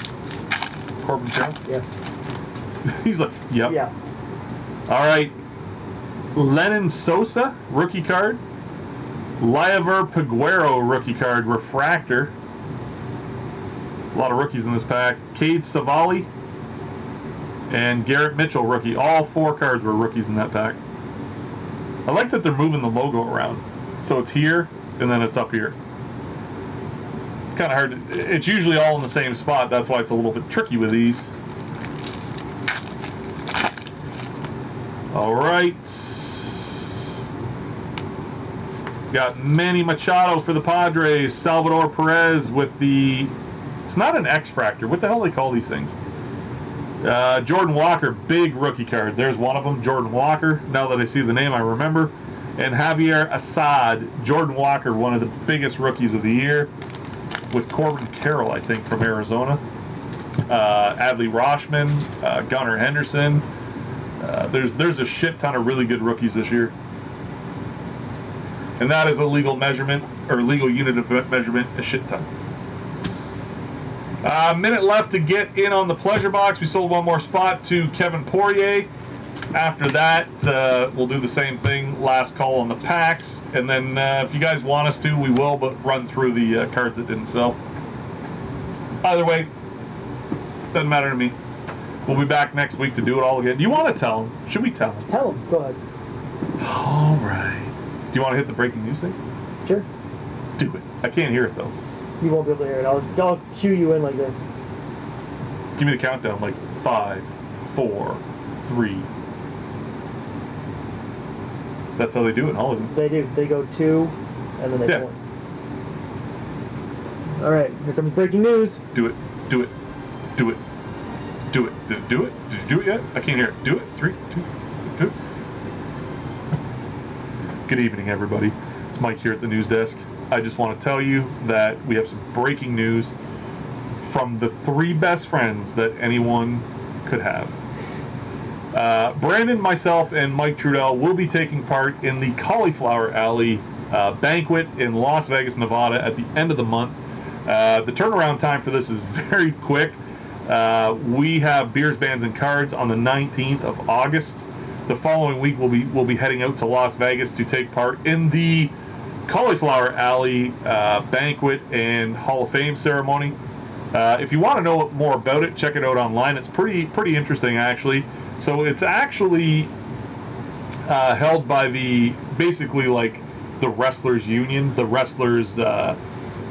Speaker 2: Corbin Carroll?
Speaker 1: Yeah.
Speaker 2: He's like, yep.
Speaker 1: Yeah.
Speaker 2: All right. Lennon Sosa, rookie card. Liover Peguero, rookie card, refractor. A lot of rookies in this pack. Cade Savali and Garrett Mitchell, rookie. All 4 cards were rookies in that pack. I like that they're moving the logo around. So it's here, and then it's up here. Kind of hard to, it's usually all in the same spot. That's why it's a little bit tricky with these. All right, got Manny Machado for the Padres. Salvador Perez with the, it's not an X-Fractor, what the hell do they call these things? Jordan Walker, big rookie card. There's one of them, Jordan Walker. Now that I see the name, I remember. And Javier Assad, Jordan Walker, one of the biggest rookies of the year, with Corbin Carroll, I think, from Arizona. Adley Rashman, Gunnar Henderson. There's a shit ton of really good rookies this year. And that is a legal measurement, or legal unit of measurement, a shit ton. Minute left to get in on the Pleasure Box. We sold one more spot to Kevin Poirier. After that, we'll do the same thing, last call on the packs. And then if you guys want us to, we will, but run through the cards that didn't sell. Either way, doesn't matter to me. We'll be back next week to do it all again. Do you want to tell them? Should we tell them?
Speaker 1: Tell them. Go ahead.
Speaker 2: All right. Do you want to hit the breaking news thing?
Speaker 1: Sure.
Speaker 2: Do it. I can't hear it, though.
Speaker 1: You won't be able to hear it. I'll cue you in like this.
Speaker 2: Give me the countdown, like 5, 4, 3. That's how they do it in all of them.
Speaker 1: They do. They go 2, and then they point. All right, here comes breaking news.
Speaker 2: Do it. Do it. Do it. Do it. Did it do it? Did you do it yet? I can't hear it. Do it. 3, 2, 2. Good evening, everybody. It's Mike here at the news desk. I just want to tell you that we have some breaking news from the 3 best friends that anyone could have. Brandon, myself, and Mike Trudell will be taking part in the Cauliflower Alley banquet in Las Vegas, Nevada at the end of the month. The turnaround time for this is very quick. We have beers, bands, and cards on the 19th of August. The following week, we'll be heading out to Las Vegas to take part in the Cauliflower Alley banquet and Hall of Fame ceremony. If you want to know more about it, check it out online. It's pretty interesting, actually. So it's actually held by basically like the wrestlers union. The wrestlers, I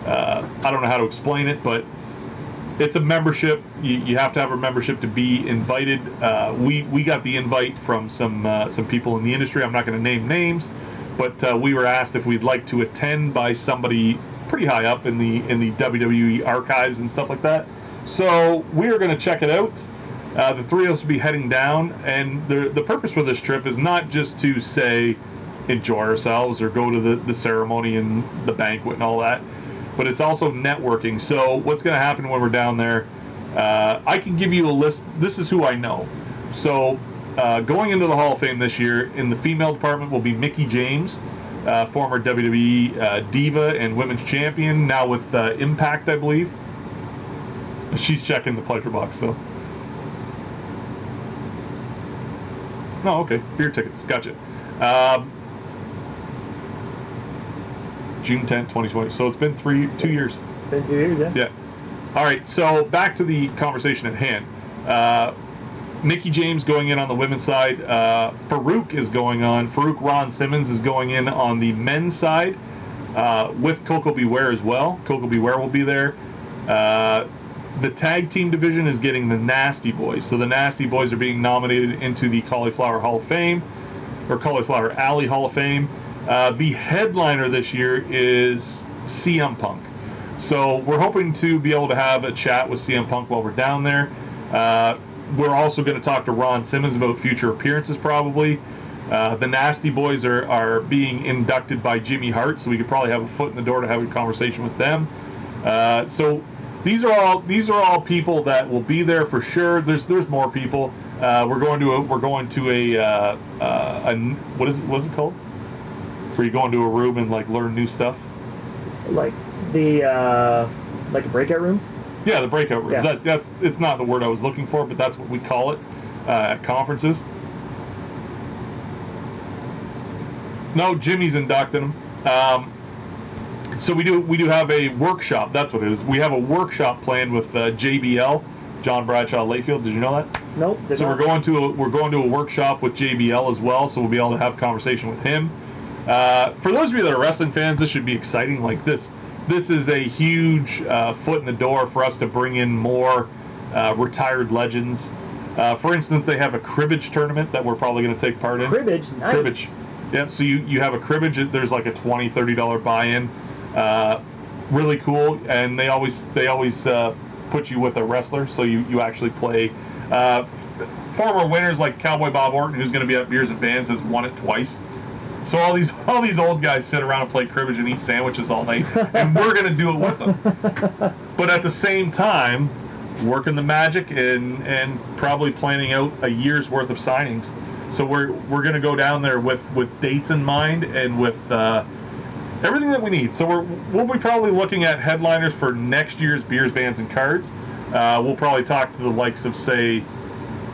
Speaker 2: don't know how to explain it, but it's a membership. You have to have a membership to be invited. We got the invite from some people in the industry. I'm not going to name names, but we were asked if we'd like to attend by somebody pretty high up in the WWE archives and stuff like that. So we are going to check it out. The three of us will be heading down, and the purpose for this trip is not just to say enjoy ourselves or go to the ceremony and the banquet and all that, but it's also networking. So what's going to happen when we're down there? I can give you a list. This is who I know. So going into the Hall of Fame this year, in the female department will be Mickie James, former WWE Diva and Women's Champion, now with Impact, I believe. She's checking the pleasure box, though. Oh, okay. Beer tickets. Gotcha. June 10th, 2020. So it's been 2 years.
Speaker 1: Been 2 years, yeah.
Speaker 2: Yeah. All right. So back to the conversation at hand. Mickie James going in on the women's side. Farouk Ron Simmons is going in on the men's side with Coco Beware as well. Coco Beware will be there. The tag team division is getting the Nasty Boys. So the Nasty Boys are being nominated into the Cauliflower Hall of Fame, or Cauliflower Alley Hall of Fame. The headliner this year is CM Punk. So we're hoping to be able to have a chat with CM Punk while we're down there. We're also going to talk to Ron Simmons about future appearances probably. The Nasty Boys are being inducted by Jimmy Hart, so we could probably have a foot in the door to have a conversation with them. So these are all people that will be there for sure. There's more people. We're going to a what is it called? Where you go into a room and like learn new stuff.
Speaker 1: Like the breakout rooms.
Speaker 2: Yeah, the breakout rooms.
Speaker 1: Yeah.
Speaker 2: It's not the word I was looking for, but that's what we call it at conferences. No, Jimmy's inducting them. So we do have a workshop. That's what it is. We have a workshop planned with JBL, John Bradshaw Layfield. Did you know that?
Speaker 1: Nope.
Speaker 2: So we're going to a workshop with JBL as well. So we'll be able to have a conversation with him. For those of you that are wrestling fans, this should be exciting. Like this is a huge foot in the door for us to bring in more retired legends. For instance, they have a cribbage tournament that we're probably going to take part in.
Speaker 1: Cribbage, nice.
Speaker 2: Cribbage. Yeah, so you have a cribbage. There's like a $20, $30 buy-in. Really cool, and they always put you with a wrestler, so you actually play. Former winners like Cowboy Bob Orton, who's going to be at Beers and Bands, has won it twice. So all these old guys sit around and play cribbage and eat sandwiches all night, and we're going to do it with them. But at the same time, working the magic and probably planning out a year's worth of signings. So we're going to go down there with dates in mind and with everything that we need. So we'll be probably looking at headliners for next year's Beers, Bands, and Cards. We'll probably talk to the likes of, say,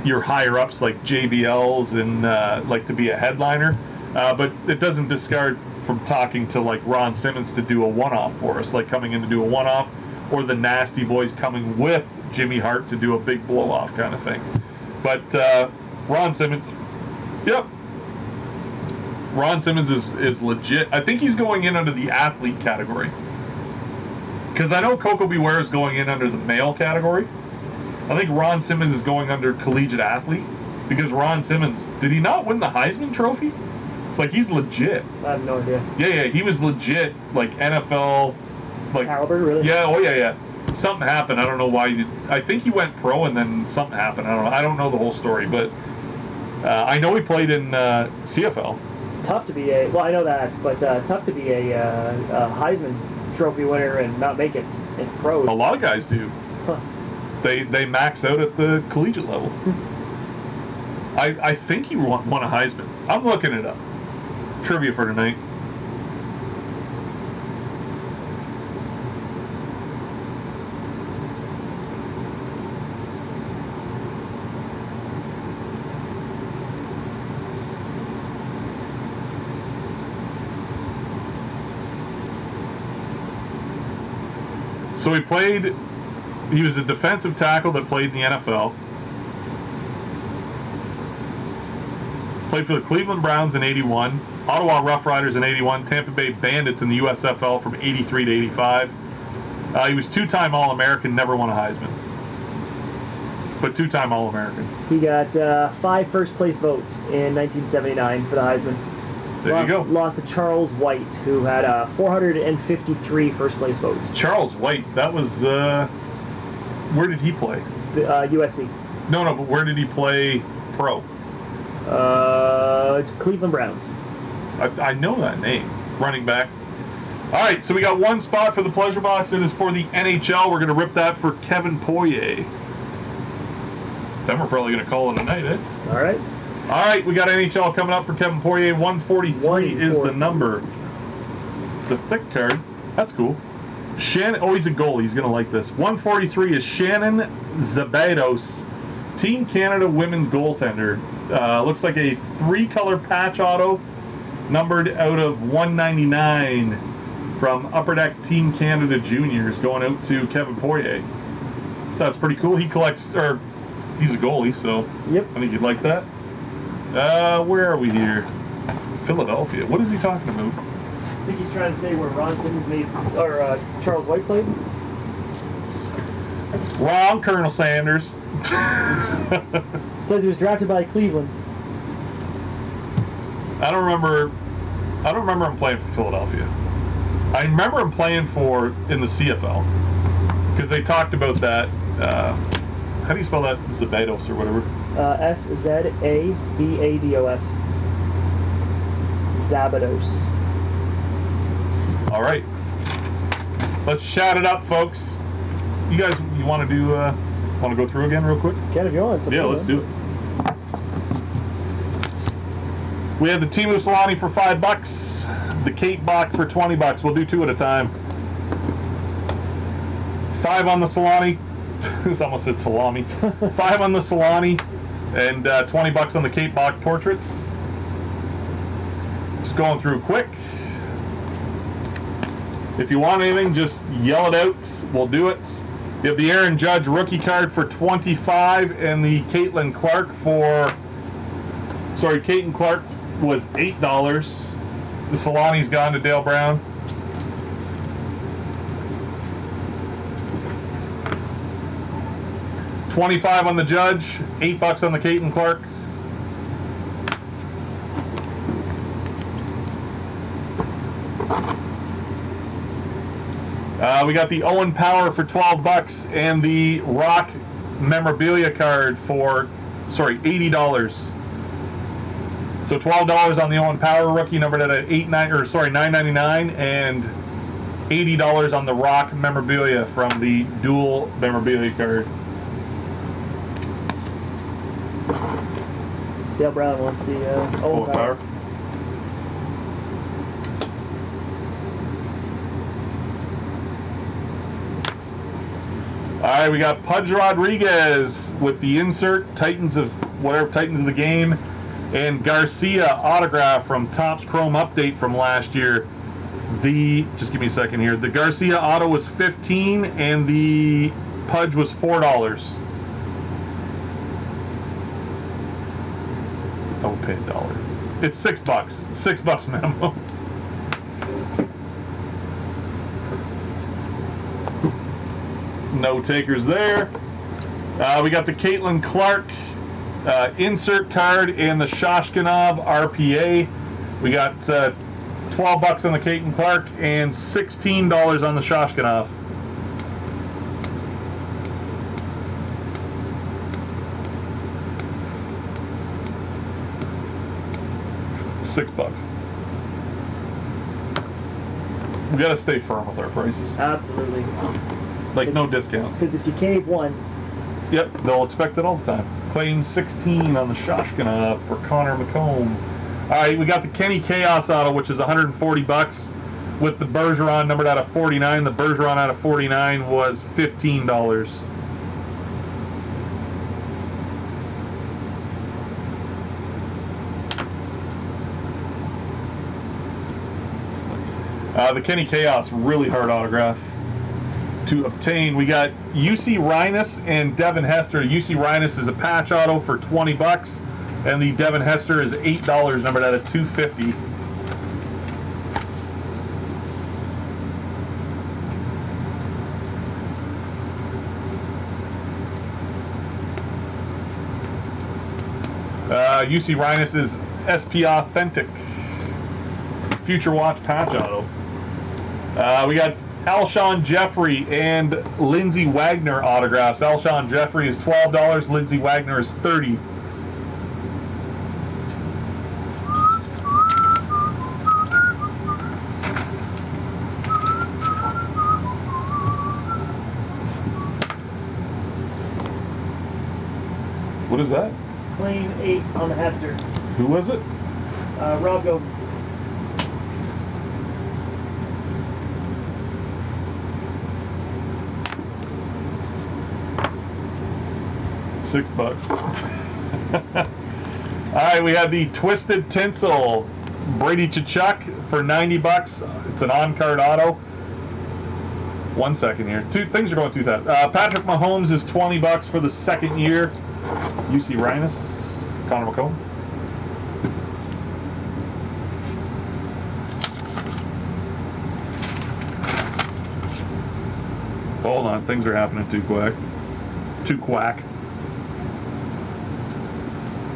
Speaker 2: your higher ups like JBLs and like to be a headliner. But it doesn't discard from talking to like Ron Simmons to do a one-off for us, like coming in to do a one-off, or the Nasty Boys coming with Jimmy Hart to do a big blow-off kind of thing. But Ron Simmons, yep. Ron Simmons is legit. I think he's going in under the athlete category. Because I know Coco Beware is going in under the male category. I think Ron Simmons is going under collegiate athlete. Because Ron Simmons, did he not win the Heisman Trophy? Like, he's legit.
Speaker 1: I have no idea.
Speaker 2: Yeah, he was legit, like, NFL, like...
Speaker 1: Caliber, really?
Speaker 2: Yeah, yeah. Something happened, I don't know why he did. I think he went pro and then something happened, I don't know the whole story, but I know he played in CFL.
Speaker 1: It's tough to be I know that, but tough to be a Heisman Trophy winner and not make it in pros.
Speaker 2: A lot of guys do.
Speaker 1: Huh.
Speaker 2: They max out at the collegiate level. I think he won a Heisman. I'm looking it up. Trivia for tonight. So he was a defensive tackle that played in the NFL. Played for the Cleveland Browns in 81, Ottawa Rough Riders in 81, Tampa Bay Bandits in the USFL from 83 to 85. He was two-time All-American, never won a Heisman. But two-time All-American.
Speaker 1: He got 5 first-place votes in 1979 for the Heisman.
Speaker 2: There you go.
Speaker 1: Lost to Charles White, who had 453 first place votes.
Speaker 2: Charles White, that was, where did he play?
Speaker 1: USC.
Speaker 2: No, but where did he play pro?
Speaker 1: Cleveland Browns.
Speaker 2: I know that name. Running back. All right, so we got one spot for the pleasure box. It is for the NHL. We're going to rip that for Kevin Poirier. Then we're probably going to call it a night, eh?
Speaker 1: All right.
Speaker 2: All right, we got NHL coming up for Kevin Poirier. 143 is the number. It's a thick card. That's cool. Oh, he's a goalie. He's going to like this. 143 is Shannon Zabados, Team Canada women's goaltender. Looks like a 3-color patch auto, numbered out of 199 from Upper Deck Team Canada Juniors, going out to Kevin Poirier. So that's pretty cool. He collects, or he's a goalie, so
Speaker 1: yep.
Speaker 2: I think you'd like that. Where are we here? Philadelphia. What is he talking about?
Speaker 1: I think he's trying to say where Ron Simmons made, or Charles White played.
Speaker 2: Wrong, Colonel Sanders.
Speaker 1: Says he was drafted by Cleveland.
Speaker 2: I don't remember him playing for Philadelphia. I remember him playing in the CFL, because they talked about that. How do you spell that? Zabados or whatever.
Speaker 1: Zabados. Zabados.
Speaker 2: All right, let's chat it up, folks. You guys, you want to go through again real quick?
Speaker 1: Can if you want.
Speaker 2: Yeah, let's do it. We have the Timu Solani for $5, the Kate Bach for $20. We'll do 2 at a time. 5 on the Solani. It's almost said salami. 5 on the Solani, and $20 on the Kate Bach portraits. Just going through quick. If you want anything, just yell it out. We'll do it. You have the Aaron Judge rookie card for $25, and the Caitlin Clark Caitlin Clark was $8. The Solani's gone to Dale Brown. $25 on the Judge, $8 on the Caitlin Clark. We got the Owen Power for $12 and the Rock memorabilia card for, $80. So $12 on the Owen Power rookie, numbered at $9.99, and $80 on the Rock memorabilia from the dual memorabilia card.
Speaker 1: Dale Brown wants the Owen Power.
Speaker 2: All right, we got Pudge Rodriguez with the insert, Titans of the game, and Garcia autograph from Topps Chrome Update from last year. Just give me a second here. The Garcia auto was $15 and the Pudge was $4. I will pay $1. It's $6. $6 minimum. No takers there. We got the Caitlin Clark insert card and the Shoshkanov RPA. We got $12 on the Caitlin Clark and $16 on the Shoshkanov. $6. We gotta stay firm with our prices.
Speaker 1: Absolutely.
Speaker 2: Like no discounts.
Speaker 1: Because if you cave once.
Speaker 2: Yep, they'll expect it all the time. Claim 16 on the Shoshkanov for Connor McComb. All right, we got the Kenny Chaos auto, which is $140 with the Bergeron numbered out of 49. The Bergeron out of 49 was $15. The Kenny Chaos, really hard autograph to obtain. We got UC Rhinus and Devin Hester. UC Rhinus is a patch auto for $20, and the Devin Hester is $8, numbered out of 250. UC Rhinus is SP Authentic. Future Watch patch auto. We got Alshon Jeffrey and Lindsey Wagner autographs. Alshon Jeffrey is $12. Lindsey Wagner is $30. What is that?
Speaker 1: Plane 8 on the Hester.
Speaker 2: Who was it?
Speaker 1: Rob Gogan.
Speaker 2: $6. All right, we have the Twisted Tinsel Brady Tkachuk for $90. It's an on-card auto. 1 second here. Things are going too fast. Patrick Mahomes is $20 for the second year. UC Rhinus, Connor McComb. Hold on, things are happening too quick. Too quack.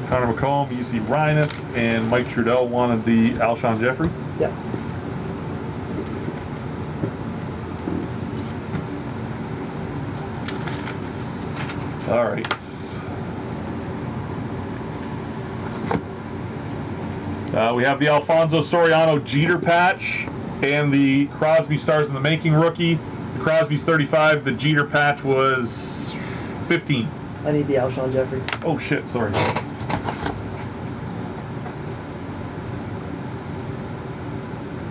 Speaker 2: Connor McComb, UC Rhinus, and Mike Trudell wanted the Alshon Jeffrey.
Speaker 1: Yep.
Speaker 2: All right. We have the Alfonso Soriano Jeter patch and the Crosby Stars in the Making rookie. The Crosby's 35. The Jeter patch was 15.
Speaker 1: I need the Alshon Jeffrey.
Speaker 2: Oh shit! Sorry.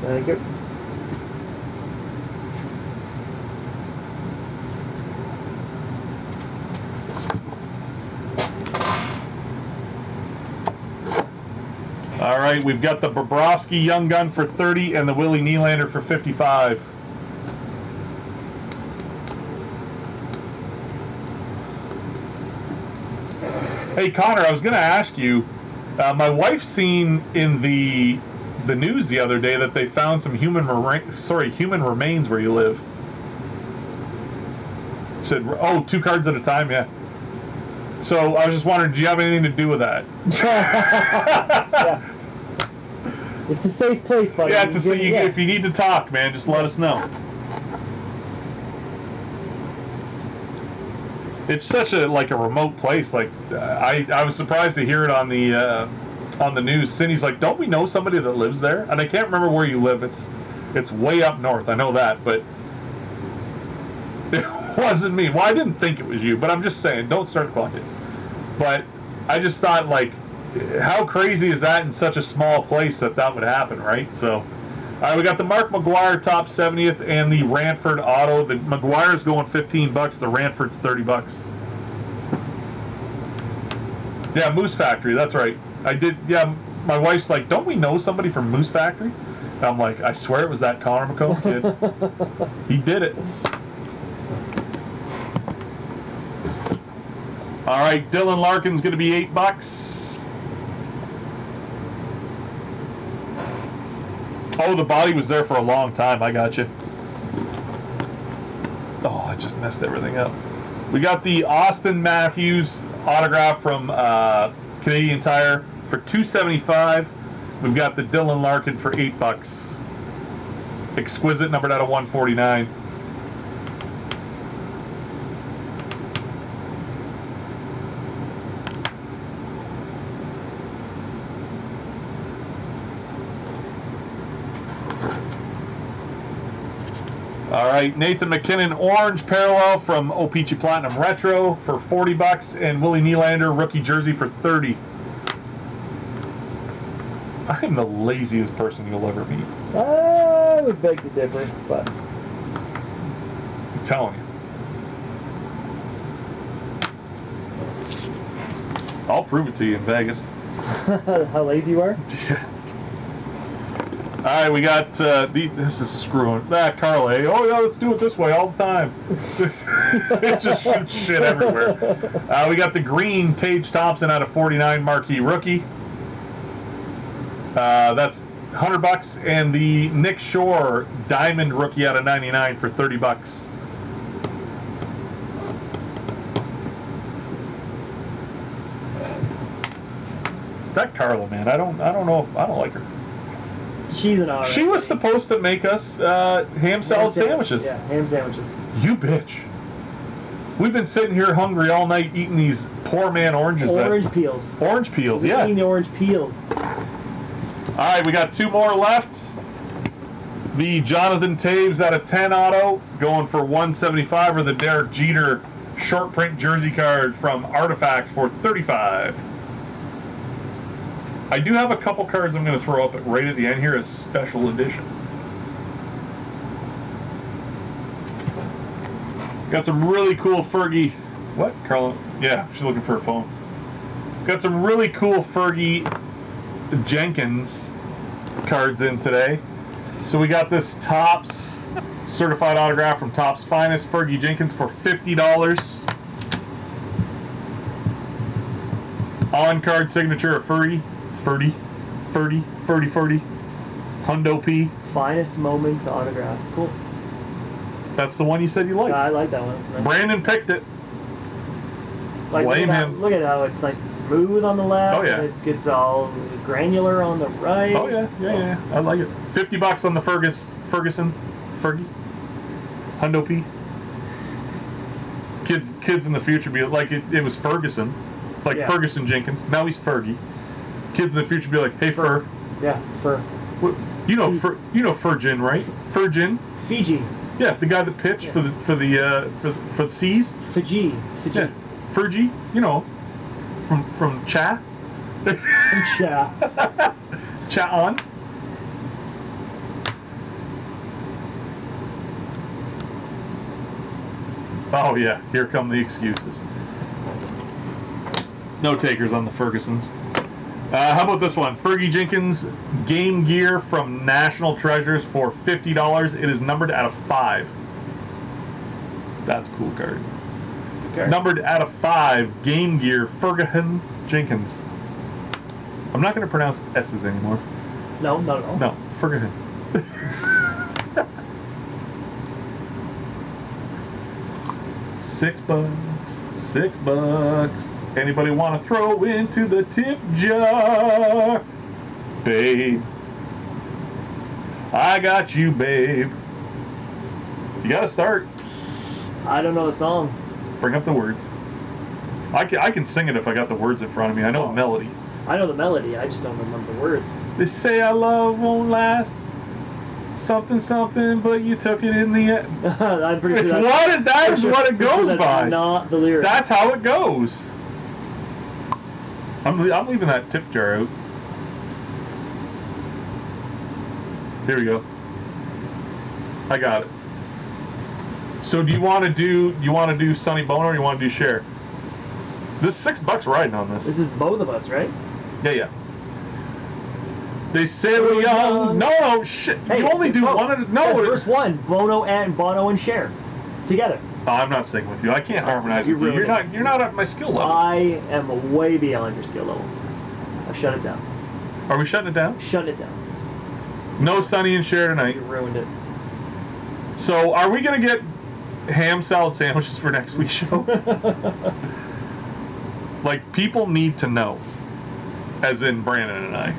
Speaker 1: Thank you.
Speaker 2: All right, we've got the Bobrovsky Young Gun for 30 and the Willie Nylander for 55. Hey Connor, I was going to ask you. My wife seen in the news the other day that they found some human remains where you live. Said, oh, 2 cards at a time, yeah. So I was just wondering, do you have anything to do with that?
Speaker 1: Yeah. It's a safe place, buddy.
Speaker 2: Yeah, if you need to talk, man, just let us know. It's such a remote place. Like I was surprised to hear it on the news. Cindy's like, don't we know somebody that lives there? And I can't remember where you live. It's way up north. I know that, but it wasn't me. Well, I didn't think it was you, but I'm just saying, don't start clucking. But I just thought, like, how crazy is that in such a small place that would happen, right? So, all right, we got the Mark McGuire top 70th and the Ranford auto. The McGuire's going $15. The Ranford's $30. Yeah, Moose Factory. That's right. I did. Yeah, my wife's like, don't we know somebody from Moose Factory? And I'm like, I swear it was that Connor McComb kid. He did it. All right, Dylan Larkin's going to be $8. Oh, the body was there for a long time. I got you. Oh, I just messed everything up. We got the Austin Matthews autograph from Canadian Tire for $275. We've got the Dylan Larkin for $8. Exquisite, numbered out of 149. All right, Nathan McKinnon orange parallel from O-Pee-Chee Platinum Retro for $40, and Willie Nylander rookie jersey for $30. I'm the laziest person you'll ever meet.
Speaker 1: I would beg to differ, but
Speaker 2: I'm telling you. I'll prove it to you in Vegas.
Speaker 1: how lazy you are?
Speaker 2: Yeah. All right, we got this is screwing Carl A. Oh yeah, let's do it this way all the time. It just shoots shit everywhere. We got the green Tage Thompson out of 49 marquee rookie. That's $100, and the Nick Shore diamond rookie out of 99 for $30. That Carla, man, I don't know if I don't like her.
Speaker 1: She's an alright.
Speaker 2: She was supposed to make us ham salad sandwiches.
Speaker 1: Yeah, ham sandwiches.
Speaker 2: You bitch. We've been sitting here hungry all night eating these poor man oranges.
Speaker 1: Orange peels.
Speaker 2: Orange peels,
Speaker 1: We're
Speaker 2: yeah.
Speaker 1: eating the orange peels.
Speaker 2: All right, we got 2 more left. The Jonathan Taves out of 10 auto going for $175, or the Derek Jeter short print jersey card from Artifacts for $35. I do have a couple cards I'm going to throw up right at the end here as special edition. Got some really cool Fergie. What, Carla? Yeah, she's looking for a phone. Got some really cool Fergie Jenkins cards in today. So we got this Topps certified autograph from Topps Finest, Fergie Jenkins, for $50. On-card signature of Fergie. Hundo P.
Speaker 1: Finest Moments autograph. Cool.
Speaker 2: That's the one you said you liked.
Speaker 1: I like that one. It's nice.
Speaker 2: Brandon picked it.
Speaker 1: Like,
Speaker 2: Blame him.
Speaker 1: Look at how it's nice and smooth on the left.
Speaker 2: Oh, yeah.
Speaker 1: It gets all granular on the right.
Speaker 2: Oh yeah. I like it. $50 on the Fergie. Hundo P. Kids in the future be like it was Ferguson, like Ferguson Jenkins. Now he's Fergie. Kids in the future be like, hey Fer.
Speaker 1: Yeah, Fer.
Speaker 2: You know Fergin, right? Fergin.
Speaker 1: Fiji.
Speaker 2: Yeah, the guy that pitched for the Seas.
Speaker 1: Fiji.
Speaker 2: Yeah. Fergie, you know, from Cha.
Speaker 1: Cha.
Speaker 2: Cha on. Oh yeah, here come the excuses. No takers on the Fergusons. How about this one? Fergie Jenkins Game Gear from National Treasures for $50. It is numbered out of 5. That's a cool card. Numbered out of 5, Game Gear, Fergie Jenkins. I'm not going to pronounce S's anymore.
Speaker 1: No, not at all.
Speaker 2: No, Fergie. $6. Anybody want to throw into the tip jar? Babe. I got you, babe. You got to start.
Speaker 1: I don't know the song.
Speaker 2: Bring up the words. I can sing it if I got the words in front of me. I know the melody.
Speaker 1: I know the melody. I just don't remember the words.
Speaker 2: They say our love won't last. Something, but you took it in the end.
Speaker 1: I'm pretty sure
Speaker 2: That is what it goes by.
Speaker 1: Not the lyrics.
Speaker 2: That's how it goes. I'm leaving that tip jar out. Here we go. I got it. So do you want to do Sonny Bono or you want to do Cher? There's $6 riding on this.
Speaker 1: This is both of us, right?
Speaker 2: Yeah. They say we're young. No, shit.
Speaker 1: Hey,
Speaker 2: you only do one at a... No.
Speaker 1: First one, Bono and Cher. Together.
Speaker 2: Oh, I'm not singing with you. I can't harmonize with you. You're not at my skill level.
Speaker 1: I am way beyond your skill level. I've shut it down.
Speaker 2: Are we shutting it down?
Speaker 1: Shutting it down.
Speaker 2: No Sonny and Cher tonight.
Speaker 1: You ruined it.
Speaker 2: So, are we going to get ham salad sandwiches for next week's show? Like, people need to know. As in Brandon and I.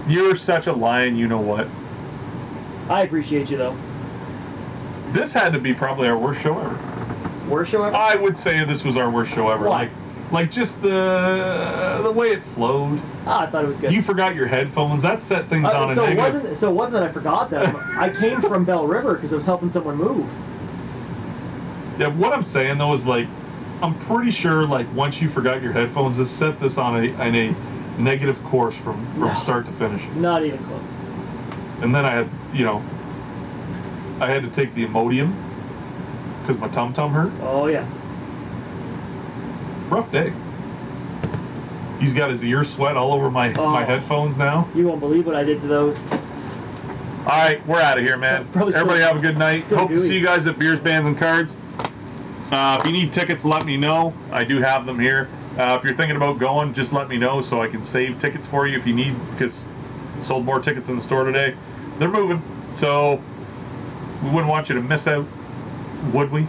Speaker 2: You're such a lion, you know what.
Speaker 1: I appreciate you, though.
Speaker 2: This had to be probably our worst show ever.
Speaker 1: Worst show ever?
Speaker 2: I would say this was our worst show ever.
Speaker 1: Why?
Speaker 2: Like just the way it flowed.
Speaker 1: I thought it was good.
Speaker 2: You forgot your headphones. That set things on a negative.
Speaker 1: So it wasn't that I forgot them. I came from Bell River because I was helping someone move.
Speaker 2: Yeah, what I'm saying though is like, I'm pretty sure like once you forgot your headphones, this set this on a negative course from start to finish.
Speaker 1: Not even close.
Speaker 2: And then I had, I had to take the Imodium because my tum-tum hurt.
Speaker 1: Oh, yeah.
Speaker 2: Rough day. He's got his ear sweat all over my headphones now.
Speaker 1: You won't believe what I did to those.
Speaker 2: All right, we're out of here, man. Everybody have a good night. Hope to see you guys at Beers, Bands, and Cards. If you need tickets, let me know. I do have them here. If you're thinking about going, just let me know so I can save tickets for you if you need, because I sold more tickets in the store today. They're moving, so we wouldn't want you to miss out, would we?